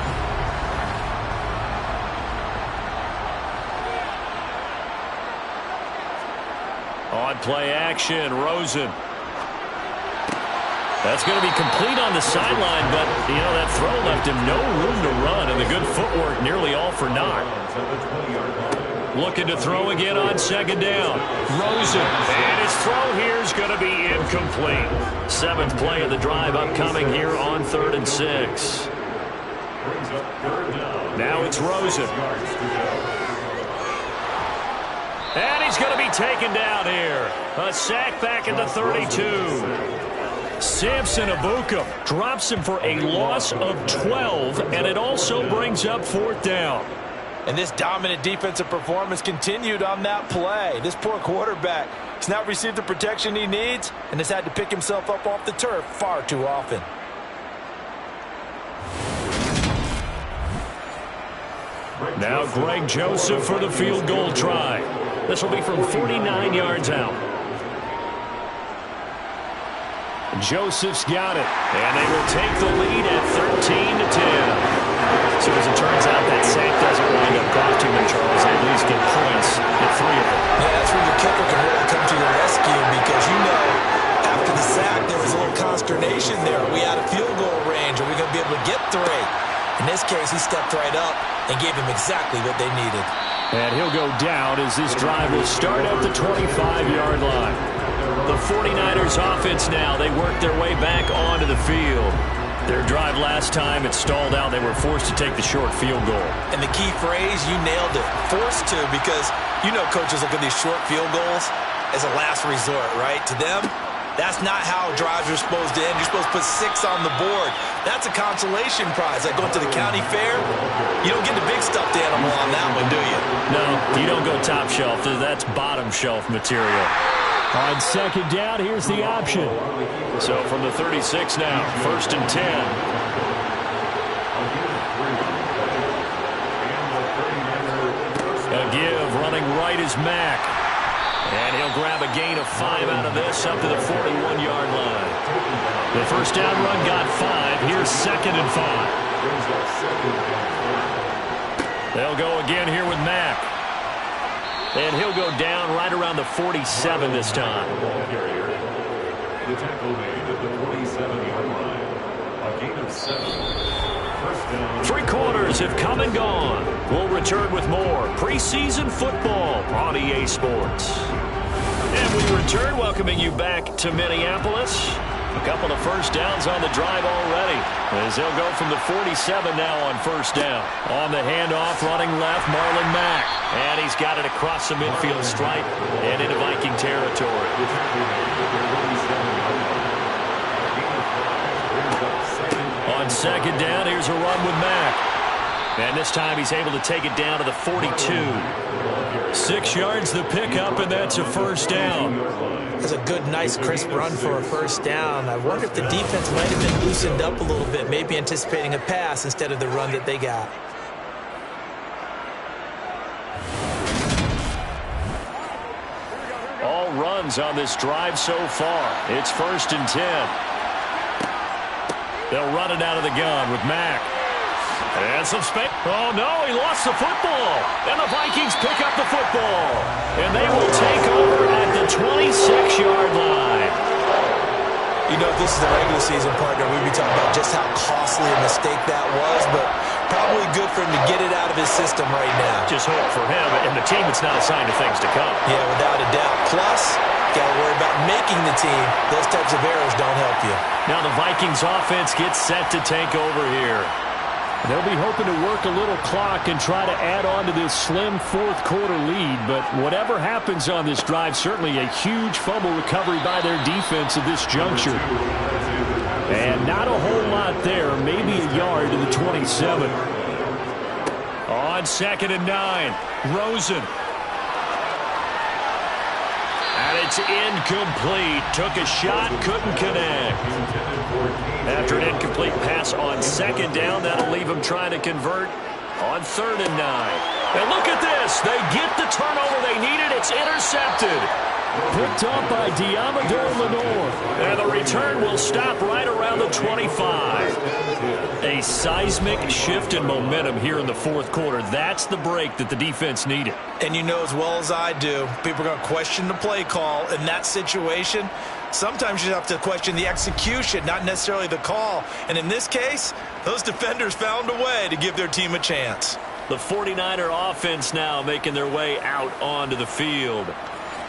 B: On play action, Rosen. That's going to be complete on the sideline, but, you know, that throw left him no room to run, and the good footwork nearly all for naught. Looking to throw again on second down. Rosen. And his throw here is going to be incomplete. 7th play of the drive upcoming here on 3rd and 6. Now it's Rosen. And he's going to be taken down here. A sack back at the 32. Samson Abuka drops him for a loss of 12, and it also brings up 4th down.
H: And this dominant defensive performance continued on that play. This poor quarterback has not received the protection he needs and has had to pick himself up off the turf far too often.
B: Now Greg Joseph for the field goal try. This will be from 49 yards out. Joseph's got it, and they will take the lead at 13-10. So as it turns out, that sack doesn't wind up costing them, Charles. They at least get points, get 3 of them.
H: Yeah, that's where your kicker can really come to your rescue because, you know, after the sack, there was a little consternation there. Are we out of field goal range? Are we going to be able to get 3? In this case, he stepped right up and gave them exactly what they needed.
B: And he'll go down as this drive will start at the 25-yard line. The 49ers offense now, they work their way back onto the field. Their drive last time, it stalled out. They were forced to take the short field goal.
H: And the key phrase, you nailed it, forced to, because you know coaches look at these short field goals as a last resort, right? To them, That's not how drives are supposed to end. You're supposed to put 6 on the board. That's a consolation prize. Like going to the county fair, you don't get the big stuffed animal on that one, do you?
B: No, you don't go top shelf. That's bottom shelf material.
E: On second down, here's the option.
B: So from the 36 now, 1st and 10. A give, running right is Mack. And he'll grab a gain of 5 out of this up to the 41-yard line. The first down run got 5. Here's 2nd and 5. They'll go again here with Mack. And he'll go down right around the 47 this time.
F: The tackle made at the 47-yard line. A gain of 7. First down.
B: 3 quarters have come and gone. We'll return with more preseason football on EA Sports. And we return, welcoming you back to Minneapolis. A couple of first downs on the drive already, as they'll go from the 47 now on first down. On the handoff, running left, Marlon Mack. And he's got it across the midfield stripe and into Viking territory. On second down, here's a run with Mack. And this time he's able to take it down to the 42.
E: 6 yards the pickup, and that's a first down.
H: That's a good, nice, crisp run for a first down. I wonder if the defense might have been loosened up a little bit, maybe anticipating a pass instead of the run that they got.
B: All runs on this drive so far. It's 1st and 10. They'll run it out of the gun with Mack. And some space. Oh, no, he lost the football. And the Vikings pick up the football. And they will take over at the 26-yard line.
H: You know, if this is the regular season, partner, we'd be talking about just how costly a mistake that was, but probably good for him to get it out of his system right now.
B: Just hope for him and the team it's not a sign of things to come.
H: Yeah, without a doubt. Plus, got to worry about making the team. Those types of errors don't help you.
B: Now the Vikings offense gets set to take over here.
E: They'll be hoping to work a little clock and try to add on to this slim fourth quarter lead. But whatever happens on this drive, certainly a huge fumble recovery by their defense at this juncture. And not a whole lot there, maybe a yard to the 27.
B: On 2nd and 9, Rosen. And it's incomplete. Took a shot, couldn't connect. After an incomplete pass on 2nd down, that'll leave him trying to convert on 3rd and 9. And look at this. They get the turnover they needed. It's intercepted.
E: Picked up by Diamador Lenore.
B: And the return will stop right around the 25. A seismic shift in momentum here in the fourth quarter. That's the break that the defense needed.
H: And you know as well as I do, people are going to question the play call in that situation. Sometimes you have to question the execution, not necessarily the call. And in this case, those defenders found a way to give their team a chance.
B: The 49er offense now making their way out onto the field.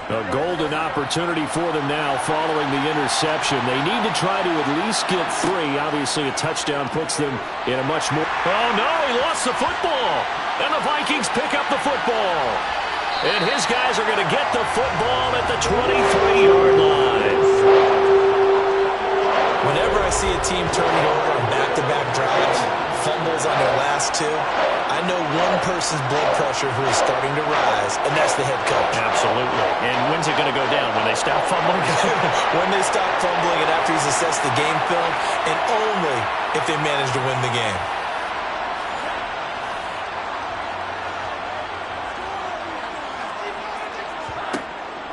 E: A golden opportunity for them now following the interception. They need to try to at least get 3. Obviously, a touchdown puts them in a much more...
B: Oh, no, he lost the football. And the Vikings pick up the football. And his guys are going to get the football at the 23-yard line.
H: Whenever I see a team turning over on back-to-back drives, fumbles on their last 2, I know one person's blood pressure who is starting to rise, and that's the head coach.
B: Absolutely. And when's it going to go down? When they stop fumbling?
H: When they stop fumbling and after he's assessed the game film, and only if they manage to win the game.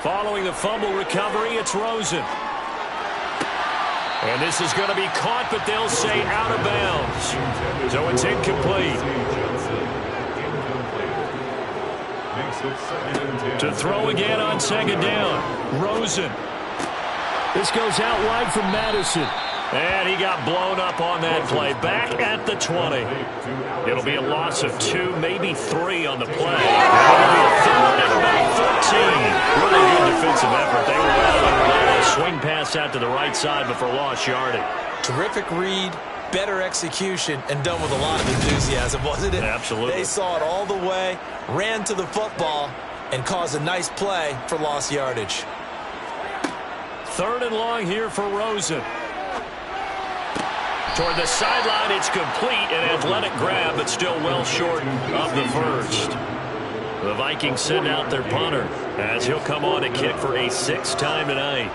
B: Following the fumble recovery, it's Rosen. And this is going to be caught, but they'll say out of bounds. So it's incomplete. To throw again on 2nd down. Rosen.
E: This goes out wide from Madison.
B: And he got blown up on that play. Back at the 20. It'll be a loss of 2, maybe 3 on the play. It'll be a 3rd and about 13. Really good defensive effort. They were able to let a swing pass out to the right side, but for lost yardage.
H: Terrific read, better execution, and done with a lot of enthusiasm, wasn't it?
B: Absolutely.
H: They saw it all the way, ran to the football, and caused a nice play for lost yardage.
B: 3rd and long here for Rosen. Toward the sideline, it's complete. An athletic grab, but still well short of the first. The Vikings send out their punter as he'll come on to kick for a 6th time tonight.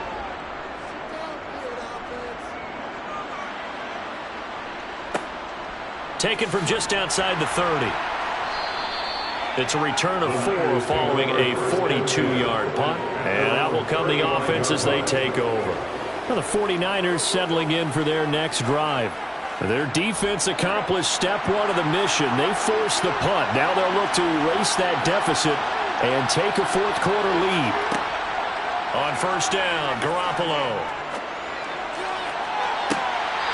B: Taken from just outside the 30. It's a return of 4 following a 42-yard punt. And out will come the offense as they take over. Now the 49ers settling in for their next drive. Their defense accomplished step 1 of the mission. They forced the punt. Now they'll look to erase that deficit and take a 4th quarter lead. On 1st down, Garoppolo.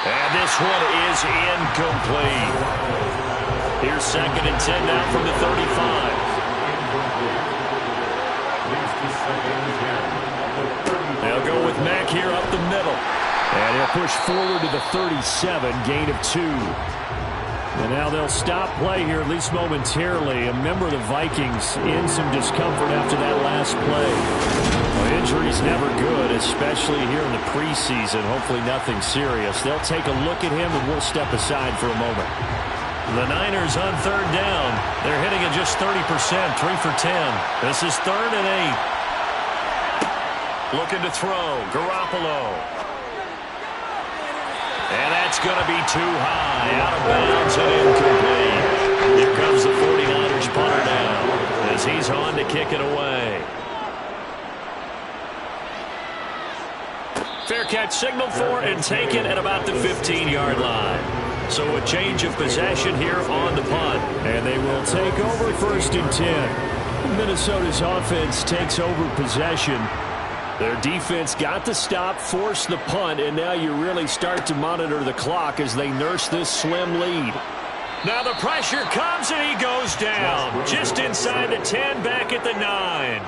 B: And this one is incomplete. Here's 2nd and 10 now from the 35. They'll go with Mack here up the middle. And he'll push forward to the 37, gain of 2. And now they'll stop play here, at least momentarily. A member of the Vikings in some discomfort after that last play. Well, injury's never good, especially here in the preseason. Hopefully nothing serious. They'll take a look at him, and we'll step aside for a moment. The Niners on 3rd down. They're hitting at just 30%, 3 for 10. This is 3rd and 8. Looking to throw, Garoppolo. And that's going to be too high, out of bounds and incomplete. Here comes the 49ers punter down as he's on to kick it away. Fair catch signaled for and taken at about the 15-yard line. So a change of possession here on the punt. And they will take over 1st and 10. Minnesota's offense takes over possession. Their defense got the stop, forced the punt, and now you really start to monitor the clock as they nurse this slim lead. Now the pressure comes and he goes down. Just inside the 10, back at the 9.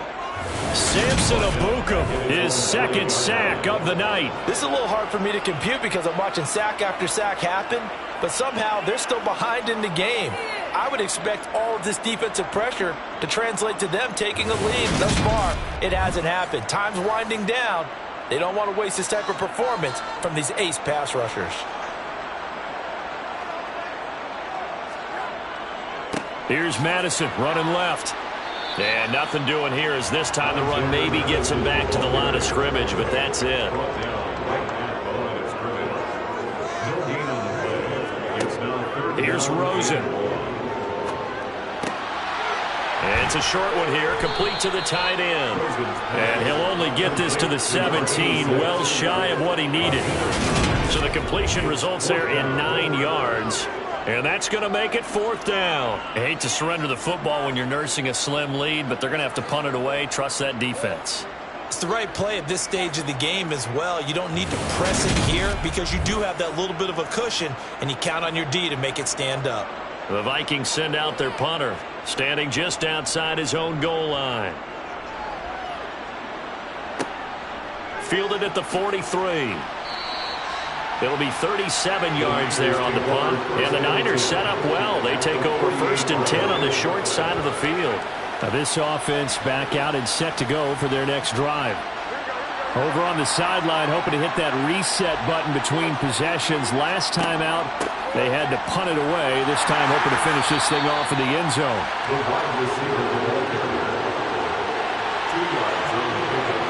B: Samson Ebukam, his 2nd sack of the night.
H: This is a little hard for me to compute because I'm watching sack after sack happen, but somehow they're still behind in the game. I would expect all of this defensive pressure to translate to them taking a lead. Thus far, it hasn't happened. Time's winding down. They don't want to waste this type of performance from these ace pass rushers.
B: Here's Madison running left. And nothing doing here as this time the run maybe gets him back to the line of scrimmage, but that's it. Here's Rosen. And it's a short one here, complete to the tight end. And he'll only get this to the 17, well shy of what he needed. So the completion results there in 9 yards. And that's going to make it 4th down. I hate to surrender the football when you're nursing a slim lead, but they're going to have to punt it away. Trust that defense.
H: It's the right play at this stage of the game as well. You don't need to press it here because you do have that little bit of a cushion, and you count on your D to make it stand up.
B: The Vikings send out their punter, standing just outside his own goal line. Fielded at the 43. It'll be 37 yards there on the punt. And the Niners set up well. They take over 1st and 10 on the short side of the field.
E: Now this offense back out and set to go for their next drive. Over on the sideline, hoping to hit that reset button between possessions. Last time out, they had to punt it away. This time hoping to finish this thing off in the end zone.
F: The wide receiver will go 2 yards on the pickup.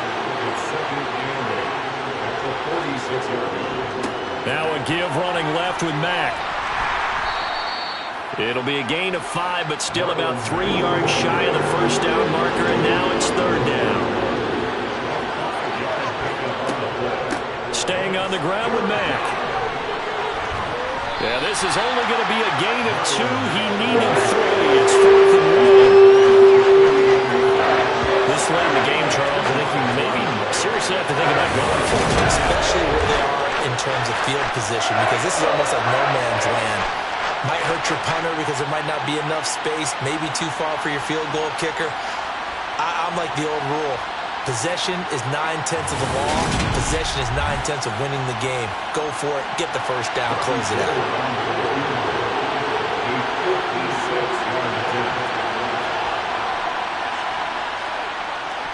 F: It's 2nd and 8 at the 46-yard line.
B: Now a give running left with Mack. It'll be a gain of 5, but still about 3 yards shy of the 1st down marker, and now it's 3rd down. Staying on the ground with Mack. Yeah, this is only going to be a gain of 2. He needed 3. It's 4th and 1. This late in the game, Charles, I think you maybe seriously have to think about going for it.
H: Especially where they are in terms of field position, because this is almost like no man's land. Might hurt your punter because there might not be enough space, maybe too far for your field goal kicker. I'm like the old rule. Possession is 9/10 of the law. Possession is 9/10 of winning the game. Go for it. Get the 1st down. Close it out.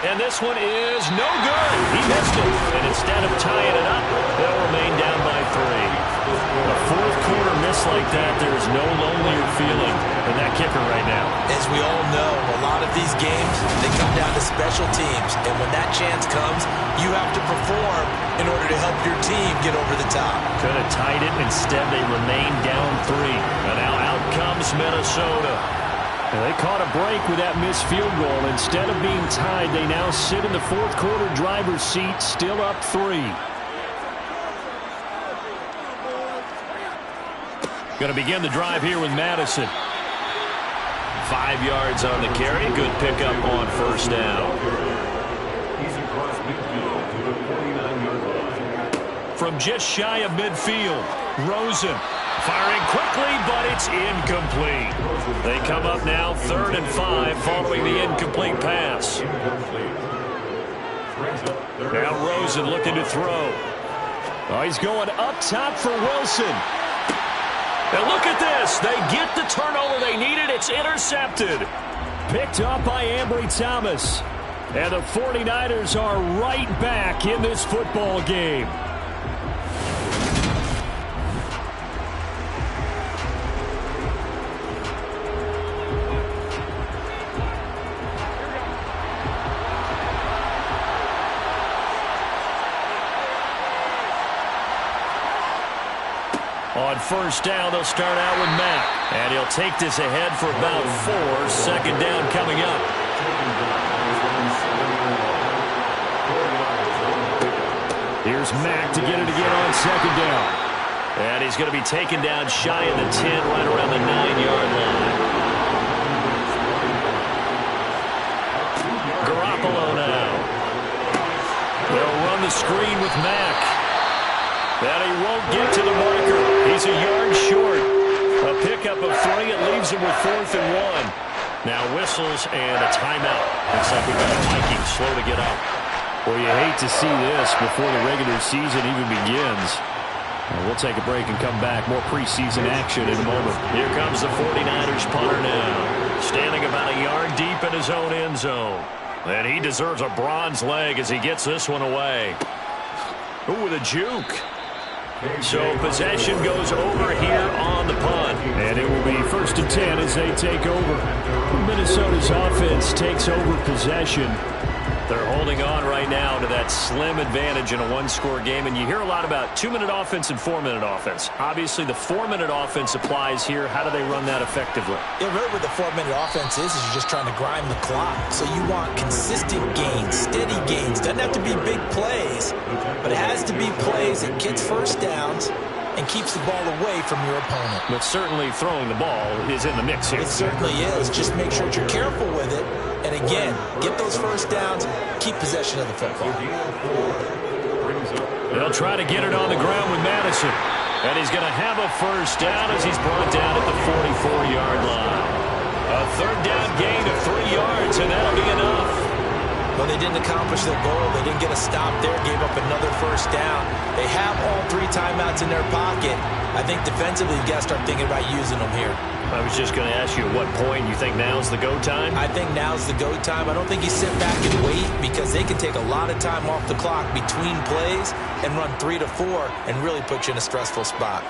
B: And this one is no good. He missed it. And instead of tying it up, they'll remain down by 3. A fourth quarter miss like that, there's no lonelier feeling than that kicker right now.
C: As we all know, a lot of these games, they come down to special teams. And when that chance comes, you have to perform in order to help your team get over the top.
B: Could have tied it. Instead, they remain down 3. And now out comes Minnesota. And they caught a break with that missed field goal. Instead of being tied, they now sit in the fourth quarter driver's seat, still up 3. Going to begin the drive here with Madison. 5 yards on the carry. Good pickup on first down.
F: He's across midfield to the 49-yard line.
B: From just shy of midfield, Rosen firing quickly, but it's incomplete. They come up now 3rd and 5 following the incomplete pass. Now Rosen looking to throw. Oh, he's going up top for Wilson. And look at this. They get the turnover they needed. It's intercepted. Picked up by Ambry Thomas. And the 49ers are right back in this football game. On first down, they'll start out with Mack. And he'll take this ahead for about 4. Second down coming up. Here's Mack to get it again on second down. And he's going to be taken down shy of the 10, right around the 9-yard line. Garoppolo now. They'll run the screen with Mack. And he won't get to the marker. He's a yard short. A pickup of 3. It leaves him with 4th and 1. Now whistles and a timeout. Looks like we've got a Vikings slow to get up.
E: Well, you hate to see this before the regular season even begins. We'll take a break and come back. More preseason action in a moment.
B: Here comes the 49ers punter now. Standing about a yard deep in his own end zone. And he deserves a bronze leg as he gets this one away. Ooh, with a juke. So possession goes over here on the punt.
E: And it will be 1st and 10 as they take over. Minnesota's offense takes over possession.
B: They're holding on right now to that slim advantage in a one-score game. And you hear a lot about 2-minute offense and 4-minute offense. Obviously, the 4-minute offense applies here. How do they run that effectively?
C: Yeah, really what the 4-minute offense is you're just trying to grind the clock. So you want consistent gains, steady gains. Doesn't have to be big plays, but it has to be plays that gets first downs and keeps the ball away from your opponent.
B: But certainly throwing the ball is in the mix here.
C: It certainly is. Just make sure that you're careful with it. And again, get those first downs, keep possession of the football.
B: They'll try to get it on the ground with Madison. And he's going to have a first down as he's brought down at the 44-yard line. A 3rd down gain of 3 yards, and that'll be enough.
C: Well, they didn't accomplish their goal. They didn't get a stop there, gave up another first down. They have all 3 timeouts in their pocket. I think defensively, you've got to start thinking about using them here.
B: I was just going to ask you at what point you think now's the go time?
C: I think now's the go time. I don't think you sit back and wait because they can take a lot of time off the clock between plays and run 3 to 4 and really put you in a stressful spot.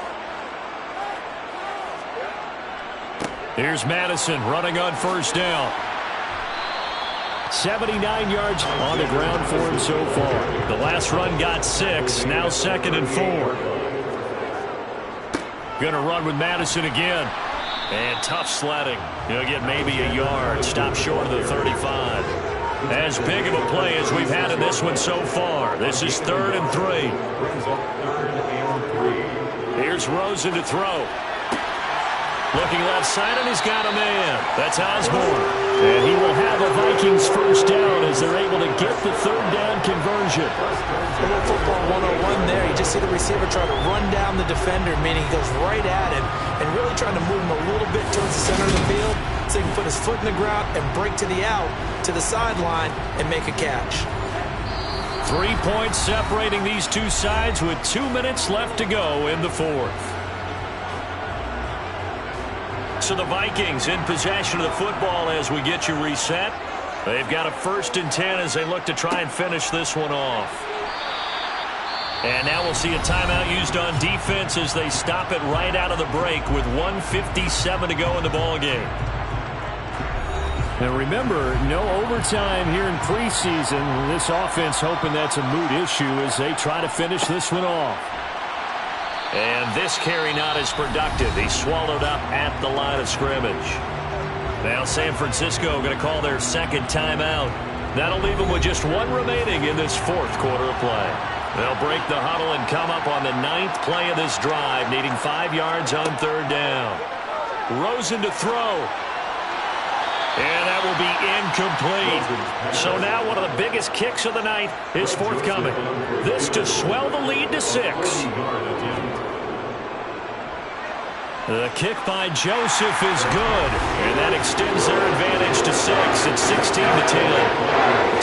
B: Here's Madison running on first down.
E: 79 yards on the ground for him so far.
B: The last run got 6, now 2nd and 4. Gonna run with Madison again. And tough sledding. He'll get maybe a yard. Stop short of the 35. As big of a play as we've had in this one so far. This is 3rd and 3. Here's Rosen to throw. Looking left side, and he's got a man. That's Osborne.
E: And he will have a Vikings first down as they're able to get the 3rd down conversion.
C: A little football 101 there. You just see the receiver try to run down the defender, meaning he goes right at him and really trying to move him a little bit towards the center of the field so he can put his foot in the ground and break to the out, to the sideline, and make a catch.
B: 3 points separating these two sides with 2 minutes left to go in the 4th. So the Vikings in possession of the football as we get you reset. They've got a 1st and 10 as they look to try and finish this one off. And now we'll see a timeout used on defense as they stop it right out of the break with 1:57 to go in the ballgame.
E: Now remember, no overtime here in preseason. This offense hoping that's a moot issue as they try to finish this one off.
B: And this carry not as productive. He's swallowed up at the line of scrimmage. Now San Francisco going to call their 2nd timeout. That'll leave them with just 1 remaining in this 4th quarter of play. They'll break the huddle and come up on the 9th play of this drive, needing 5 yards on 3rd down. Rosen to throw. And that will be incomplete. So now one of the biggest kicks of the night is forthcoming. This to swell the lead to 6. The kick by Joseph is good, and that extends their advantage to 6. It's 16-10.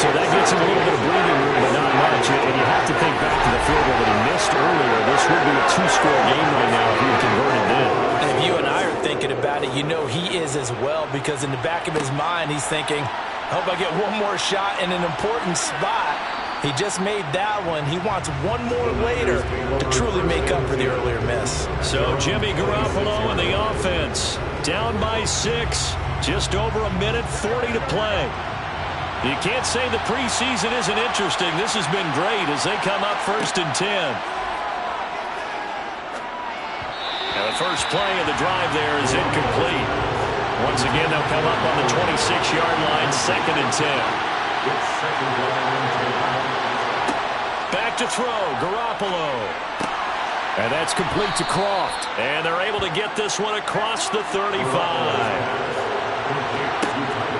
E: So that gets him a little bit of breathing room, but not much. And you have to think back to the field goal that he missed earlier. This would be a 2-score game right now if he had converted then.
C: And if you and I are thinking about it, you know he is as well, because in the back of his mind, he's thinking, I hope I get one more shot in an important spot. He just made that one. He wants one more later to truly make up for the earlier miss.
B: So Jimmy Garoppolo and the offense down by 6. Just over a minute 40 to play. You can't say the preseason isn't interesting. This has been great as they come up 1st and 10. Now the first play of the drive there is incomplete. Once again, they'll come up on the 26-yard line, 2nd and 10. Back to throw, Garoppolo.
E: And that's complete to Croft.
B: And they're able to get this one across the 35.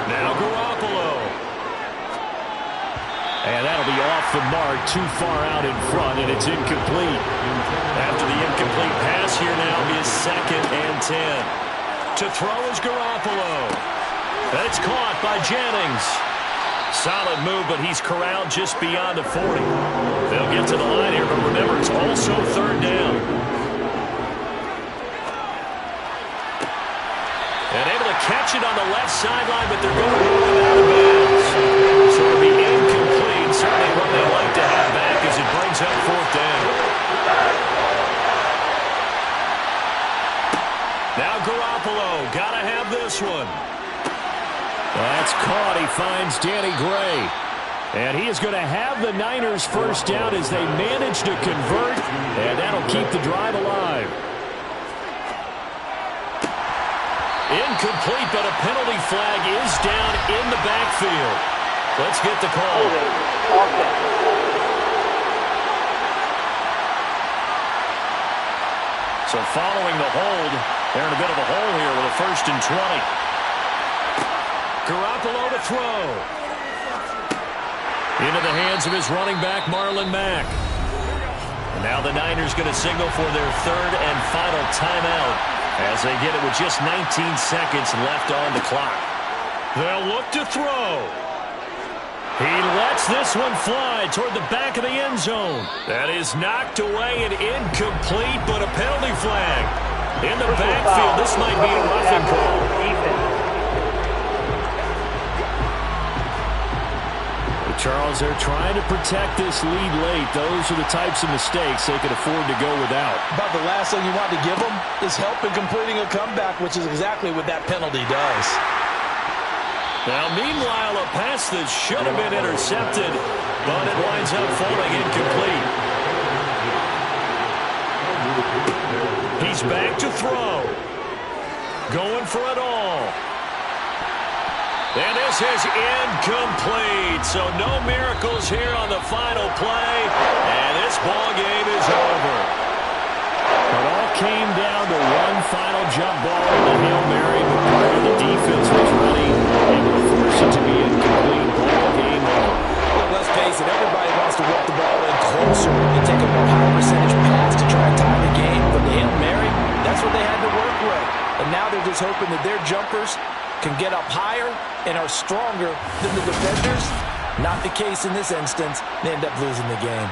B: Now Garoppolo.
E: And that'll be off the mark, too far out in front, and it's incomplete.
B: After the incomplete pass, here now is 2nd and 10. To throw is Garoppolo. That's caught by Jennings. Solid move, but he's corralled just beyond the 40. They'll get to the line here, but remember, it's also 3rd down. And able to catch it on the left sideline, but they're going to move it out of bounds. So it'll be incomplete. Certainly one they'd like to have back as it brings up 4th down. Now Garoppolo, got to have this one.
E: That's caught. He finds Danny Gray. And he is going to have the Niners 1st down as they manage to convert. And that'll keep the drive alive.
B: Incomplete, but a penalty flag is down in the backfield. Let's get the call. So following the hold, they're in a bit of a hole here with a 1st and 20. Garoppolo to throw. Into the hands of his running back, Marlon Mack. And now the Niners going to signal for their 3rd and final timeout as they get it with just 19 seconds left on the clock. They'll look to throw. He lets this one fly toward the back of the end zone. That is knocked away and incomplete, but a penalty flag. In the backfield, this might be a roughing call.
E: Charles, they're trying to protect this lead late. Those are the types of mistakes they can afford to go without.
C: But the last thing you want to give them is help in completing a comeback, which is exactly what that penalty does.
B: Now, meanwhile, a pass that should have been intercepted, but it winds up falling incomplete. He's back to throw. Going for it all. And this is incomplete. So no miracles here on the final play. And this ball game is over.
E: It all came down to one final jump ball in the Hail Mary. But part of the defense was ready and will force it to be incomplete. Ball game over.
C: Well, let's face it, everybody wants to whip the ball in closer and take a more high percentage pass to try and tie the game. But the Hail Mary, that's what they had to work with. And now they're just hoping that their jumpers can get up higher and are stronger than the defenders. Not the case in this instance. They end up losing the game.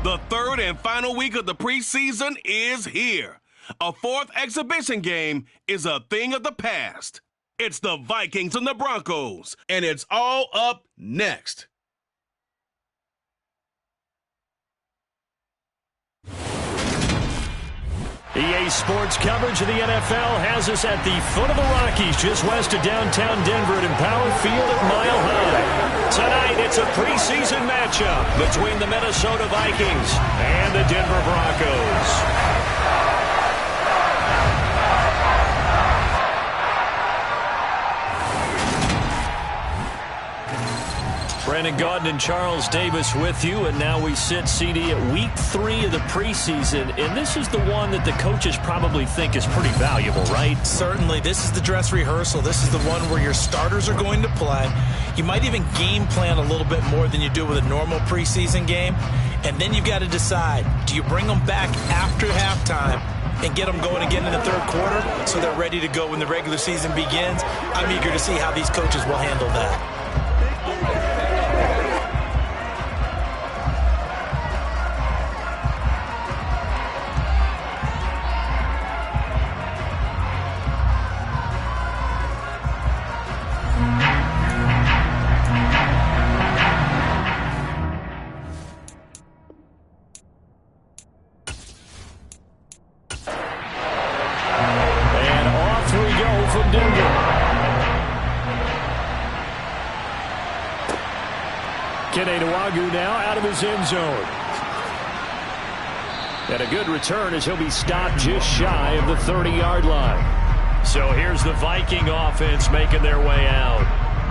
A: The third and final week of the preseason is here. A fourth exhibition game is a thing of the past. It's the Vikings and the Broncos, and it's all up next.
B: EA Sports coverage of the NFL has us at the foot of the Rockies, just west of downtown Denver at Empower Field at Mile High. Tonight, it's a preseason matchup between the Minnesota Vikings and the Denver Broncos. Brandon Gaudin and Charles Davis with you, and now we sit CD at week 3 of the preseason, and this is the one that the coaches probably think is pretty valuable, right?
H: Certainly. This is the dress rehearsal. This is the one where your starters are going to play. You might even game plan a little bit more than you do with a normal preseason game, and then you've got to decide, do you bring them back after halftime and get them going again in the third quarter so they're ready to go when the regular season begins? I'm eager to see how these coaches will handle that.
B: Now out of his end zone. And a good return as he'll be stopped just shy of the 30-yard line. So here's the Viking offense making their way out.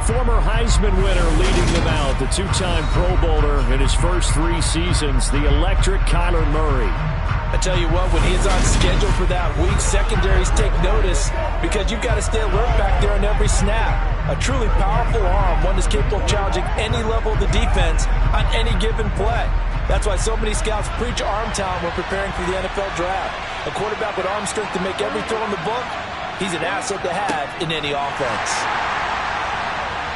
B: Former Heisman winner leading them out, the two-time Pro Bowler in his first 3 seasons, the electric Kyler Murray.
H: I tell you what, when he's on schedule for that week, secondaries take notice because you've got to stay alert back there on every snap. A truly powerful arm, one that's capable of challenging any level of the defense on any given play. That's why so many scouts preach arm talent when preparing for the NFL draft. A quarterback with arm strength to make every throw in the book, he's an asset to have in any offense.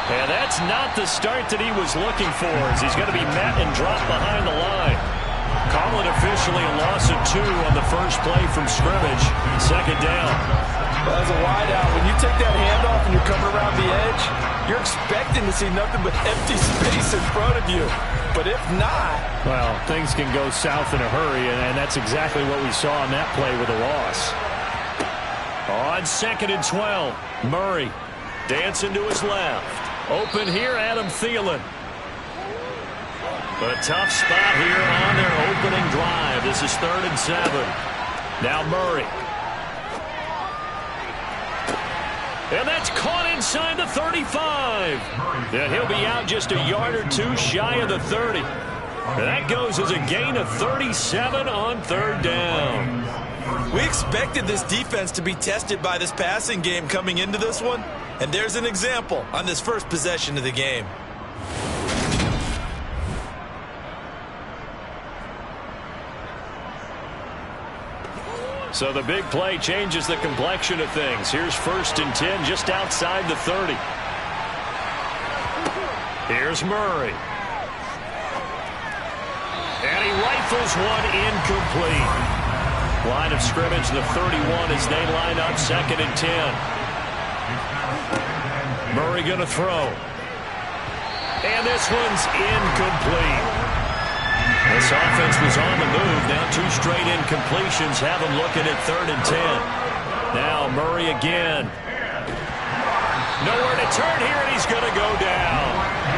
B: And that's not the start that he was looking for, as he's going to be met and dropped behind the line. Call it officially a loss of 2 on the first play from scrimmage. Second down.
H: Well, as a wideout, when you take that handoff and you're coming around the edge, you're expecting to see nothing but empty space in front of you. But if not...
B: Well, things can go south in a hurry, and that's exactly what we saw on that play with a loss. On 2nd and 12, Murray dancing to his left. Open here, Adam Thielen. But a tough spot here on their opening drive. This is 3rd and 7. Now Murray. And that's caught inside the 35. And he'll be out just a yard or 2 shy of the 30. And that goes as a gain of 37 on 3rd down.
H: We expected this defense to be tested by this passing game coming into this one. And there's an example on this first possession of the game.
B: So the big play changes the complexion of things. Here's 1st and 10 just outside the 30. Here's Murray. And he rifles one incomplete. Line of scrimmage, the 31 as they line up 2nd and 10. Murray going to throw. And this one's incomplete. This offense was on the move. Now 2 straight incompletions have them looking at 3rd and 10. Now Murray again. Nowhere to turn here, and he's going to go down.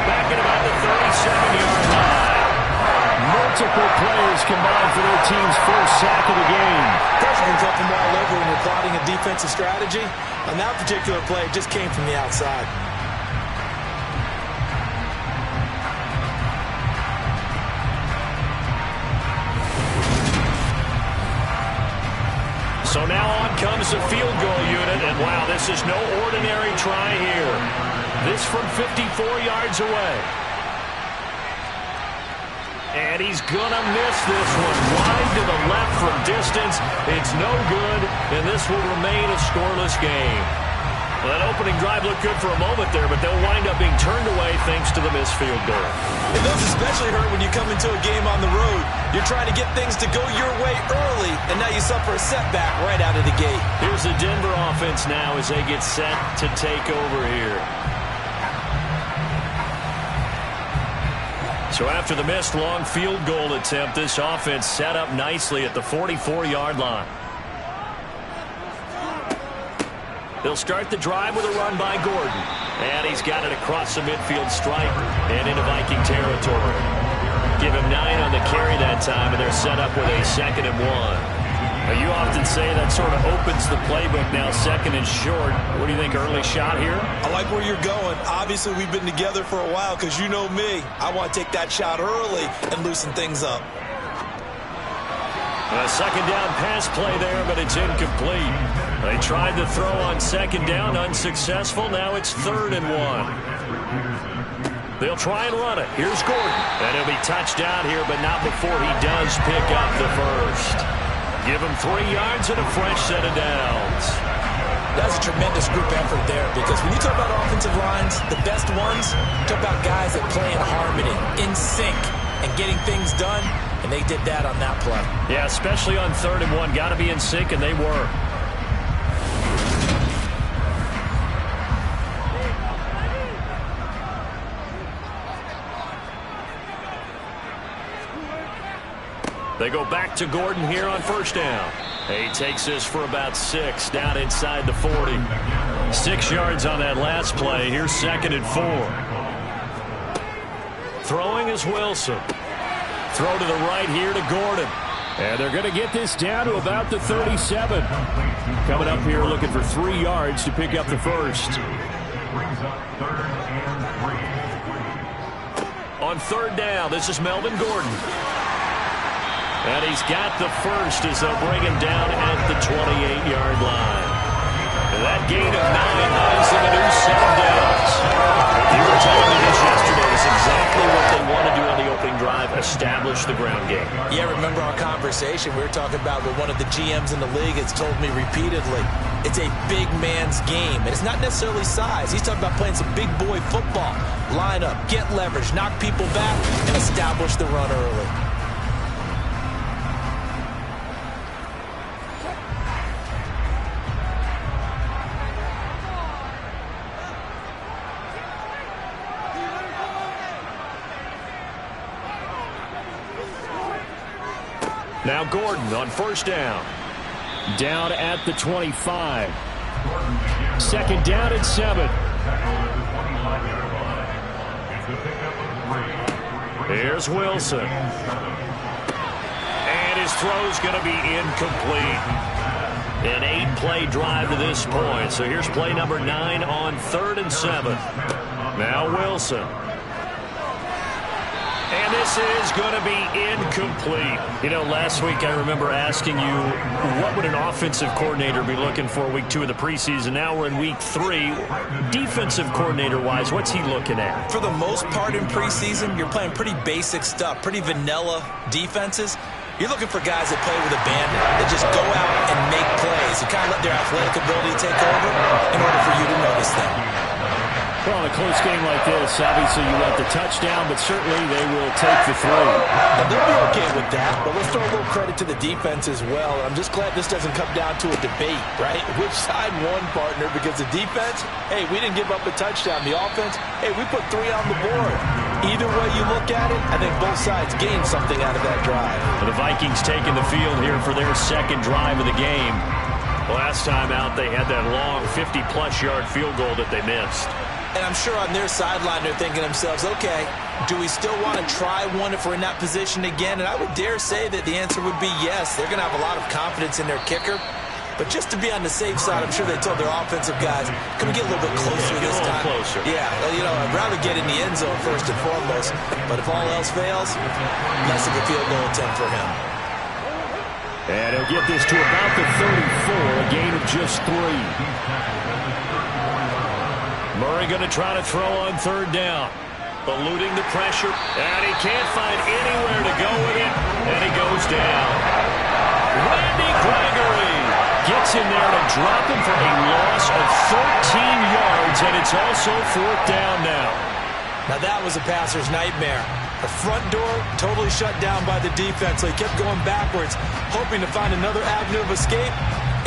B: Back at about the 37-yard line.
E: Multiple players combined for their team's first sack of the game.
H: Pressure can come from all over when you're plotting a defensive strategy. On that particular play, it just came from the outside.
B: So now on comes the field goal unit, and wow, this is no ordinary try here. This from 54 yards away. And he's going to miss this one. Wide to the left from distance. It's no good, and this will remain a scoreless game. Well, that opening drive looked good for a moment there, but they'll wind up being turned away thanks to the missed field goal.
H: And those especially hurt when you come into a game on the road. You're trying to get things to go your way early, and now you suffer a setback right out of the gate.
B: Here's the Denver offense now as they get set to take over here. So after the missed long field goal attempt, this offense set up nicely at the 44-yard line. They'll start the drive with a run by Gordon. And he's got it across the midfield stripe and into Viking territory. Give him 9 on the carry that time, and they're set up with a 2nd and 1. Now, you often say that sort of opens the playbook now, 2nd and short. What do you think, early shot here?
H: I like where you're going. Obviously, we've been together for a while because you know me. I want to take that shot early and loosen things up.
B: A 2nd down pass play there, but it's incomplete. They tried to throw on 2nd down, unsuccessful. Now it's 3rd and 1. They'll try and run it. Here's Gordon. And he'll be touched out here, but not before he does pick up the first. Give him 3 yards and a fresh set of downs.
H: That's a tremendous group effort there because when you talk about offensive lines, the best ones, talk about guys that play in harmony, in sync, and getting things done, and they did that on that play.
B: Yeah, especially on 3rd and 1. Got to be in sync, and they were. They go back to Gordon here on 1st down. He takes this for about 6 down inside the 40. 6 yards on that last play. Here's 2nd and 4. Throwing is Wilson. Throw to the right here to Gordon.
E: And they're going to get this down to about the 37. Coming up here looking for 3 yards to pick up the first.
B: On 3rd down, this is Melvin Gordon. And he's got the first as they'll bring him down at the 28-yard line. And that gain of 9 buys them a new 7 downs. You were telling me this yesterday. It's exactly what they want to do on the opening drive, establish the ground game.
H: Yeah, remember our conversation we were talking about with one of the GMs in the league has told me repeatedly, it's a big man's game. And it's not necessarily size. He's talking about playing some big boy football. Line up, get leverage, knock people back, and establish the run early.
B: Now Gordon on 1st down.
E: Down at the 25. 2nd down and 7.
B: Here's Wilson. And his throw's going to be incomplete. An 8-play drive to this point. So here's play number 9 on 3rd and 7. Now Wilson. And this is going to be incomplete. You know, last week I remember asking you, what would an offensive coordinator be looking for week 2 of the preseason? Now we're in week 3. Defensive coordinator-wise, what's he looking at?
H: For the most part in preseason, you're playing pretty basic stuff, pretty vanilla defenses. You're looking for guys that play with abandon, that just go out and make plays, and kind of let their athletic ability take over in order for you to notice them.
E: Well, in a close game like this, obviously you want the touchdown, but certainly they will take the throw.
H: Now, they'll be okay with that, but let's throw a little credit to the defense as well. I'm just glad this doesn't come down to a debate, right? Which side won, partner? Because the defense, hey, we didn't give up a touchdown. The offense, hey, we put 3 on the board. Either way you look at it, I think both sides gained something out of that drive.
B: The Vikings taking the field here for their 2nd drive of the game. Last time out, they had that long 50-plus yard field goal that they missed.
H: And I'm sure on their sideline they're thinking to themselves, okay, do we still want to try one if we're in that position again? And I would dare say that the answer would be yes. They're going to have a lot of confidence in their kicker. But just to be on the safe side, I'm sure they told their offensive guys, can we get a little bit closer this time?
B: Closer.
H: Yeah, you know, I'd rather get in the end zone first and foremost. But if all else fails, less of a field goal attempt for him.
E: And he'll get this to about the 34, a gain of just 3.
B: Murray going to try to throw on third down. Eluding the pressure. And he can't find anywhere to go with it. And he goes down. Randy Gregory gets in there to drop him for a loss of 13 yards. And it's also fourth down now.
H: Now that was a passer's nightmare. The front door totally shut down by the defense, so he kept going backwards, hoping to find another avenue of escape.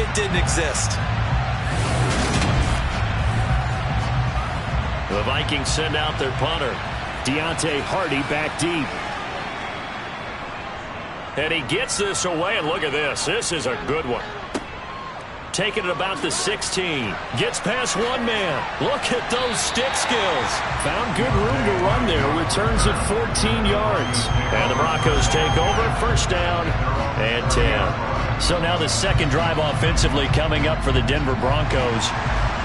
H: It didn't exist.
B: The Vikings send out their punter.
E: Deontay Hardy back deep.
B: And he gets this away, and look at this. This is a good one. Taking it about the 16. Gets past one man. Look at those stick skills.
E: Found good room to run there. Returns at 14 yards.
B: And the Broncos take over. First down and 10. So now the second drive offensively coming up for the Denver Broncos.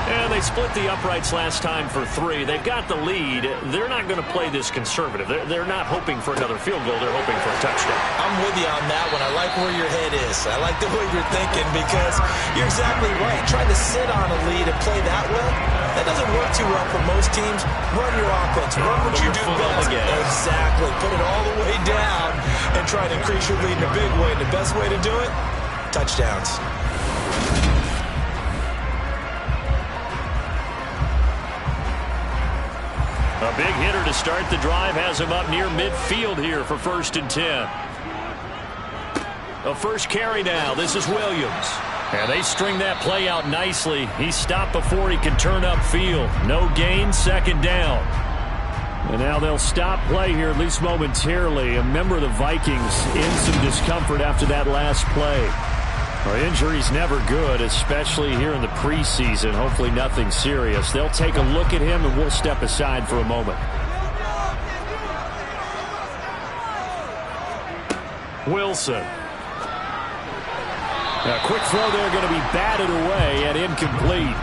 B: And they split the uprights last time for 3. They've got the lead. They're not going to play this conservative. They're not hoping for another field goal. They're hoping for a touchdown.
H: I'm with you on that one. I like where your head is. I like the way you're thinking because you're exactly right. Trying to sit on a lead and play that way, that doesn't work too well for most teams. Run your offense. Run what you do best. Exactly. Put it all the way down and try to increase your lead in a big way. And the best way to do it, touchdowns.
B: A big hitter to start the drive has him up near midfield here for first and 10. A first carry now. This is Williams. And they string that play out nicely. He stopped before he can turn upfield. No gain, second down.
E: And now they'll stop play here, at least momentarily. A member of the Vikings in some discomfort after that last play. Well, injury's never good, especially here in the preseason. Hopefully nothing serious. They'll take a look at him, and we'll step aside for a moment.
B: Wilson.
E: A quick throw there, going to be batted away and incomplete.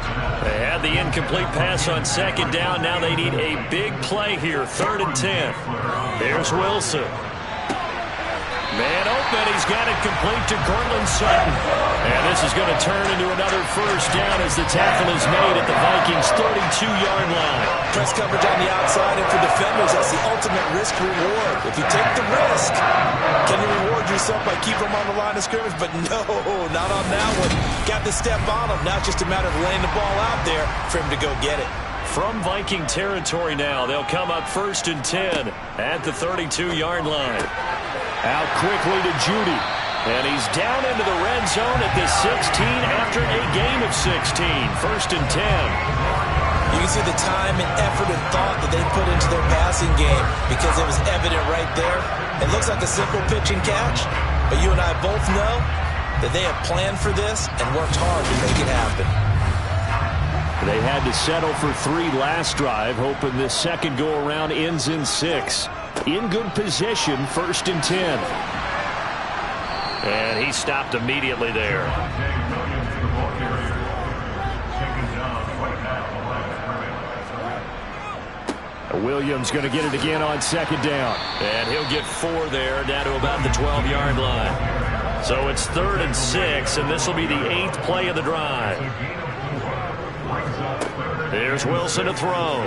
B: They had the incomplete pass on second down. Now they need a big play here, third and 10. Here's Wilson. Man open, he's got it complete to Cortland Sutton. And this is going to turn into another first down as the tackle is made at the Vikings' 32-yard line.
H: Press coverage on the outside, and for defenders, that's the ultimate risk-reward. If you take the risk, can you reward yourself by keeping them on the line of scrimmage? But no, not on that one. Got to step on him. Now it's just a matter of laying the ball out there for him to go get it.
B: From Viking territory now, they'll come up first and 10 at the 32-yard line.
E: Out quickly to Judy.
B: And he's down into the red zone at the 16 after a gain of 16. First and 10.
H: You can see the time and effort and thought that they put into their passing game because it was evident right there. It looks like a simple pitch and catch, but you and I both know that they have planned for this and worked hard to make it happen.
E: They had to settle for 3 last drive, hoping this second go-around ends in 6. In good position, first and 10.
B: And he stopped immediately there.
E: Williams going to get it again on second down.
B: And he'll get 4 there, down to about the 12-yard line. So it's third and 6, and this will be the 8th play of the drive. Here's Wilson to throw.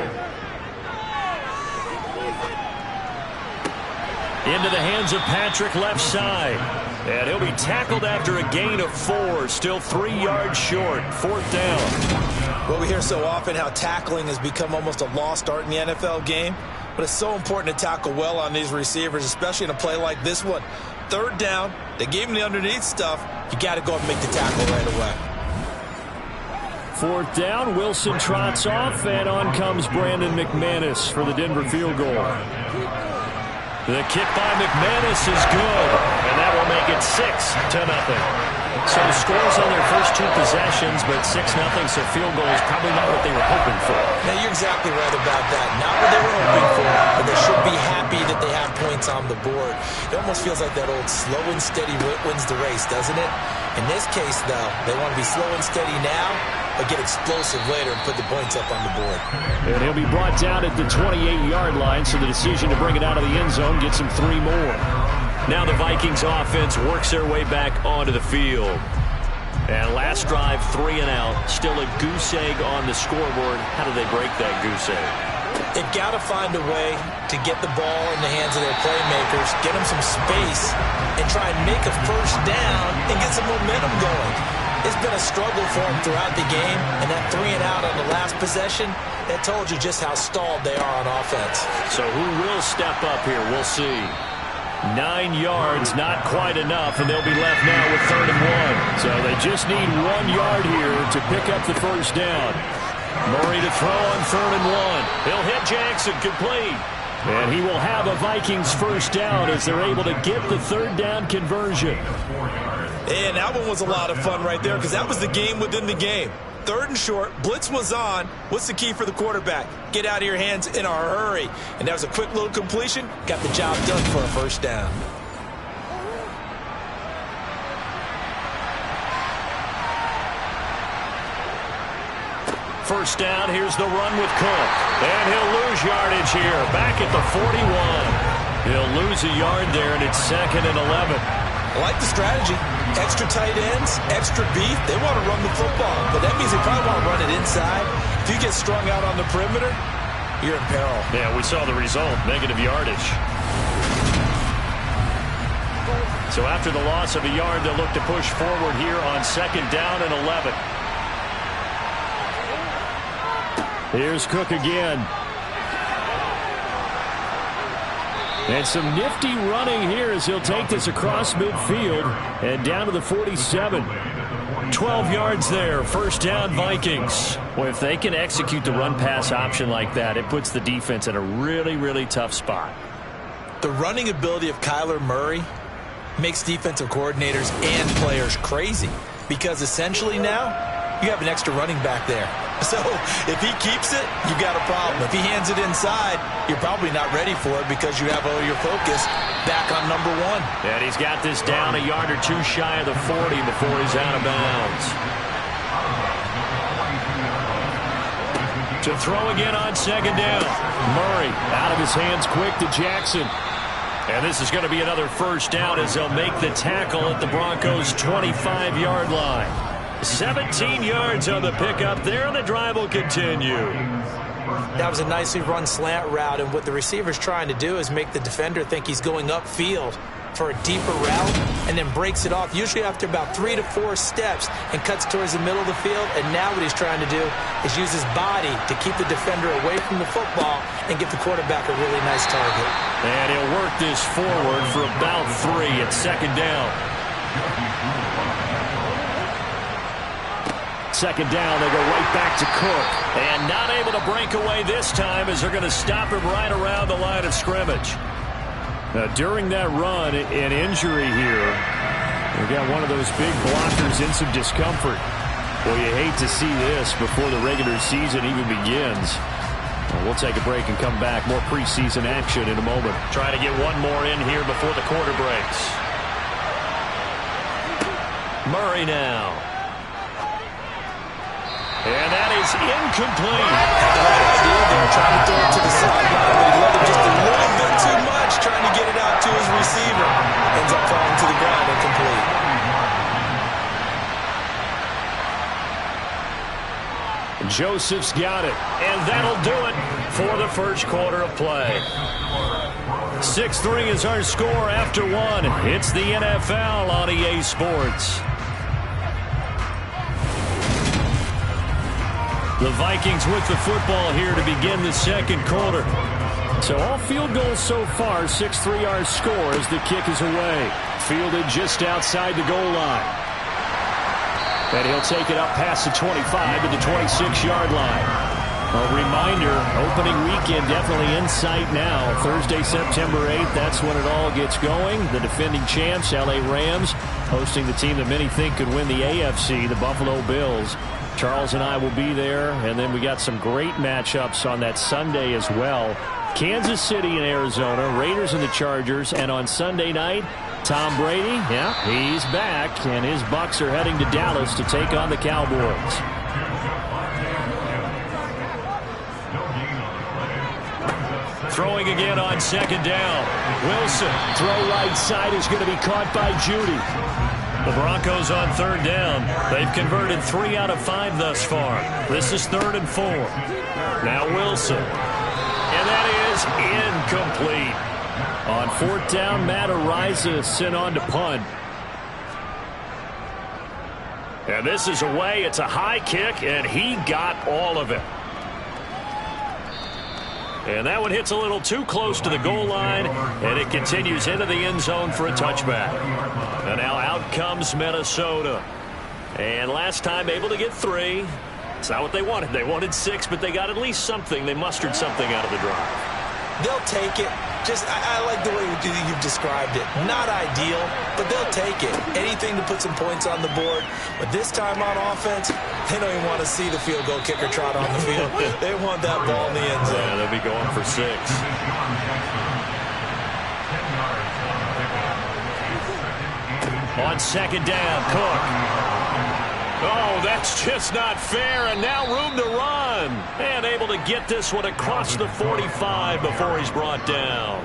B: Into the hands of Patrick left side. And he'll be tackled after a gain of 4. Still 3 yards short. Fourth down.
H: Well, we hear so often how tackling has become almost a lost art in the NFL game. But it's so important to tackle well on these receivers, especially in a play like this one. Third down. They gave him the underneath stuff. You got to go and make the tackle right away.
E: Fourth down. Wilson trots off, and on comes Brandon McManus for the Denver field goal.
B: The kick by McManus is good, and that will make it 6-0. So the scores on their first 2 possessions, but 6-0, so field goal is probably not what they were hoping for.
H: Now, you're exactly right about that. Not what they were hoping for, but they should be happy that they have points on the board. It almost feels like that old slow and steady wins the race, doesn't it? In this case, though, they want to be slow and steady now, but get explosive later and put the points up on the board.
E: And he'll be brought down at the 28-yard line, so the decision to bring it out of the end zone gets him 3 more.
B: Now the Vikings offense works their way back onto the field. And last drive, 3 and out. Still a goose egg on the scoreboard. How do they break that goose egg?
H: They've got to find a way to get the ball in the hands of their playmakers, get them some space, and try and make a first down and get some momentum going. It's been a struggle for them throughout the game, and that 3 and out on the last possession, that told you just how stalled they are on offense.
B: So who will step up here? We'll see. 9 yards, not quite enough, and they'll be left now with 3rd and 1.
E: So they just need 1 yard here to pick up the first down.
B: Murray to throw on 3rd and 1. He'll hit Jackson, complete.
E: And he will have a Vikings first down as they're able to get the 3rd down conversion.
H: And that one was a lot of fun right there because that was the game within the game. 3rd and short, blitz was on. What's the key for the quarterback? Get out of your hands in a hurry. And that was a quick little completion. Got the job done for a first down.
B: First down, here's the run with Cook. And he'll lose yardage here, back at the 41. He'll lose a yard there, and it's 2nd and 11.
H: I like the strategy. Extra tight ends, extra beef. They want to run the football, but that means they probably want to run it inside. If you get strung out on the perimeter, you're in peril.
B: Yeah, we saw the result, negative yardage. So after the loss of a yard, they'll look to push forward here on 2nd down and 11.
E: Here's Cook again. And some nifty running here as he'll take this across midfield and down to the 47.
B: 12 yards there, first down Vikings.
E: Well, if they can execute the run-pass option like that, it puts the defense in a really, really tough spot.
H: The running ability of Kyler Murray makes defensive coordinators and players crazy because essentially now you have an extra running back there. So if he keeps it, you've got a problem. If he hands it inside, you're probably not ready for it because you have all your focus back on number 1.
B: And he's got this down a yard or 2 shy of the 40 before he's out of bounds. To throw again on 2nd down.
E: Murray out of his hands quick to Jackson.
B: And this is going to be another first down as they'll make the tackle at the Broncos' 25-yard line. 17 yards on the pickup there, and the drive will continue.
H: That was a nicely run slant route, and what the receiver's trying to do is make the defender think he's going upfield for a deeper route and then breaks it off, usually after about 3 to 4 steps, and cuts towards the middle of the field. And now what he's trying to do is use his body to keep the defender away from the football and give the quarterback a really nice target.
B: And he'll work this forward for about 3 at 2nd down.
E: 2nd down, they go right back to Cook.
B: And not able to break away this time as they're going to stop him right around the line of scrimmage.
E: Now, during that run, an injury here. We've got one of those big blockers in some discomfort. Well, you hate to see this before the regular season even begins. Well, we'll take a break and come back. More preseason action in a moment.
B: Try to get one more in here before the quarter breaks. Murray now. And that is incomplete.
H: Had the right idea there, trying to throw it to the sideline, but he let it just a little bit too much, trying to get it out to his receiver. Ends up falling to the ground incomplete.
E: Joseph's got it.
B: And that'll do it for the first quarter of play. 6-3 is our score after 1. It's the NFL on EA Sports. The Vikings with the football here to begin the second quarter.
E: So all field goals so far, 6-3 our score as the kick is away. Fielded just outside the goal line. And he'll take it up past the 25 to the 26-yard line. A reminder, opening weekend definitely in sight now. Thursday, September 8th, that's when it all gets going. The defending champs, LA Rams, hosting the team that many think could win the AFC, the Buffalo Bills. Charles and I will be there, and then we got some great matchups on that Sunday as well. Kansas City and Arizona, Raiders and the Chargers, and on Sunday night, Tom Brady, he's back, and his Bucs are heading to Dallas to take on the Cowboys.
B: Throwing again on second down. Wilson, throw right side is going to be caught by Judy. The Broncos on third down. They've converted 3 out of 5 thus far. This is 3rd and 4. Now Wilson. And that is incomplete.
E: On 4th down, Matt Araiza sent on to punt.
B: And this is away. It's a high kick, and he got all of it. And that one hits a little too close to the goal line, and it continues into the end zone for a touchback. And now out comes Minnesota. And last time able to get 3. It's not what they wanted. They wanted 6, but they got at least something. They mustered something out of the drive.
H: They'll take it. I like the way you've described it. Not ideal, but they'll take it. Anything to put some points on the board. But this time on offense, they don't even want to see the field goal kicker trot on the field. They want that ball in the end zone.
B: Yeah, they'll be going for 6. On second down, Cook. Oh, that's just not fair, and now room to run. And able to get this one across the 45 before he's brought down.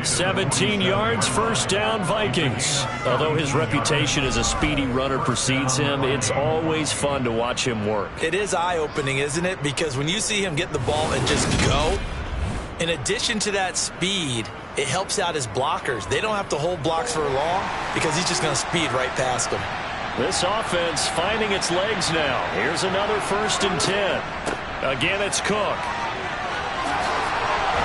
B: 17 yards, first down, Vikings. Although his reputation as a speedy runner precedes him, it's always fun to watch him work.
H: It is eye-opening, isn't it? Because when you see him get the ball and just go, in addition to that speed, it helps out his blockers. They don't have to hold blocks for long because he's just going to speed right past them.
B: This offense finding its legs now. Here's another 1st and 10. Again, it's Cook.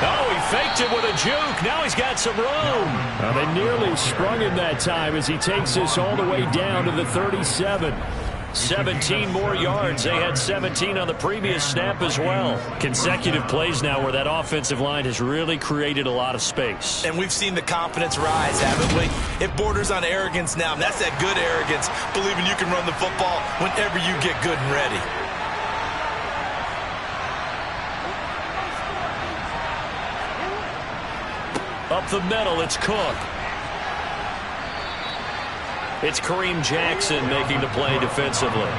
B: Oh, he faked it with a juke. Now he's got some room.
E: Well, they nearly sprung him that time as he takes this all the way down to the 37.
B: 17 more yards. They had 17 on the previous snap as well. Consecutive plays now where that offensive line has really created a lot of space.
H: And we've seen the confidence rise, haven't we? It borders on arrogance now, and that's that good arrogance, believing you can run the football whenever you get good and ready.
B: Up the middle, it's Cook. It's Kareem Jackson making the play defensively.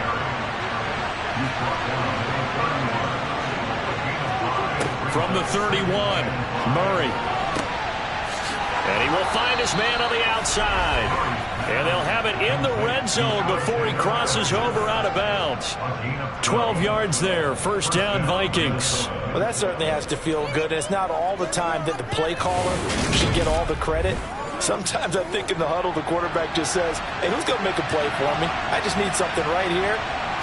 B: From the 31, Murray. And he will find his man on the outside. And they'll have it in the red zone before he crosses over out of bounds. 12 yards there, first down Vikings.
H: Well, that certainly has to feel good. It's not all the time that the play caller should get all the credit. Sometimes I think in the huddle, the quarterback just says, hey, who's going to make a play for me? I just need something right here.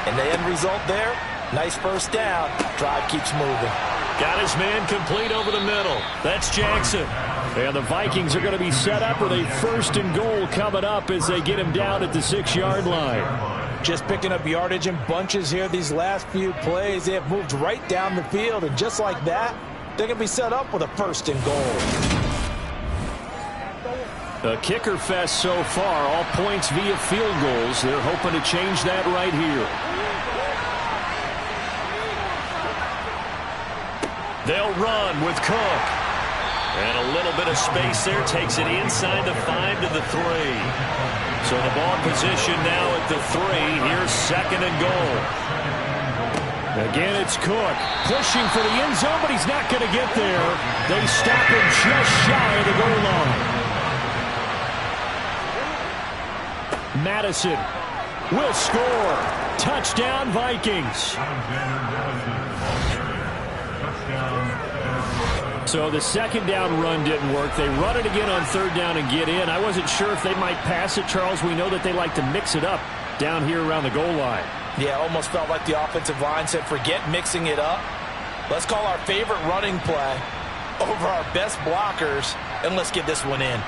H: And the end result there, nice first down. Drive keeps moving.
B: Got his man complete over the middle. That's Jackson.
E: And the Vikings are going to be set up with a 1st and goal coming up as they get him down at the 6-yard line.
H: Just picking up yardage in bunches here these last few plays. They have moved right down the field. And just like that, they're going to be set up with a 1st and goal.
E: A kicker fest so far, all points via field goals. They're hoping to change that right here.
B: They'll run with Cook. And a little bit of space there takes it inside the 5 to the 3. So the ball position now at the 3. Here's 2nd and goal.
E: Again, it's Cook pushing for the end zone, but he's not going to get there. They stop him just shy of the goal line. Madison will score. Touchdown, Vikings. So the 2nd down run didn't work. They run it again on 3rd down and get in. I wasn't sure if they might pass it, Charles. We know that they like to mix it up down here around the goal line.
H: Yeah, almost felt like the offensive line said, forget mixing it up. Let's call our favorite running play over our best blockers, and let's get this one in.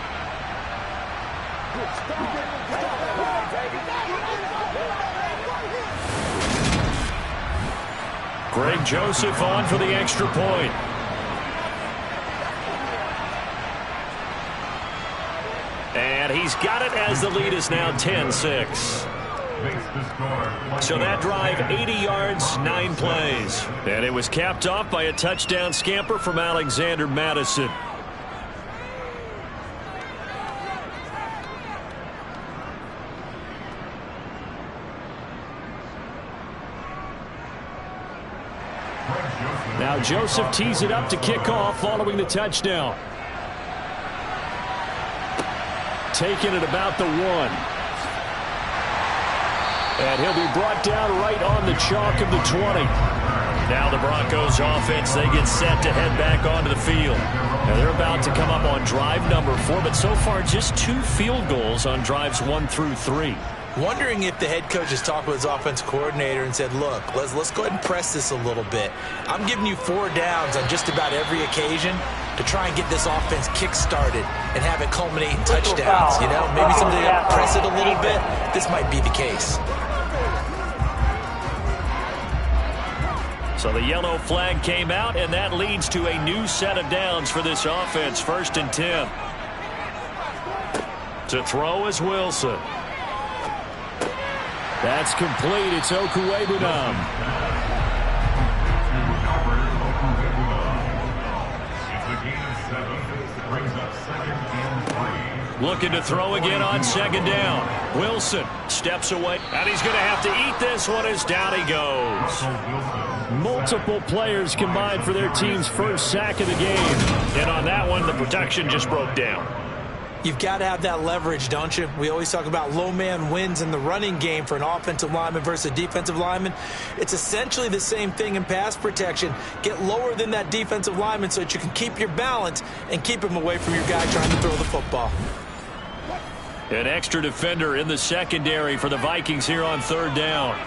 B: Greg Joseph on for the extra point. And he's got it as the lead is now 10-6. So that drive, 80 yards, 9 plays. And it was capped off by a touchdown scamper from Alexander Madison. Now Joseph tees it up to kick off following the touchdown. Taking it about the 1. And he'll be brought down right on the chalk of the 20. Now the Broncos offense, they get set to head back onto the field. Now they're about to come up on drive number 4, but so far just 2 field goals on drives 1 through 3.
H: Wondering if the head coach has talked with his offense coordinator and said, look, let's go ahead and press this a little bit. I'm giving you 4 downs on just about every occasion to try and get this offense kick-started and have it culminate in touchdowns. You know, maybe somebody press it a little bit. This might be the case.
B: So the yellow flag came out, and that leads to a new set of downs for this offense. 1st and 10. To throw is Wilson. That's complete. It's Okuwebunam. Looking to throw again on 2nd down. Wilson steps away, and he's going to have to eat this one as down he goes.
E: Multiple players combined for their team's first sack of the game.
B: And on that one, the protection just broke down.
H: You've got to have that leverage, don't you? We always talk about low man wins in the running game for an offensive lineman versus a defensive lineman. It's essentially the same thing in pass protection. Get lower than that defensive lineman so that you can keep your balance and keep him away from your guy trying to throw the football.
B: An extra defender in the secondary for the Vikings here on 3rd down.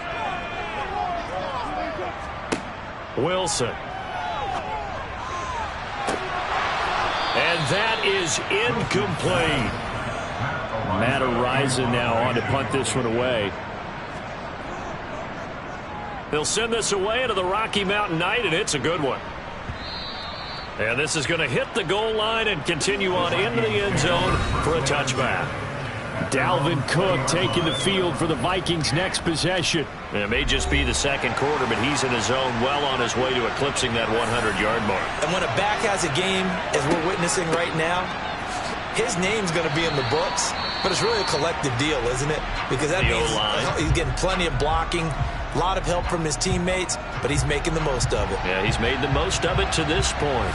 B: Wilson. And that is incomplete.
E: Matt Araiza now on to punt this one away.
B: They'll send this away into the Rocky Mountain Night, and it's a good one. And this is going to hit the goal line and continue on into the end zone for a touchback.
E: Dalvin Cook taking the field for the Vikings' next possession.
B: It may just be the 2nd quarter, but he's in his zone, well on his way to eclipsing that 100-yard mark.
H: And when a back has a game, as we're witnessing right now, his name's going to be in the books, but it's really a collective deal, isn't it? Because that means he's getting plenty of blocking, a lot of help from his teammates, but he's making the most of it.
B: Yeah, he's made the most of it to this point.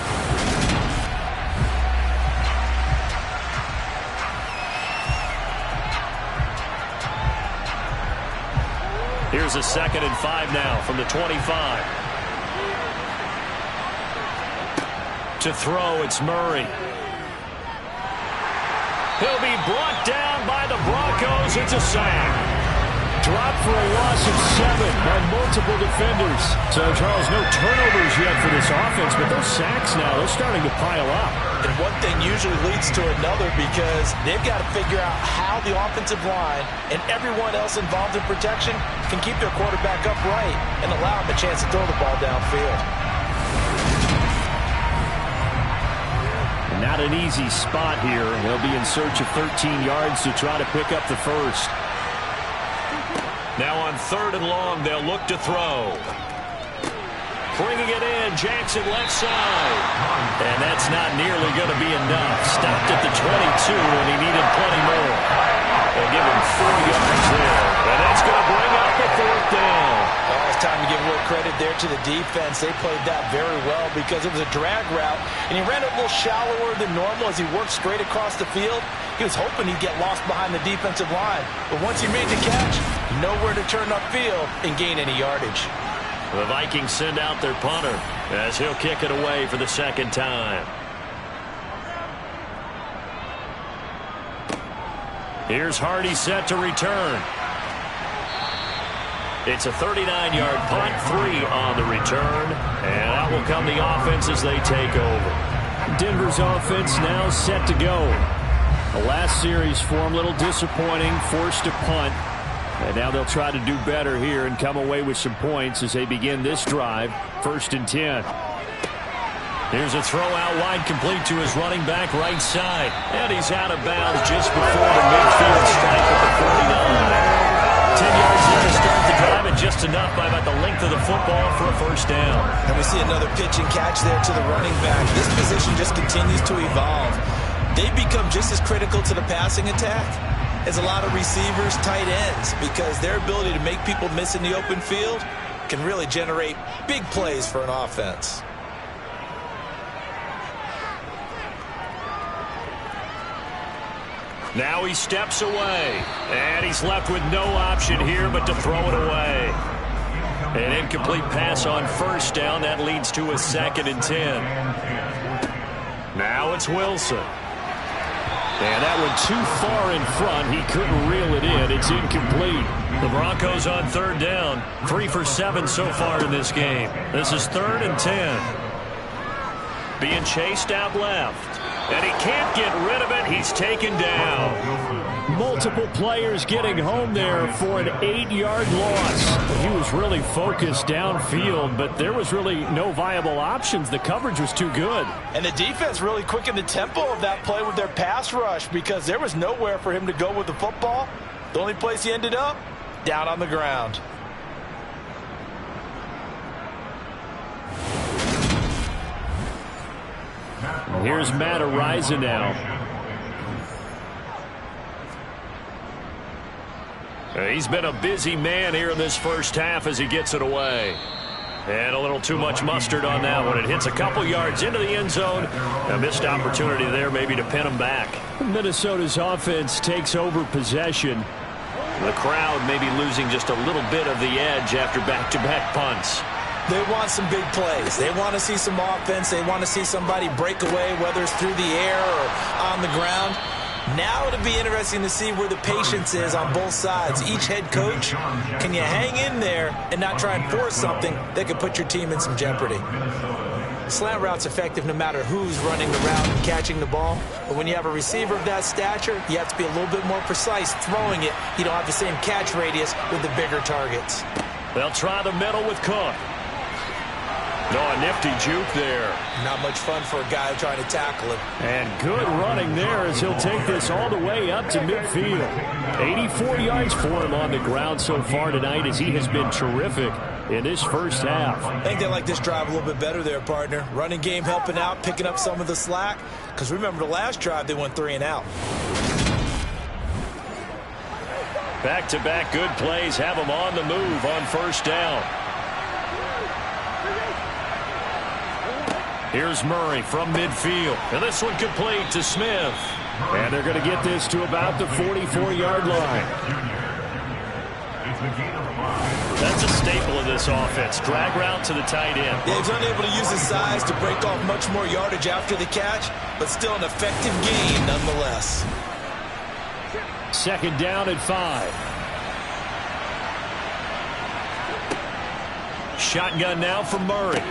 B: Here's a 2nd and 5 now from the 25. To throw, it's Murray. He'll be brought down by the Broncos. It's a sack.
E: Dropped for a loss of 7 by multiple defenders. So, Charles, no turnovers yet for this offense, but those sacks now, they're starting to pile up.
H: And one thing usually leads to another because they've got to figure out how the offensive line and everyone else involved in protection can keep their quarterback upright and allow him a chance to throw the ball downfield.
E: Not an easy spot here. They'll be in search of 13 yards to try to pick up the first.
B: Now on 3rd and long, they'll look to throw. Bringing it in, Jackson left side. And that's not nearly going to be enough. Stopped at the 22, and he needed plenty more. They'll give him 4 yards there. And that's going to bring up the 4th down.
H: Oh, it's time to give a little credit there to the defense. They played that very well because it was a drag route, and he ran it a little shallower than normal as he worked straight across the field. He was hoping he'd get lost behind the defensive line. But once he made the catch, nowhere to turn upfield and gain any yardage.
B: The Vikings send out their punter as he'll kick it away for the 2nd time. Here's Hardy set to return. It's a 39-yard punt, 3 on the return, and out will come the offense as they take over.
E: Denver's offense now set to go. The last series for him, a little disappointing, forced to punt. And now they'll try to do better here and come away with some points as they begin this drive. 1st and 10.
B: Here's a throw out wide, complete to his running back right side. And he's out of bounds just before the midfield strike at the 49. 10 yards there to start the drive, and just enough by about the length of the football for a 1st down.
H: And we see another pitch and catch there to the running back. This position just continues to evolve. They become just as critical to the passing attack as a lot of receivers, tight ends, because their ability to make people miss in the open field can really generate big plays for an offense.
B: Now he steps away, and he's left with no option here but to throw it away. An incomplete pass on 1st down. That leads to a 2nd and 10. Now it's Wilson. And that one too far in front. He couldn't reel it in. It's incomplete. The Broncos on 3rd down. 3 for 7 so far in this game. This is 3rd and 10. Being chased out left. And he can't get rid of it. He's taken down.
E: Multiple players getting home there for an 8-yard loss. He was really focused downfield, but there was really no viable options. The coverage was too good.
H: And the defense really quickened the tempo of that play with their pass rush because there was nowhere for him to go with the football. The only place he ended up, down on the ground.
E: Here's Matt Ariza now.
B: He's been a busy man here in this 1st half as he gets it away. And a little too much mustard on that one. It hits a couple yards into the end zone. A missed opportunity there maybe to pin him back.
E: Minnesota's offense takes over possession.
B: The crowd maybe losing just a little bit of the edge after back-to-back punts.
H: They want some big plays. They want to see some offense. They want to see somebody break away, whether it's through the air or on the ground. Now it'll be interesting to see where the patience is on both sides. Each head coach, can you hang in there and not try and force something that could put your team in some jeopardy? Slant route's effective no matter who's running the route and catching the ball. But when you have a receiver of that stature, you have to be a little bit more precise throwing it. You don't have the same catch radius with the bigger targets.
B: They'll try the middle with Cook. No, a nifty juke there.
H: Not much fun for a guy trying to tackle him.
E: And good running there as he'll take this all the way up to midfield. 84 yards for him on the ground so far tonight as he has been terrific in this 1st half.
H: I think they like this drive a little bit better there, partner. Running game helping out, picking up some of the slack. Because remember the last drive, they went 3 and out.
B: Back-to-back good plays have them on the move on 1st down. Here's Murray from midfield. And this one complete to Smith.
E: And they're going to get this to about the 44-yard line.
B: That's a staple of this offense. Drag route to the tight end.
H: Yeah, he's unable to use his size to break off much more yardage after the catch, but still an effective gain nonetheless.
E: 2nd down at 5.
B: Shotgun now for Murray.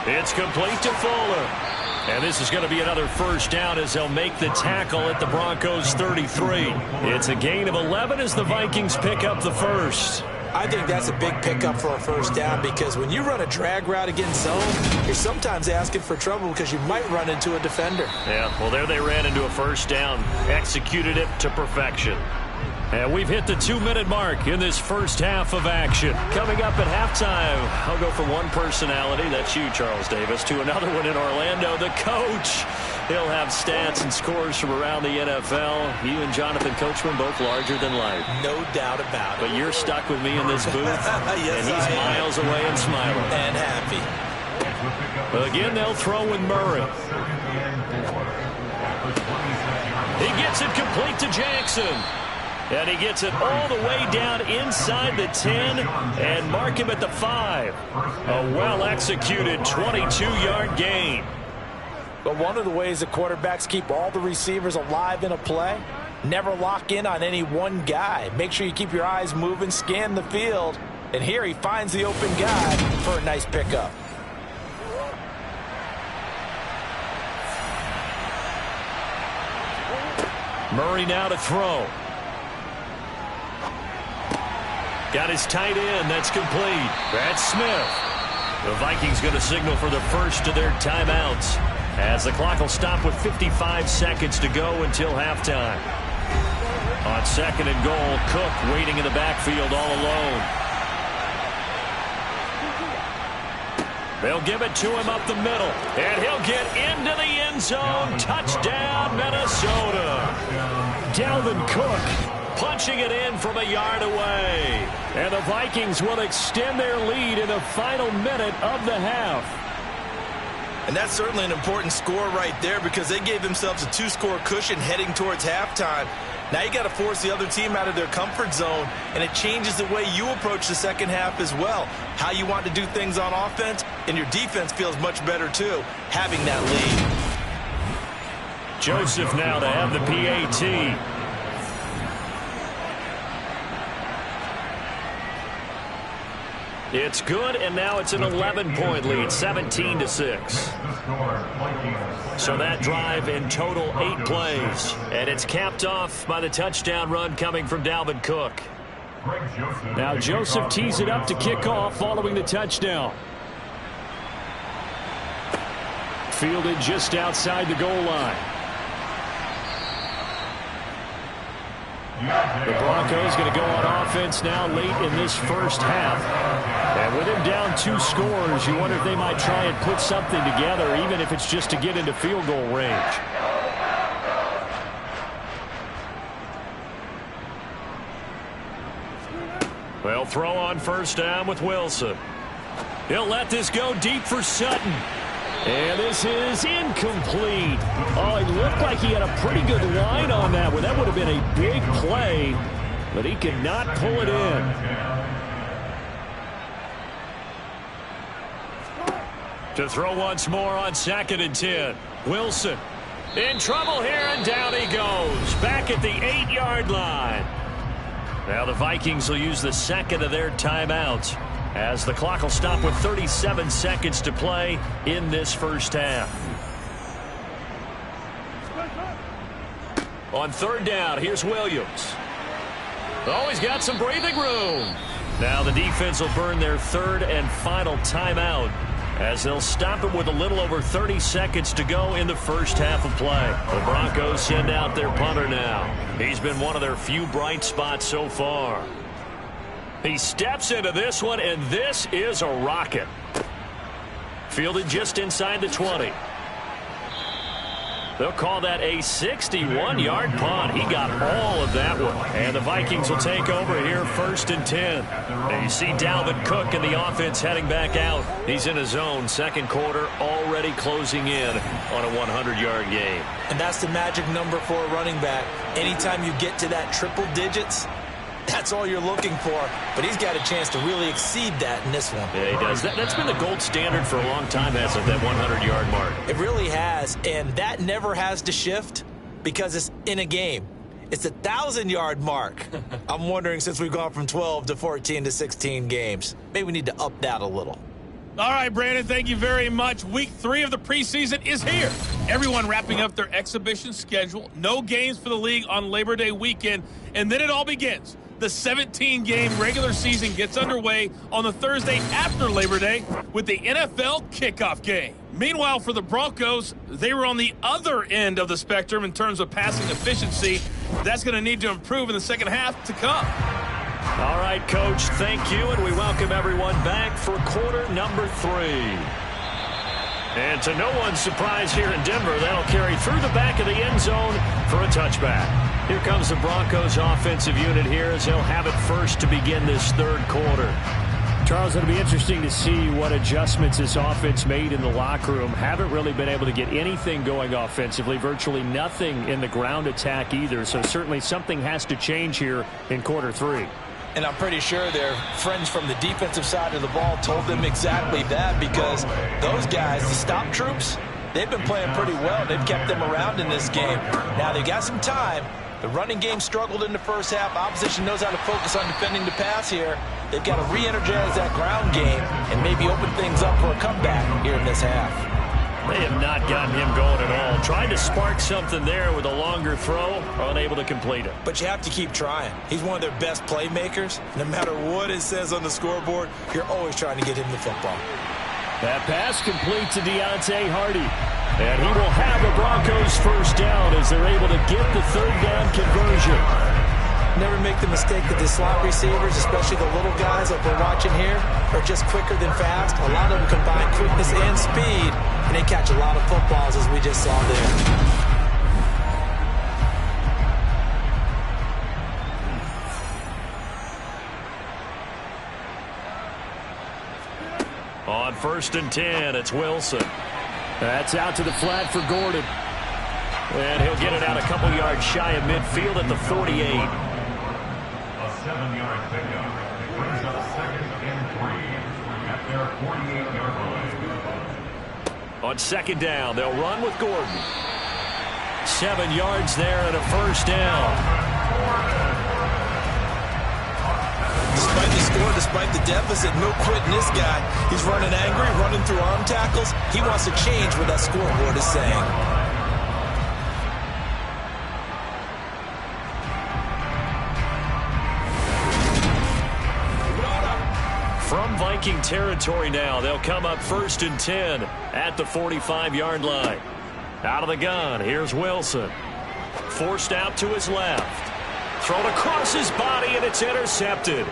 B: It's complete to Fuller. And this is going to be another 1st down as they'll make the tackle at the Broncos 33. It's a gain of 11 as the Vikings pick up the 1st.
H: I think that's a big pickup for a 1st down because when you run a drag route against zone, you're sometimes asking for trouble because you might run into a defender.
B: Yeah, well, there they ran into a 1st down. Executed it to perfection.
E: And we've hit the 2-minute mark in this 1st half of action.
B: Coming up at halftime, I'll go from one personality, that's you, Charles Davis, to another one in Orlando, the coach. He'll have stats and scores from around the NFL. You and Jonathan Coachman both larger than life.
H: No doubt about it.
B: But you're stuck with me in this booth,
H: yes,
B: and he's miles away and smiling.
H: And happy.
B: Again, they'll throw with Murray. He gets it complete to Jackson. And he gets it all the way down inside the 10 and mark him at the 5. A well-executed 22-yard gain.
H: But one of the ways that quarterbacks keep all the receivers alive in a play, never lock in on any one guy. Make sure you keep your eyes moving, scan the field. And here he finds the open guy for a nice pickup.
B: Murray now to throw. Got his tight end. That's complete. That's Smith. The Vikings going to signal for the first of their timeouts as the clock will stop with 55 seconds to go until halftime. On 2nd and goal, Cook waiting in the backfield all alone. They'll give it to him up the middle, and he'll get into the end zone. Touchdown, Minnesota.
E: Dalvin Cook
B: punching it in from a yard away.
E: And the Vikings will extend their lead in the final minute of the half.
H: And that's certainly an important score right there because they gave themselves a 2-score cushion heading towards halftime. Now you got to force the other team out of their comfort zone, and it changes the way you approach the second half as well. How you want to do things on offense, and your defense feels much better too, having that lead.
B: Joseph now to have the PAT. It's good, and now it's an 11-point lead, 17-6. So that drive in total 8 plays. And it's capped off by the touchdown run coming from Dalvin Cook.
E: Now Joseph tees it up to kick off following the touchdown. Fielded just outside the goal line. The Broncos going to go on offense now late in this first half. And with him down 2 scores, you wonder if they might try and put something together, even if it's just to get into field goal range.
B: Well, throw on first down with Wilson. He'll let this go deep for Sutton.
E: And this is incomplete. Oh, it looked like he had a pretty good line on that one. That would have been a big play, but he could not pull it in.
B: To throw once more on 2nd and 10. Wilson in trouble here, and down he goes. Back at the 8-yard line. Now the Vikings will use the second of their timeouts as the clock will stop with 37 seconds to play in this first half. On 3rd down, here's Williams. Oh, he's got some breathing room. Now the defense will burn their 3rd and final timeout as they'll stop it with a little over 30 seconds to go in the first half of play. The Broncos send out their punter now. He's been one of their few bright spots so far. He steps into this one, and this is a rocket. Fielded just inside the 20. They'll call that a 61-yard punt. He got all of that one. And the Vikings will take over here 1st and 10. And you see Dalvin Cook in the offense heading back out. He's in his zone, 2nd quarter, already closing in on a 100-yard game.
H: And that's the magic number for a running back. Anytime you get to that triple digits, that's all you're looking for. But he's got a chance to really exceed that in this one.
B: Yeah, he does. That's been the gold standard for a long time, hasn't it, that 100-yard mark?
H: It really has, and that never has to shift because it's in a game. It's a 1,000-yard mark. I'm wondering, since we've gone from 12 to 14 to 16 games, maybe we need to up that a little.
G: All right, Brandon, thank you very much. Week 3 of the preseason is here. Everyone wrapping up their exhibition schedule. No games for the league on Labor Day weekend, and then it all begins. The 17-game regular season gets underway on the Thursday after Labor Day with the NFL kickoff game. Meanwhile, for the Broncos, they were on the other end of the spectrum in terms of passing efficiency. That's going to need to improve in the second half to come.
B: All right, Coach, thank you, and we welcome everyone back for quarter number 3. And to no one's surprise here in Denver, that'll carry through the back of the end zone for a touchback. Here comes the Broncos offensive unit here as they'll have it first to begin this 3rd quarter.
E: Charles, it'll be interesting to see what adjustments this offense made in the locker room. Haven't really been able to get anything going offensively, virtually nothing in the ground attack either. So certainly something has to change here in quarter 3.
H: And I'm pretty sure their friends from the defensive side of the ball told them exactly that, because those guys, the stop troops, they've been playing pretty well. They've kept them around in this game. Now they've got some time. The running game struggled in the first half. Opposition knows how to focus on defending the pass here. They've got to re-energize that ground game and maybe open things up for a comeback here in this half.
B: They have not gotten him going at all. Tried to spark something there with a longer throw, unable to complete it.
H: But you have to keep trying. He's one of their best playmakers. No matter what it says on the scoreboard, you're always trying to get him the football.
E: That pass complete to Deontay Hardy. And he will have the Broncos first down as they're able to get the third down conversion.
H: Never make the mistake that the slot receivers, especially the little guys that we're watching here, are just quicker than fast. A lot of them combine quickness and speed, and they catch a lot of footballs as we just saw there.
B: On 1st and 10, it's Wilson.
E: That's out to the flat for Gordon.
B: And he'll get it out a couple yards shy of midfield at the 48.
F: A 7-yard pickup. Brings up 2nd and 3 at their 48-yard line.
B: On 2nd down, they'll run with Gordon. 7 yards there and a first down.
H: Despite the score, despite the deficit, no quitting this guy. He's running angry, running through arm tackles. He wants to change what that scoreboard is saying.
B: From Viking territory now, they'll come up 1st and 10 at the 45-yard line. Out of the gun, here's Wilson. Forced out to his left. Thrown across his body, and it's intercepted.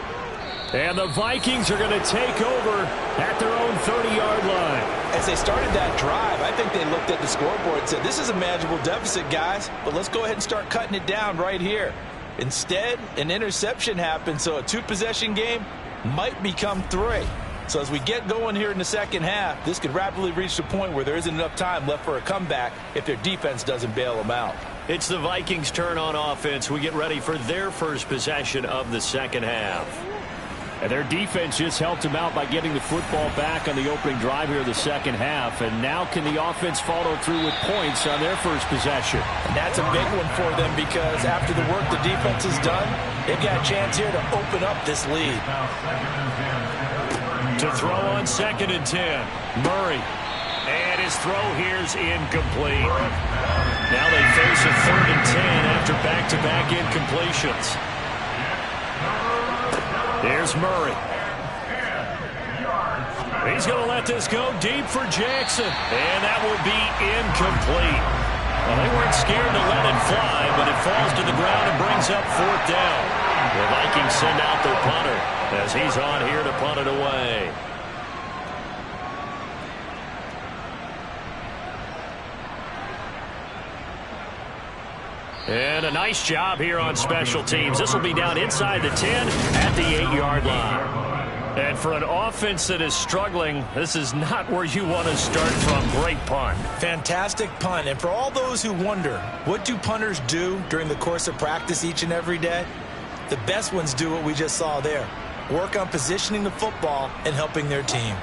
E: And the Vikings are going to take over at their own 30-yard line.
H: As they started that drive, I think they looked at the scoreboard and said, this is a manageable deficit, guys, but let's go ahead and start cutting it down right here. Instead, an interception happened, so a 2-possession game might become 3. So as we get going here in the second half, this could rapidly reach the point where there isn't enough time left for a comeback if their defense doesn't bail them out.
B: It's the Vikings' turn on offense. We get ready for their first possession of the second half.
E: And their defense just helped them out by getting the football back on the opening drive here of the second half. And now can the offense follow through with points on their first possession?
H: And that's a big one for them because after the work the defense has done, they've got a chance here to open up this lead.
B: To throw on 2nd and 10, Murray. And his throw here's incomplete. Now they face a 3rd and 10 after back-to-back incompletions. Here's Murray. He's going to let this go deep for Jackson. And that will be incomplete. Well, they weren't scared to let it fly, but it falls to the ground and brings up 4th down. The Vikings send out their punter as he's on here to punt it away. And a nice job here on special teams. This will be down inside the 10 at the 8-yard line. And for an offense that is struggling, this is not where you want to start from. Great punt.
H: Fantastic punt. And for all those who wonder, what do punters do during the course of practice each and every day? The best ones do what we just saw there. Work on positioning the football and helping their team.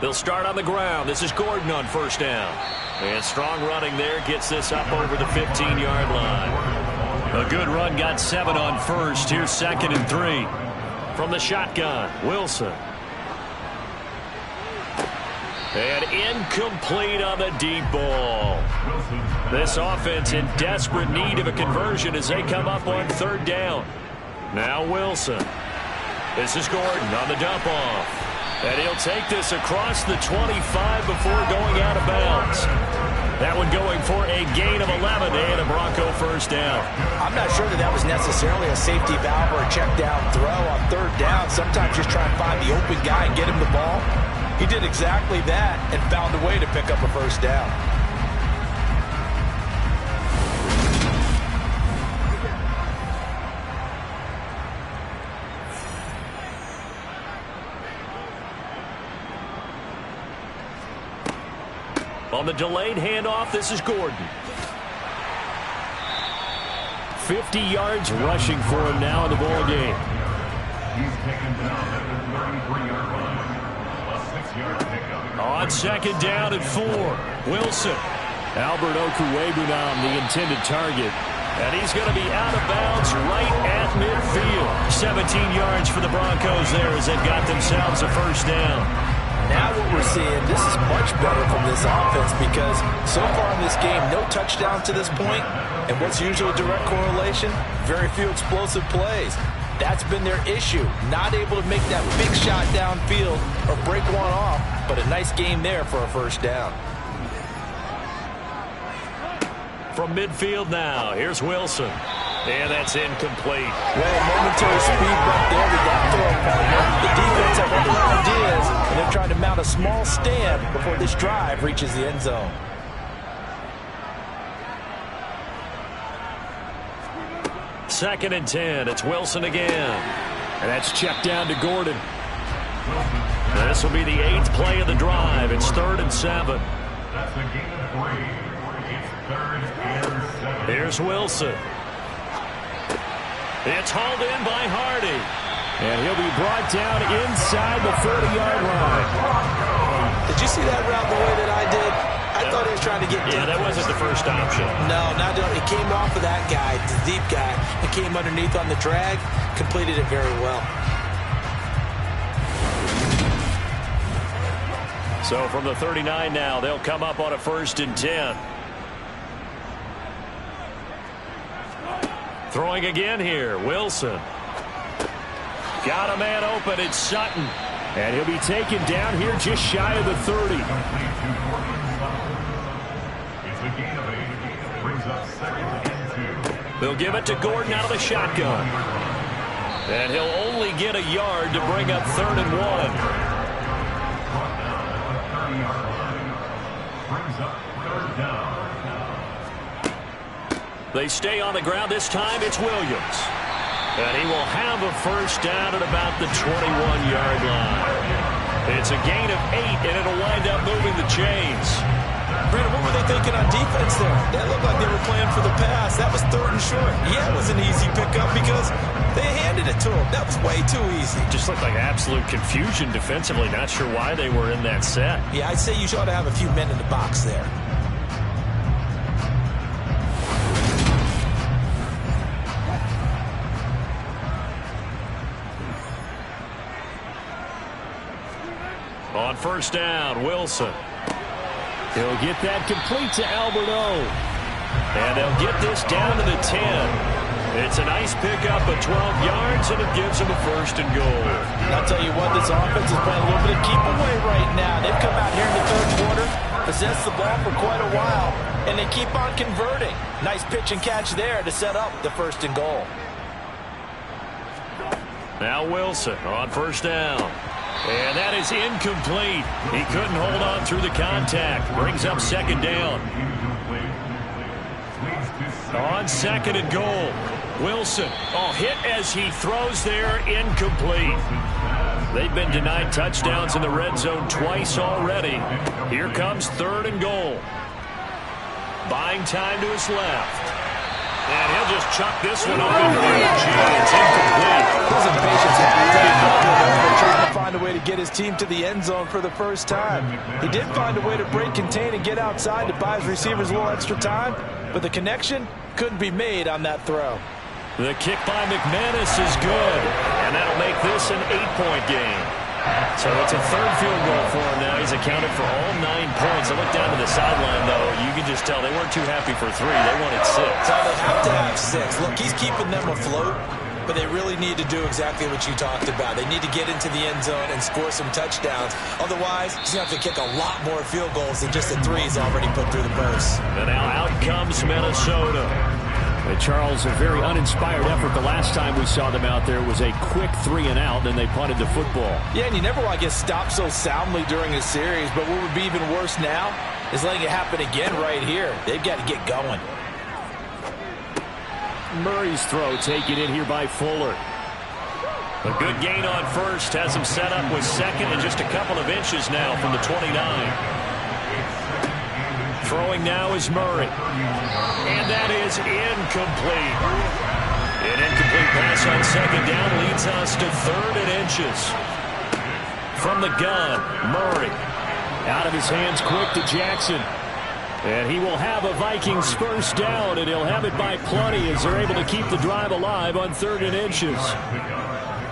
B: They'll start on the ground. This is Gordon on 1st down. And strong running there gets this up over the 15-yard line. A good run got 7 on 1st. Here's 2nd and 3. From the shotgun, Wilson. And incomplete on the deep ball. This offense in desperate need of a conversion as they come up on 3rd down. Now Wilson. This is Gordon on the dump off. And he'll take this across the 25 before going out of bounds. That one going for a gain of 11 and a Bronco first down.
H: I'm not sure that was necessarily a safety valve or a check down throw on 3rd down. Sometimes just try and find the open guy and get him the ball. He did exactly that and found a way to pick up a first down.
B: On the delayed handoff, this is Gordon.
E: 50 yards rushing for him now in the ball game.
F: He's taken down at the 33-yard line. A 6-yard pickup.
B: On 2nd down and 4, Wilson.
E: Albert Okwuegbunam, the intended target.
B: And he's going to be out of bounds right at midfield. 17 yards for the Broncos there as they've got themselves a first down.
C: Now what we're seeing, this is much better from this offense because so far in this game, no touchdowns to this point. And what's usually a direct correlation? Very few explosive plays. That's been their issue. Not able to make that big shot downfield or break one off. But a nice game there for a first down.
B: From midfield now, here's Wilson. And that's incomplete.
C: Well, momentary speed bump there with that throw partner. The defense have other ideas, and they're trying to mount a small stand before this drive reaches the end zone.
B: Second and 10. It's Wilson again.
E: And that's checked down to Gordon.
B: This will be the 8th play of the drive. It's 3rd and 7.
F: That's a gain of 3. It's 3rd and 7.
B: Here's Wilson. It's hauled in by Hardy.
E: And he'll be brought down inside the 40-yard line.
C: Did you see that route the way that I did? I thought he was trying to get deep.
B: Yeah, that wasn't the first option.
C: No, not doing it. It came off of that guy, the deep guy, and came underneath on the drag. Completed it very well.
B: So from the 39 now, they'll come up on a 1st and 10. Throwing again here, Wilson. Got a man open, it's Sutton.
E: And he'll be taken down here just shy of the 30.
F: It's a gain of 8. Brings up 2nd and 2.
B: They'll give it to Gordon out of the shotgun. And he'll only get a yard to bring up 3rd and 1.
F: Brings up 3rd down.
B: They stay on the ground. This time it's Williams. And he will have a first down at about the 21-yard line. It's a gain of 8, and it'll wind up moving the chains.
C: Brandon, what were they thinking on defense there? That looked like they were playing for the pass. That was 3rd and short. Yeah, it was an easy pickup because they handed it to him. That was way too easy.
B: Just looked like absolute confusion defensively. Not sure why they were in that set.
C: Yeah, I'd say you ought to have a few men in the box there.
B: On first down, Wilson.
E: He'll get that complete to Albert O.
B: And they'll get this down to the 10. It's a nice pickup of 12 yards, and it gives them a 1st and goal.
C: I'll tell you what, this offense is playing a little bit of keep away right now. They've come out here in the 3rd quarter, possessed the ball for quite a while, and they keep on converting. Nice pitch and catch there to set up the 1st and goal.
B: Now Wilson on first down. And that is incomplete. He couldn't hold on through the contact. Brings up 2nd down. On 2nd and goal. Wilson, hit as he throws there, incomplete. They've been denied touchdowns in the red zone twice already. Here comes 3rd and goal. Buying time to his left. And he'll just chuck this one over the edge. It's incomplete.
C: His impatience had to be built trying to find a way to get his team to the end zone for the first time. He did find a way to break, contain, and get outside to buy his receivers a little extra time, but the connection couldn't be made on that throw.
B: The kick by McManus is good, and that'll make this an 8-point game. So it's a 3rd field goal for him now. He's accounted for all 9 points. I look down to the sideline, though. You can just tell they weren't too happy for 3. They wanted 6.
C: So they have to have 6. Look, he's keeping them afloat, but they really need to do exactly what you talked about. They need to get into the end zone and score some touchdowns. Otherwise, he's going to have to kick a lot more field goals than just the 3 he's already put through the post.
B: And now out comes Minnesota.
E: And Charles, a very uninspired effort. The last time we saw them out there was a quick 3 and out, and they punted the football.
C: Yeah, and you never want to get stopped so soundly during a series, but what would be even worse now is letting it happen again right here. They've got to get going.
E: Murray's throw taken in here by Fuller.
B: A good gain on first has him set up with 2nd and just a couple of inches now from the 29. Throwing now is Murray. And that is incomplete. An incomplete pass on 2nd down leads us to 3rd and inches. From the gun, Murray.
E: Out of his hands quick to Jackson. And he will have a Vikings first down, and he'll have it by plenty as they're able to keep the drive alive on 3rd and inches.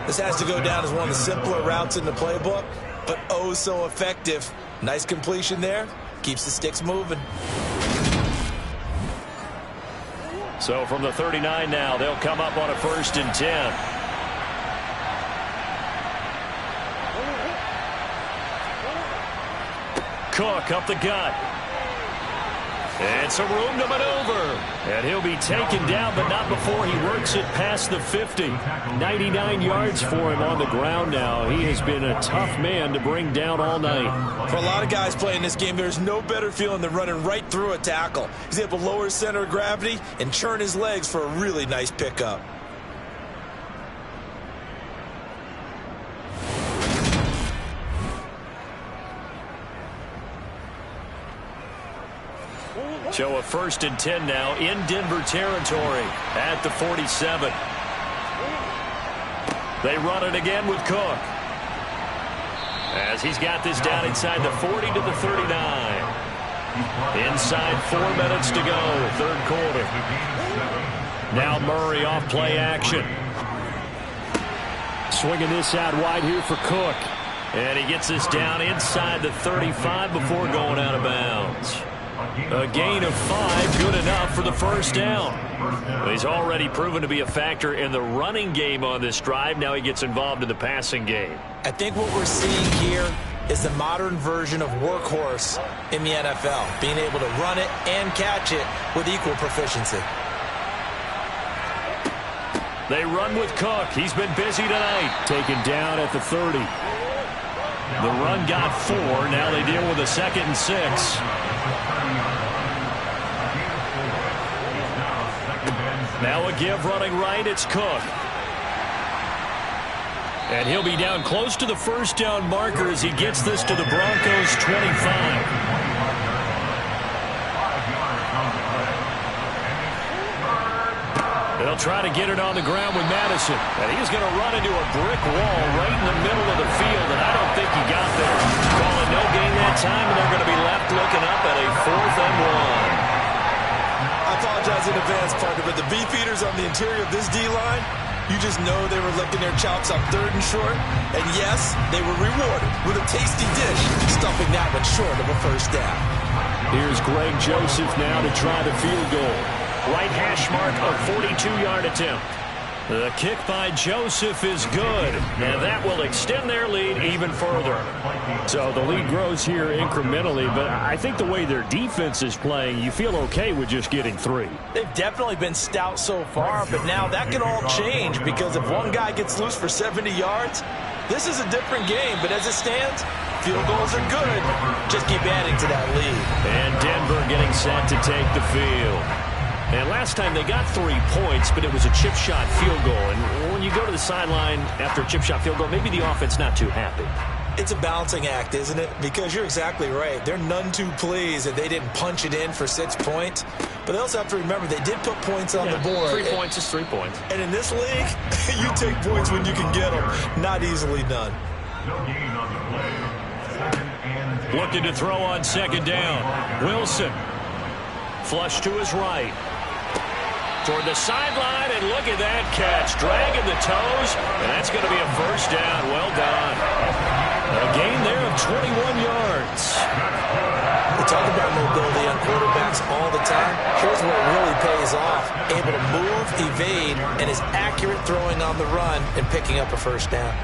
H: This has to go down as one of the simpler routes in the playbook, but oh so effective. Nice completion there. Keeps the sticks moving.
B: So from the 39 now, they'll come up on a 1st and 10. Cook up the gut. And some room to maneuver. And he'll be taken down, but not before he works it past the 50. 99 yards for him on the ground now. He has been a tough man to bring down all night.
H: For a lot of guys playing this game, there's no better feeling than running right through a tackle. He's able to lower his center of gravity and churn his legs for a really nice pickup.
B: So a 1st and 10 now in Denver territory at the 47. They run it again with Cook. As he's got this down inside the 40 to the 39. Inside 4 minutes to go, 3rd quarter. Now Murray off play action.
E: Swinging this out wide here for Cook.
B: And he gets this down inside the 35 before going out of bounds. A gain of 5, good enough for the first down. He's already proven to be a factor in the running game on this drive. Now he gets involved in the passing game.
H: I think what we're seeing here is the modern version of workhorse in the NFL, being able to run it and catch it with equal proficiency.
B: They run with Cook. He's been busy tonight.
E: Taken down at the 30.
B: The run got 4. Now they deal with a 2nd and 6. Now a give running right. It's Cook. And he'll be down close to the first down marker as he gets this to the Broncos' 25. They'll try to get it on the ground with Madison. And he's going to run into a brick wall right in the middle of the field, and I don't think he got there. Calling no gain that time, and they're going to be left looking up at a 4th and 1.
H: I apologize in advance, partner, but the beefeaters on the interior of this D-line, you just know they were licking their chops on 3rd and short. And yes, they were rewarded with a tasty dish, stuffing that one short of a first down.
E: Here's Greg Joseph now to try the field goal.
B: Right hash mark, a 42-yard attempt. The kick by Joseph is good, and that will extend their lead even further.
E: So the lead grows here incrementally, but I think the way their defense is playing, you feel okay with just getting 3.
H: They've definitely been stout so far, but now that can all change because if one guy gets loose for 70 yards, this is a different game. But as it stands, field goals are good. Just keep adding to that lead.
B: And Denver getting set to take the field. And last time they got 3 points, but it was a chip shot field goal. And when you go to the sideline after a chip shot field goal, maybe the offense not too happy.
H: It's a balancing act, isn't it? Because you're exactly right. They're none too pleased that they didn't punch it in for 6 points. But they also have to remember they did put points on the board.
B: 3 points is 3 points.
H: And in this league, you take points when you can get them. Not easily done.
B: Looking to throw on 2nd down. Wilson. Flush to his right. Toward the sideline, and look at that catch. Dragging the toes, and that's going to be a first down. Well done. A gain there of 21 yards.
H: We talk about mobility on quarterbacks all the time. Here's where it really pays off. Able to move, evade, and is accurate throwing on the run and picking up a first down.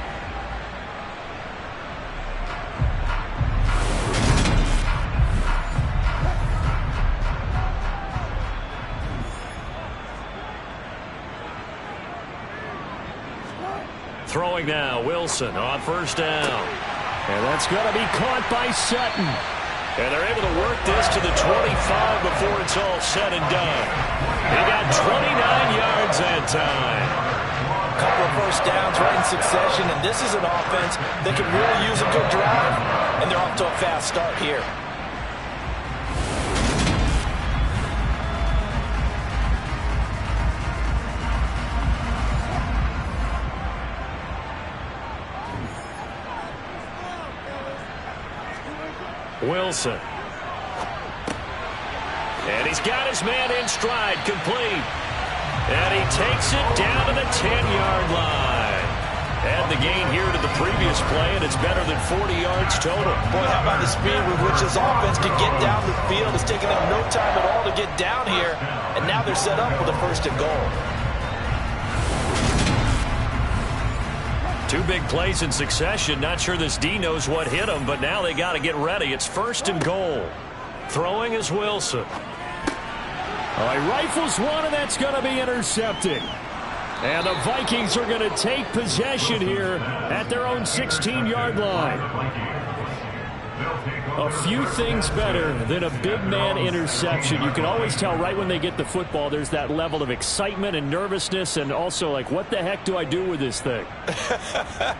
B: Throwing now, Wilson on first down.
E: And that's going to be caught by Sutton.
B: And they're able to work this to the 25 before it's all said and done. He got 29 yards that time.
H: A couple of first downs right in succession, and this is an offense that can really use a good drive, and they're off to a fast start here.
B: Wilson. And he's got his man in stride, complete. And he takes it down to the 10-yard line. Add the gain here to the previous play, and it's better than 40 yards total.
H: Boy, how about the speed with which this offense can get down the field? It's taken them no time at all to get down here, and now they're set up with a first and goal.
B: 2 big plays in succession. Not sure this D knows what hit him, but now they got to get ready. It's first and goal. Throwing is Wilson.
E: All right, rifles one, and that's going to be intercepted. And the Vikings are going to take possession here at their own 16-yard line. A few things better than a big man interception. You can always tell right when they get the football, there's that level of excitement and nervousness, and also like, what the heck do I do with this thing?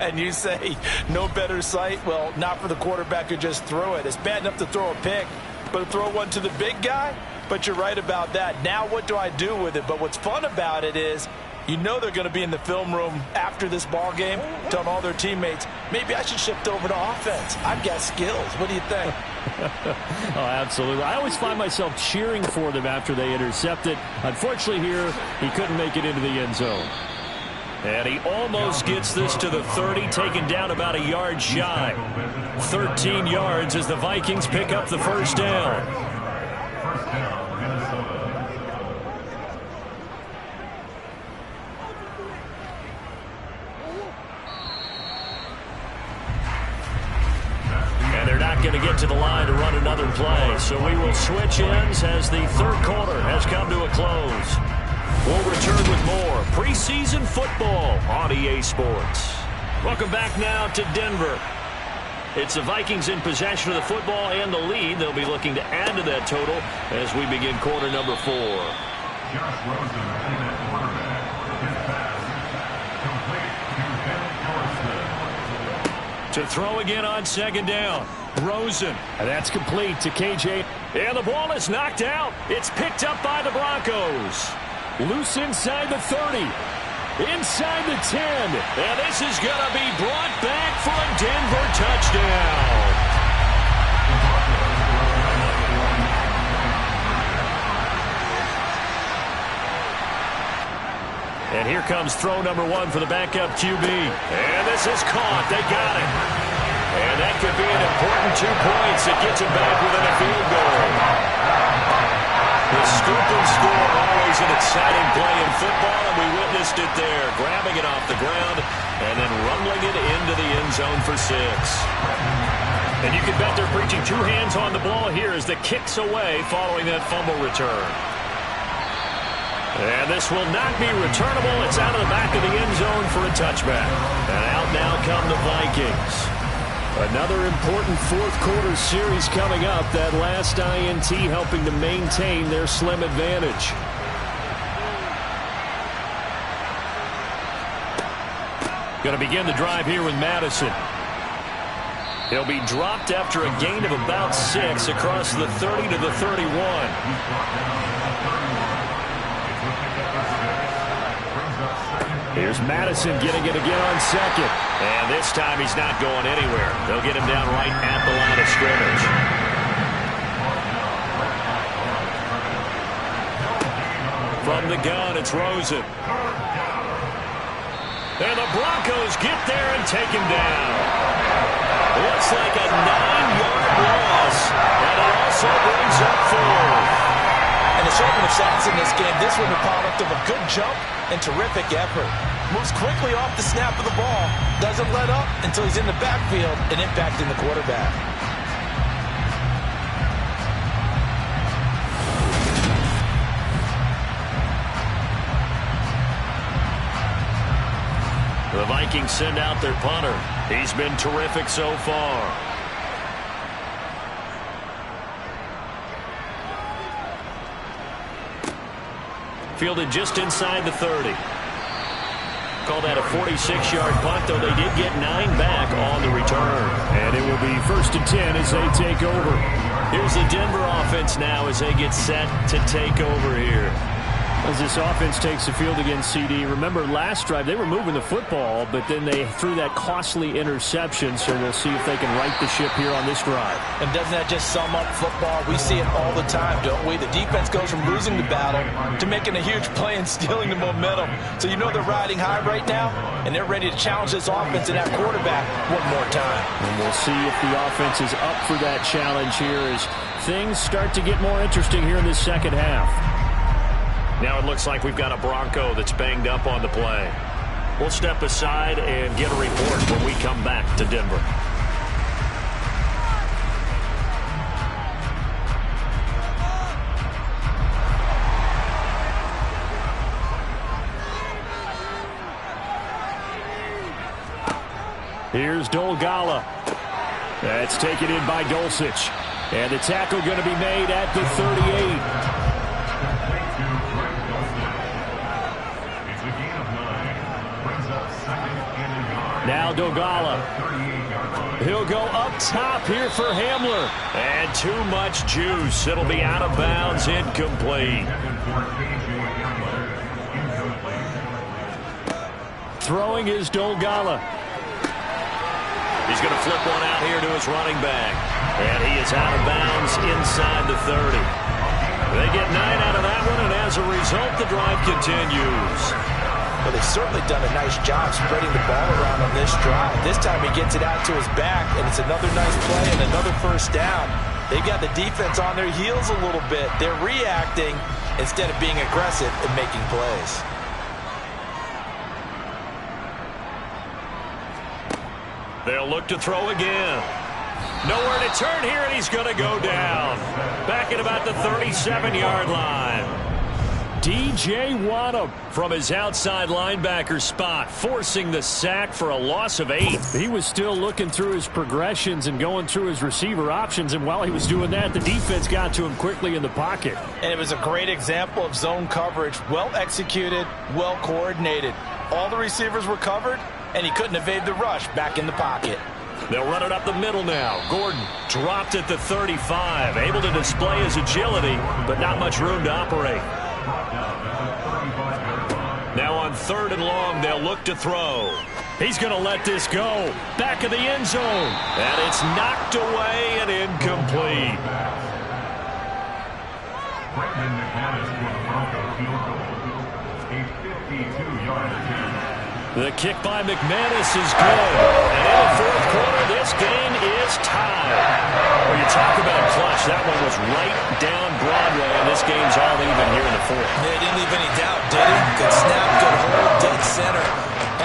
H: And you say, no better sight? Well, not for the quarterback who just threw it. It's bad enough to throw a pick, but to throw one to the big guy? But you're right about that. Now what do I do with it? But what's fun about it is, you know they're going to be in the film room after this ball game, telling all their teammates, maybe I should shift over to offense. I've got skills. What do you think?
E: Oh, absolutely. I always find myself cheering for them after they intercept it. Unfortunately here, he couldn't make it into the end zone.
B: And he almost gets this to the 30, taken down about a yard shy. 13 yards as the Vikings pick up the first down. Going to get to the line to run another play. So we will switch ends as the third quarter has come to a close. We'll return with more preseason football on EA Sports. Welcome back now to Denver. It's the Vikings in possession of the football and the lead. They'll be looking to add to that total as we begin quarter number 4.
F: Josh Rosen at quarterback. His pass complete to Ben Dorsett.
B: To throw again on second down. Rosen.
E: And that's complete to KJ.
B: And the ball is knocked out. It's picked up by the Broncos.
E: Loose inside the 30. Inside the 10.
B: And this is going to be brought back for a Denver touchdown. And here comes throw number 1 for the backup QB. And this is caught. They got it. And that could be an important 2 points. It gets him back within a field goal. The scoop and score, always an exciting play in football, and we witnessed it there. Grabbing it off the ground and then rumbling it into the end zone for 6. And you can bet they're preaching 2 hands on the ball here as the kick's away following that fumble return. And this will not be returnable. It's out of the back of the end zone for a touchback. And out now come the Vikings.
E: Another important fourth quarter series coming up. That last INT helping to maintain their slim advantage.
B: Going to begin the drive here with Madison. He'll be dropped after a gain of about 6 across the 30 to the 31.
E: Here's Madison getting it again on second.
B: And this time he's not going anywhere. They'll get him down right at the line of scrimmage. From the gun, it's Rosen. And the Broncos get there and take him down. Looks like a 9-yard loss. And it also brings up 4.
H: And the short of sacks in this game, this was a product of a good jump and terrific effort. Moves quickly off the snap of the ball. Doesn't let up until he's in the backfield and impacting the quarterback.
B: The Vikings send out their punter. He's been terrific so far. Fielded just inside the 30. Call that a 46-yard punt, though they did get 9 back on the return.
E: And it will be 1st and 10 as they take over.
B: Here's the Denver offense now as they get set to take over here.
E: As this offense takes the field against CD, remember last drive they were moving the football, but then they threw that costly interception, so we'll see if they can right the ship here on this drive.
C: And doesn't that just sum up football? We see it all the time, don't we? The defense goes from losing the battle to making a huge play and stealing the momentum. So you know they're riding high right now, and they're ready to challenge this offense and that quarterback one more time.
E: And we'll see if the offense is up for that challenge here as things start to get more interesting here in this second half.
B: Now it looks like we've got a Bronco that's banged up on the play. We'll step aside and get a report when we come back to Denver.
E: Here's Dolgala. That's taken in by Dulcich. And the tackle going to be made at the 38. Now Dolgala. He'll go up top here for Hamler.
B: And too much juice. It'll be out of bounds, incomplete.
E: Throwing is Dolgala.
B: He's going to flip one out here to his running back. And he is out of bounds inside the 30. They get 9 out of that one, and as a result, the drive continues.
C: Well, they've certainly done a nice job spreading the ball around on this drive. This time he gets it out to his back, and it's another nice play and another first down. They've got the defense on their heels a little bit. They're reacting instead of being aggressive and making plays.
B: They'll look to throw again. Nowhere to turn here, and he's going to go down. Back at about the 37-yard line.
E: DJ Wadham
B: from his outside linebacker spot, forcing the sack for a loss of 8.
E: He was still looking through his progressions and going through his receiver options, and while he was doing that, the defense got to him quickly in the pocket.
C: And it was a great example of zone coverage, well executed, well coordinated. All the receivers were covered, and he couldn't evade the rush back in the pocket.
B: They'll run it up the middle now. Gordon dropped at the 35, able to display his agility, but not much room to operate. Now on 3rd and long, they'll look to throw. He's going to let this go. Back of the end zone. And it's knocked away and incomplete. The kick by McManus is good. And in the 4th quarter, this game is tied. Well, you talk about clutch. That one was right down Broadway, and this game's all even here in the 4th.
C: Yeah, he didn't leave any doubt, did he? Good snap, good hold, dead center.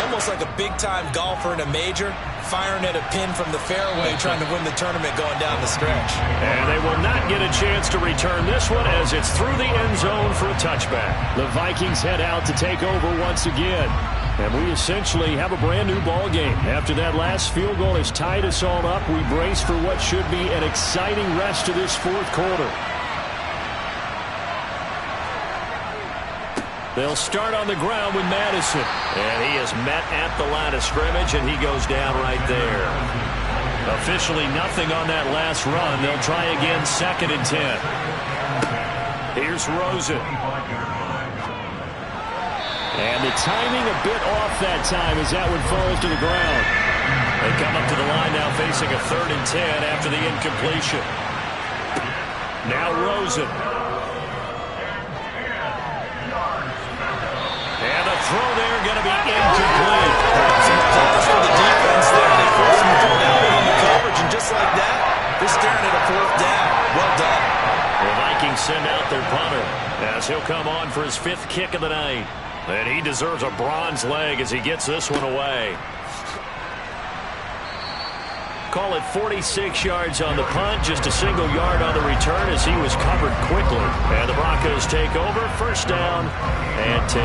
C: Almost like a big-time golfer in a major, firing at a pin from the fairway, trying to win the tournament going down the stretch.
B: And they will not get a chance to return this one as it's through the end zone for a touchback.
E: The Vikings head out to take over once again. And we essentially have a brand-new ball game. After that last field goal has tied us all up, we brace for what should be an exciting rest to this 4th quarter. They'll start on the ground with Madison.
B: And he is met at the line of scrimmage, and he goes down right there. Officially nothing on that last run. They'll try again 2nd and 10. Here's Rosen.
E: And the timing a bit off that time as that one falls to the ground.
B: They come up to the line now facing a 3rd and 10 after the incompletion. Now Rosen. And a throw there going to be incomplete.
C: Some calls for the defense there. They force him to throw down in the coverage, and just like that, they're staring at a 4th down. Well done.
B: The Vikings send out their punter as he'll come on for his 5th kick of the night. And he deserves a bronze leg as he gets this one away. Call it 46 yards on the punt, just a single yard on the return as he was covered quickly. And the Broncos take over, 1st down and 10.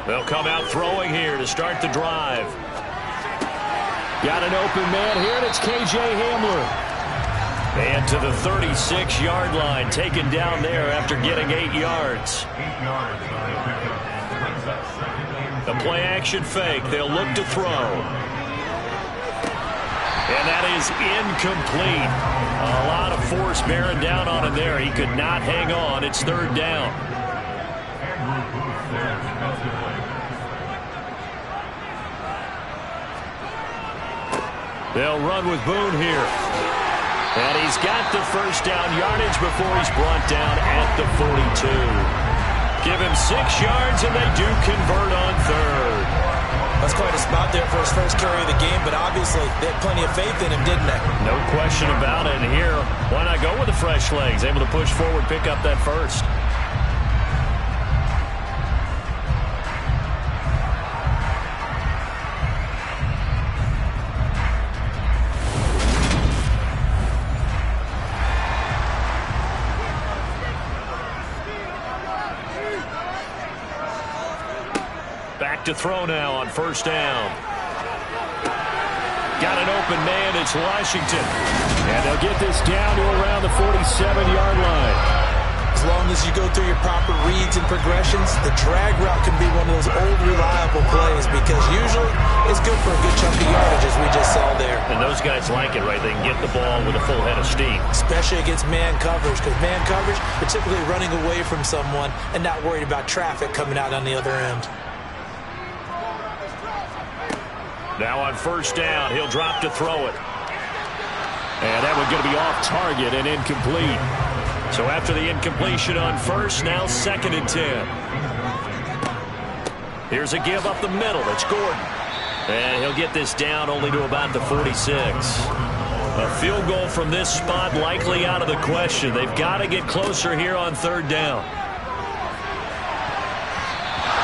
B: They'll come out throwing here to start the drive.
E: Got an open man here, and it's K.J. Hamler.
B: And to the 36-yard line, taken down there after getting 8 yards. The play-action fake. They'll look to throw. And that is incomplete. A lot of force bearing down on him there. He could not hang on. It's third down. They'll run with Boone here. And he's got the first down yardage before he's brought down at the 42. Give him 6 yards, and they do convert on third.
H: That's quite a spot there for his first carry of the game, but obviously they had plenty of faith in him, didn't they?
B: No question about it. And here, why not go with the fresh legs? Able to push forward, pick up that first. To throw now on first down. Got an open man. It's Washington.
E: And they'll get this down to around the 47-yard line.
H: As long as you go through your proper reads and progressions, the drag route can be one of those old reliable plays because usually it's good for a good chunk of yardage, as we just saw there.
B: And those guys like it, right? They can get the ball with a full head of steam. Especially
H: against man coverage, because man coverage, they're typically running away from someone and not worried about traffic coming out on the other end.
B: Now on first down, he'll drop to throw it.
E: And that one's going to be off target and incomplete.
B: So after the incompletion on first, now 2nd and 10. Here's a give up the middle. It's Gordon. And he'll get this down only to about the 46. A field goal from this spot likely out of the question. They've got to get closer here on third down.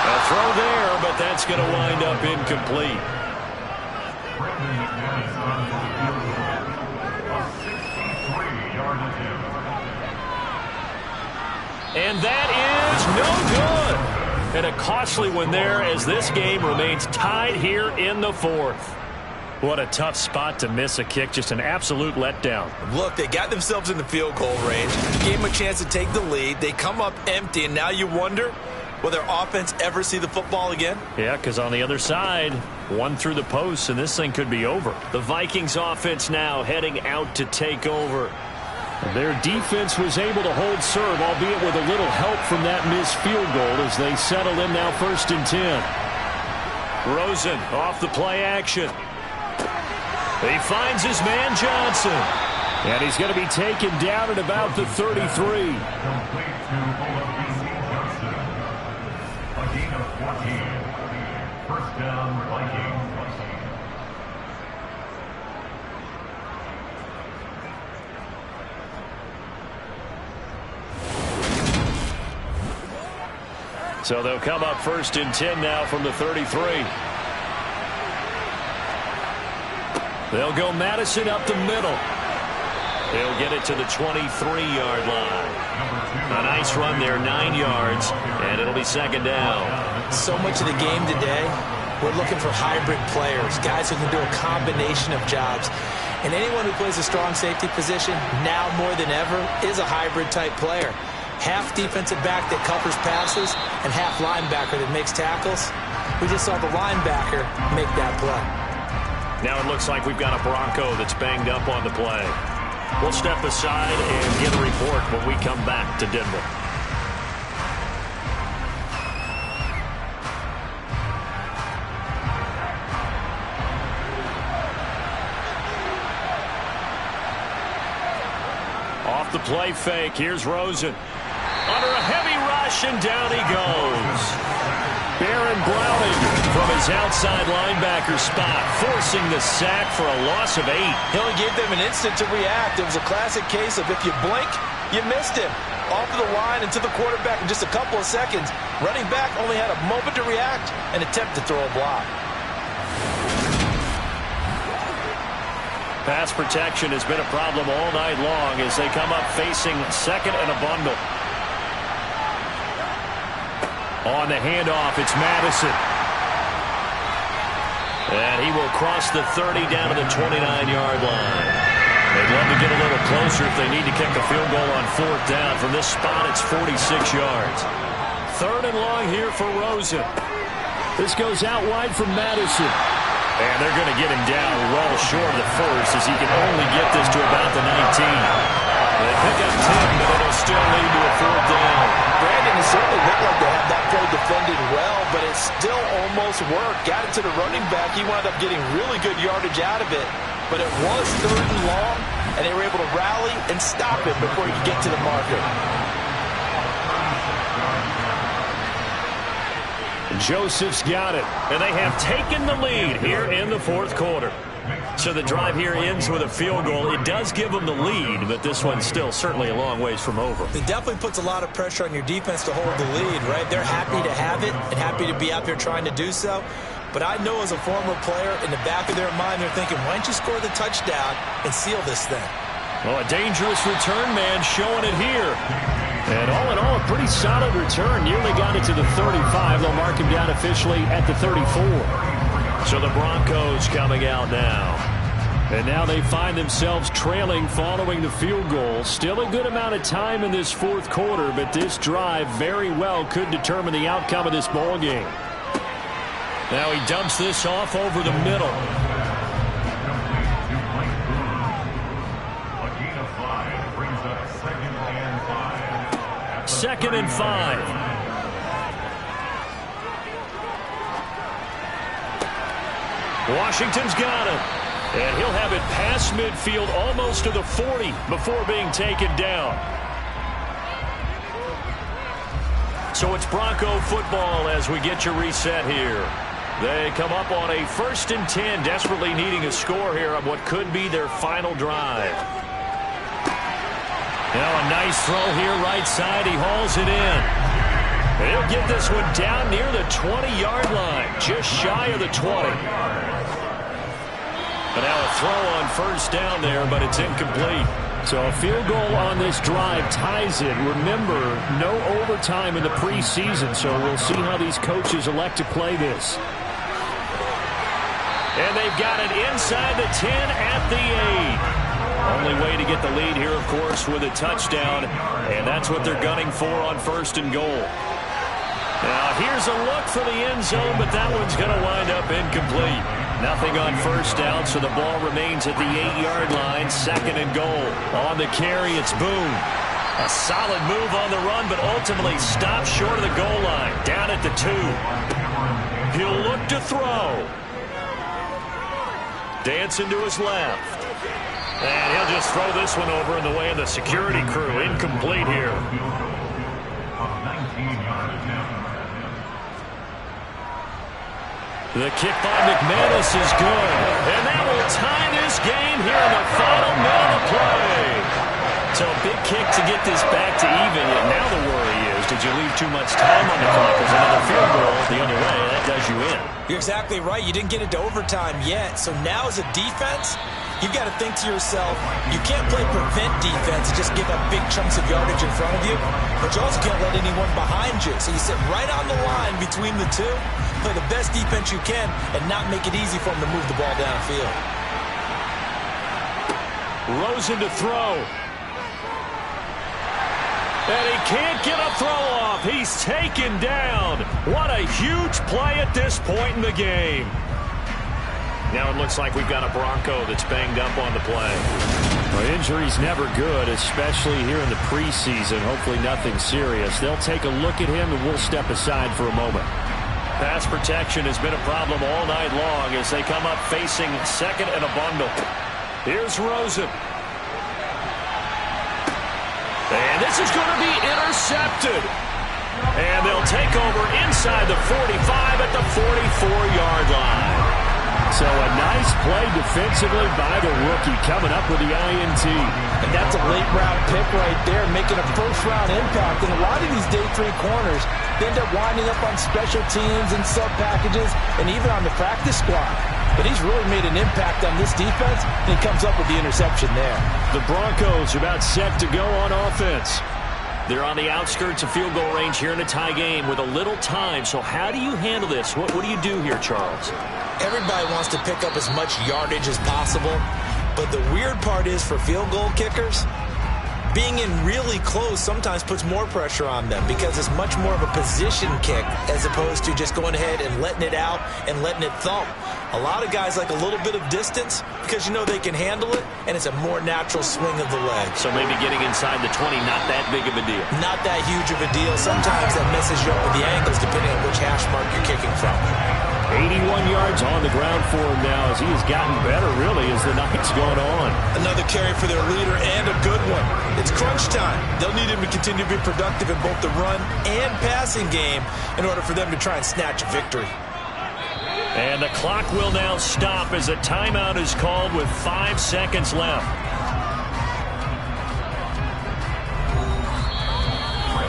B: A throw there, but that's going to wind up incomplete. And that is no good. And a costly one there as this game remains tied here in the 4th. What a tough spot to miss a kick. Just an absolute letdown.
C: Look, they got themselves in the field goal range. Gave them a chance to take the lead. They come up empty, and now you wonder, will their offense ever see the football again?
B: Yeah, because on the other side, one through the post, and this thing could be over. The Vikings offense now heading out to take over.
E: Their defense was able to hold serve, albeit with a little help from that missed field goal as they settle in now 1st and 10.
B: Rosen off the play action. He finds his man Johnson.
E: And he's going to be taken down at about the 33.
F: First down, Vikings.
B: So they'll come up 1st and 10 now from the 33. They'll go Madison up the middle. He'll get it to the 23-yard line. A nice run there, 9 yards, and it'll be 2nd down.
H: So much of the game today, we're looking for hybrid players, guys who can do a combination of jobs. And anyone who plays a strong safety position, now more than ever, is a hybrid-type player. Half defensive back that covers passes and half linebacker that makes tackles. We just saw the linebacker make that play.
B: Now it looks like we've got a Bronco that's banged up on the play. We'll step aside and get a report when we come back to Denver. Off the play fake, here's Rosen. Under a heavy rush, and down he goes. Baron Browning from his outside linebacker spot, forcing the sack for a loss of 8.
C: He only gave them an instant to react. It was a classic case of if you blink, you missed him. Off of the line and to the quarterback in just a couple of seconds. Running back only had a moment to react and attempt to throw a block.
B: Pass protection has been a problem all night long as they come up facing 2nd and a bundle. On the handoff, it's Madison. And he will cross the 30 down to the 29-yard line. They'd love to get a little closer if they need to kick a field goal on 4th down. From this spot, it's 46 yards. 3rd and long here for Rosen.
E: This goes out wide from Madison.
B: And they're going to get him down well short of the first as he can only get this to about the 19. They pick up 10, but it'll still lead to a 4th down.
C: Brandon, it certainly looked like they had that play defended well, but it still almost worked. Got it to the running back. He wound up getting really good yardage out of it. But it was 3rd and long, and they were able to rally and stop it before he could get to the marker.
B: Joseph's got it, and they have taken the lead here in the 4th quarter. So the drive here ends with a field goal. It does give them the lead, but this one's still certainly a long ways from over.
H: It definitely puts a lot of pressure on your defense to hold the lead, right? They're happy to have it and happy to be out there trying to do so. But I know as a former player, in the back of their mind, they're thinking, why don't you score the touchdown and seal this thing?
B: Well, a dangerous return man showing it here. And all in all, a pretty solid return. Nearly got it to the 35. They'll mark him down officially at the 34. So the Broncos coming out now. And now they find themselves trailing following the field goal. Still a good amount of time in this 4th quarter, but this drive very well could determine the outcome of this ball game. Now he dumps this off over the middle. Second and 5. Washington's got it. And he'll have it past midfield almost to the 40 before being taken down. So it's Bronco football as we get you reset here. They come up on a 1st and 10, desperately needing a score here on what could be their final drive. Now a nice throw here right side. He hauls it in. And he'll get this one down near the 20-yard line, just shy of the 20. But now a throw on 1st down there, but it's incomplete. So a field goal on this drive ties it. Remember, no overtime in the preseason, so we'll see how these coaches elect to play this. And they've got it inside the 10 at the 8. Only way to get the lead here, of course, with a touchdown, and that's what they're gunning for on 1st and goal. Now, here's a look for the end zone, but that one's going to wind up incomplete. Nothing on 1st down, so the ball remains at the 8-yard line. 2nd and goal. On the carry, it's Boone. A solid move on the run, but ultimately stopped short of the goal line. Down at the 2. He'll look to throw. Dancing to his left. And he'll just throw this one over in the way of the security crew. Incomplete here. The kick by McManus is good. And that will tie this game here in the final minute of play. So a big kick to get this back to even. And now the worry is, did you leave too much time on the clock? There's another field goal the other way. That does you in.
H: You're exactly right. You didn't get it to overtime yet. So now as a defense, you've got to think to yourself, you can't play prevent defense and just give up big chunks of yardage in front of you, but you also can't let anyone behind you. So you sit right on the line between the two, play the best defense you can, and not make it easy for them to move the ball downfield.
B: Rosen to throw. And he can't get a throw off. He's taken down. What a huge play at this point in the game. Now it looks like we've got a Bronco that's banged up on the play.
E: Well, injury's never good, especially here in the preseason. Hopefully nothing serious. They'll take a look at him, and we'll step aside for a moment.
B: Pass protection has been a problem all night long as they come up facing 2nd and a bundle. Here's Rosen. And this is going to be intercepted. And they'll take over inside the 45 at the 44-yard line.
E: So a nice play defensively by the rookie coming up with the INT.
H: And that's a late-round pick right there, making a first-round impact. And a lot of these day 3 corners, they end up winding up on special teams and sub-packages and even on the practice squad. But he's really made an impact on this defense, and he comes up with the interception there.
E: The Broncos are about set to go on offense.
B: They're on the outskirts of field goal range here in a tie game with a little time. So how do you handle this? What do you do here, Charles?
H: Everybody wants to pick up as much yardage as possible. But the weird part is for field goal kickers, being in really close sometimes puts more pressure on them because it's much more of a position kick as opposed to just going ahead and letting it out and letting it thump. A lot of guys like a little bit of distance because you know they can handle it, and it's a more natural swing of the leg.
B: So maybe getting inside the 20, not that big of a deal.
H: Not that huge of a deal. Sometimes that messes you up with the angles depending on which hash mark you're kicking from.
E: 81 yards on the ground for him now as he has gotten better, really, as the night's gone on.
H: Another carry for their leader and a good one. It's crunch time. They'll need him to continue to be productive in both the run and passing game in order for them to try and snatch a victory.
B: And the clock will now stop as a timeout is called with 5 seconds left.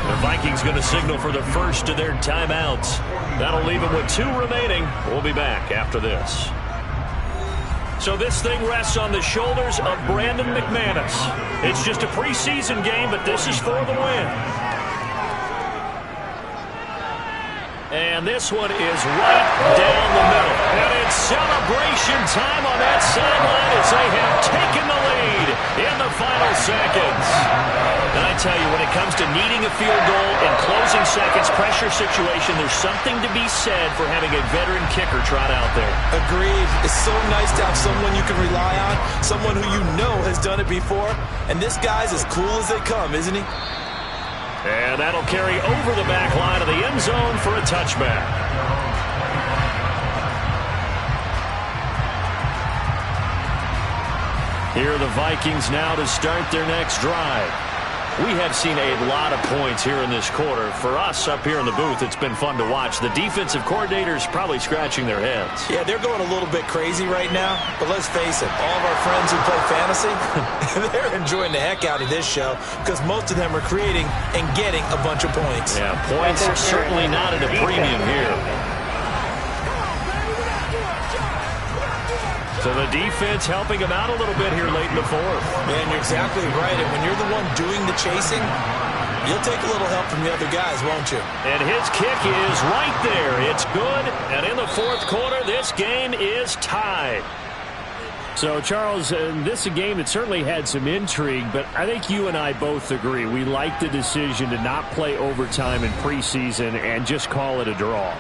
B: The Vikings going to signal for the first of their timeouts. That'll leave them with 2 remaining. We'll be back after this. So this thing rests on the shoulders of Brandon McManus. It's just a preseason game, but this is for the win. And this one is right down the middle. And it's celebration time on that sideline as they have taken the lead in the final seconds. And I tell you, when it comes to needing a field goal in closing seconds, pressure situation, there's something to be said for having a veteran kicker trot out there.
H: Agreed. It's so nice to have someone you can rely on, someone who you know has done it before. And this guy's as cool as they come, isn't he?
B: And that'll carry over the back line of the end zone for a touchback. Here are the Vikings now to start their next drive. We have seen a lot of points here in this quarter. For us up here in the booth, it's been fun to watch. The defensive coordinators probably scratching their heads.
H: Yeah, they're going a little bit crazy right now. But let's face it, all of our friends who play fantasy, they're enjoying the heck out of this show because most of them are creating and getting a bunch of points.
B: Yeah, points are certainly not at a premium here. So the defense helping him out a little bit here late in the fourth.
H: Man, you're exactly right. And when you're the one doing the chasing, you'll take a little help from the other guys, won't you?
B: And his kick is right there. It's good. And in the fourth quarter, this game is tied.
E: So, Charles, this is a game that certainly had some intrigue, but I think you and I both agree. We like the decision to not play overtime in preseason and just call it a draw.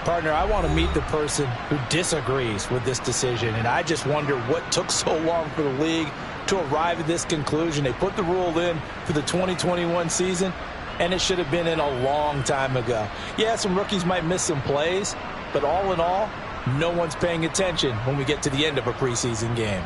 H: Partner, I want to meet the person who disagrees with this decision, and I just wonder what took so long for the league to arrive at this conclusion. They put the rule in for the 2021 season, and it should have been in a long time ago. Yeah, some rookies might miss some plays, but all in all, no one's paying attention when we get to the end of a preseason game.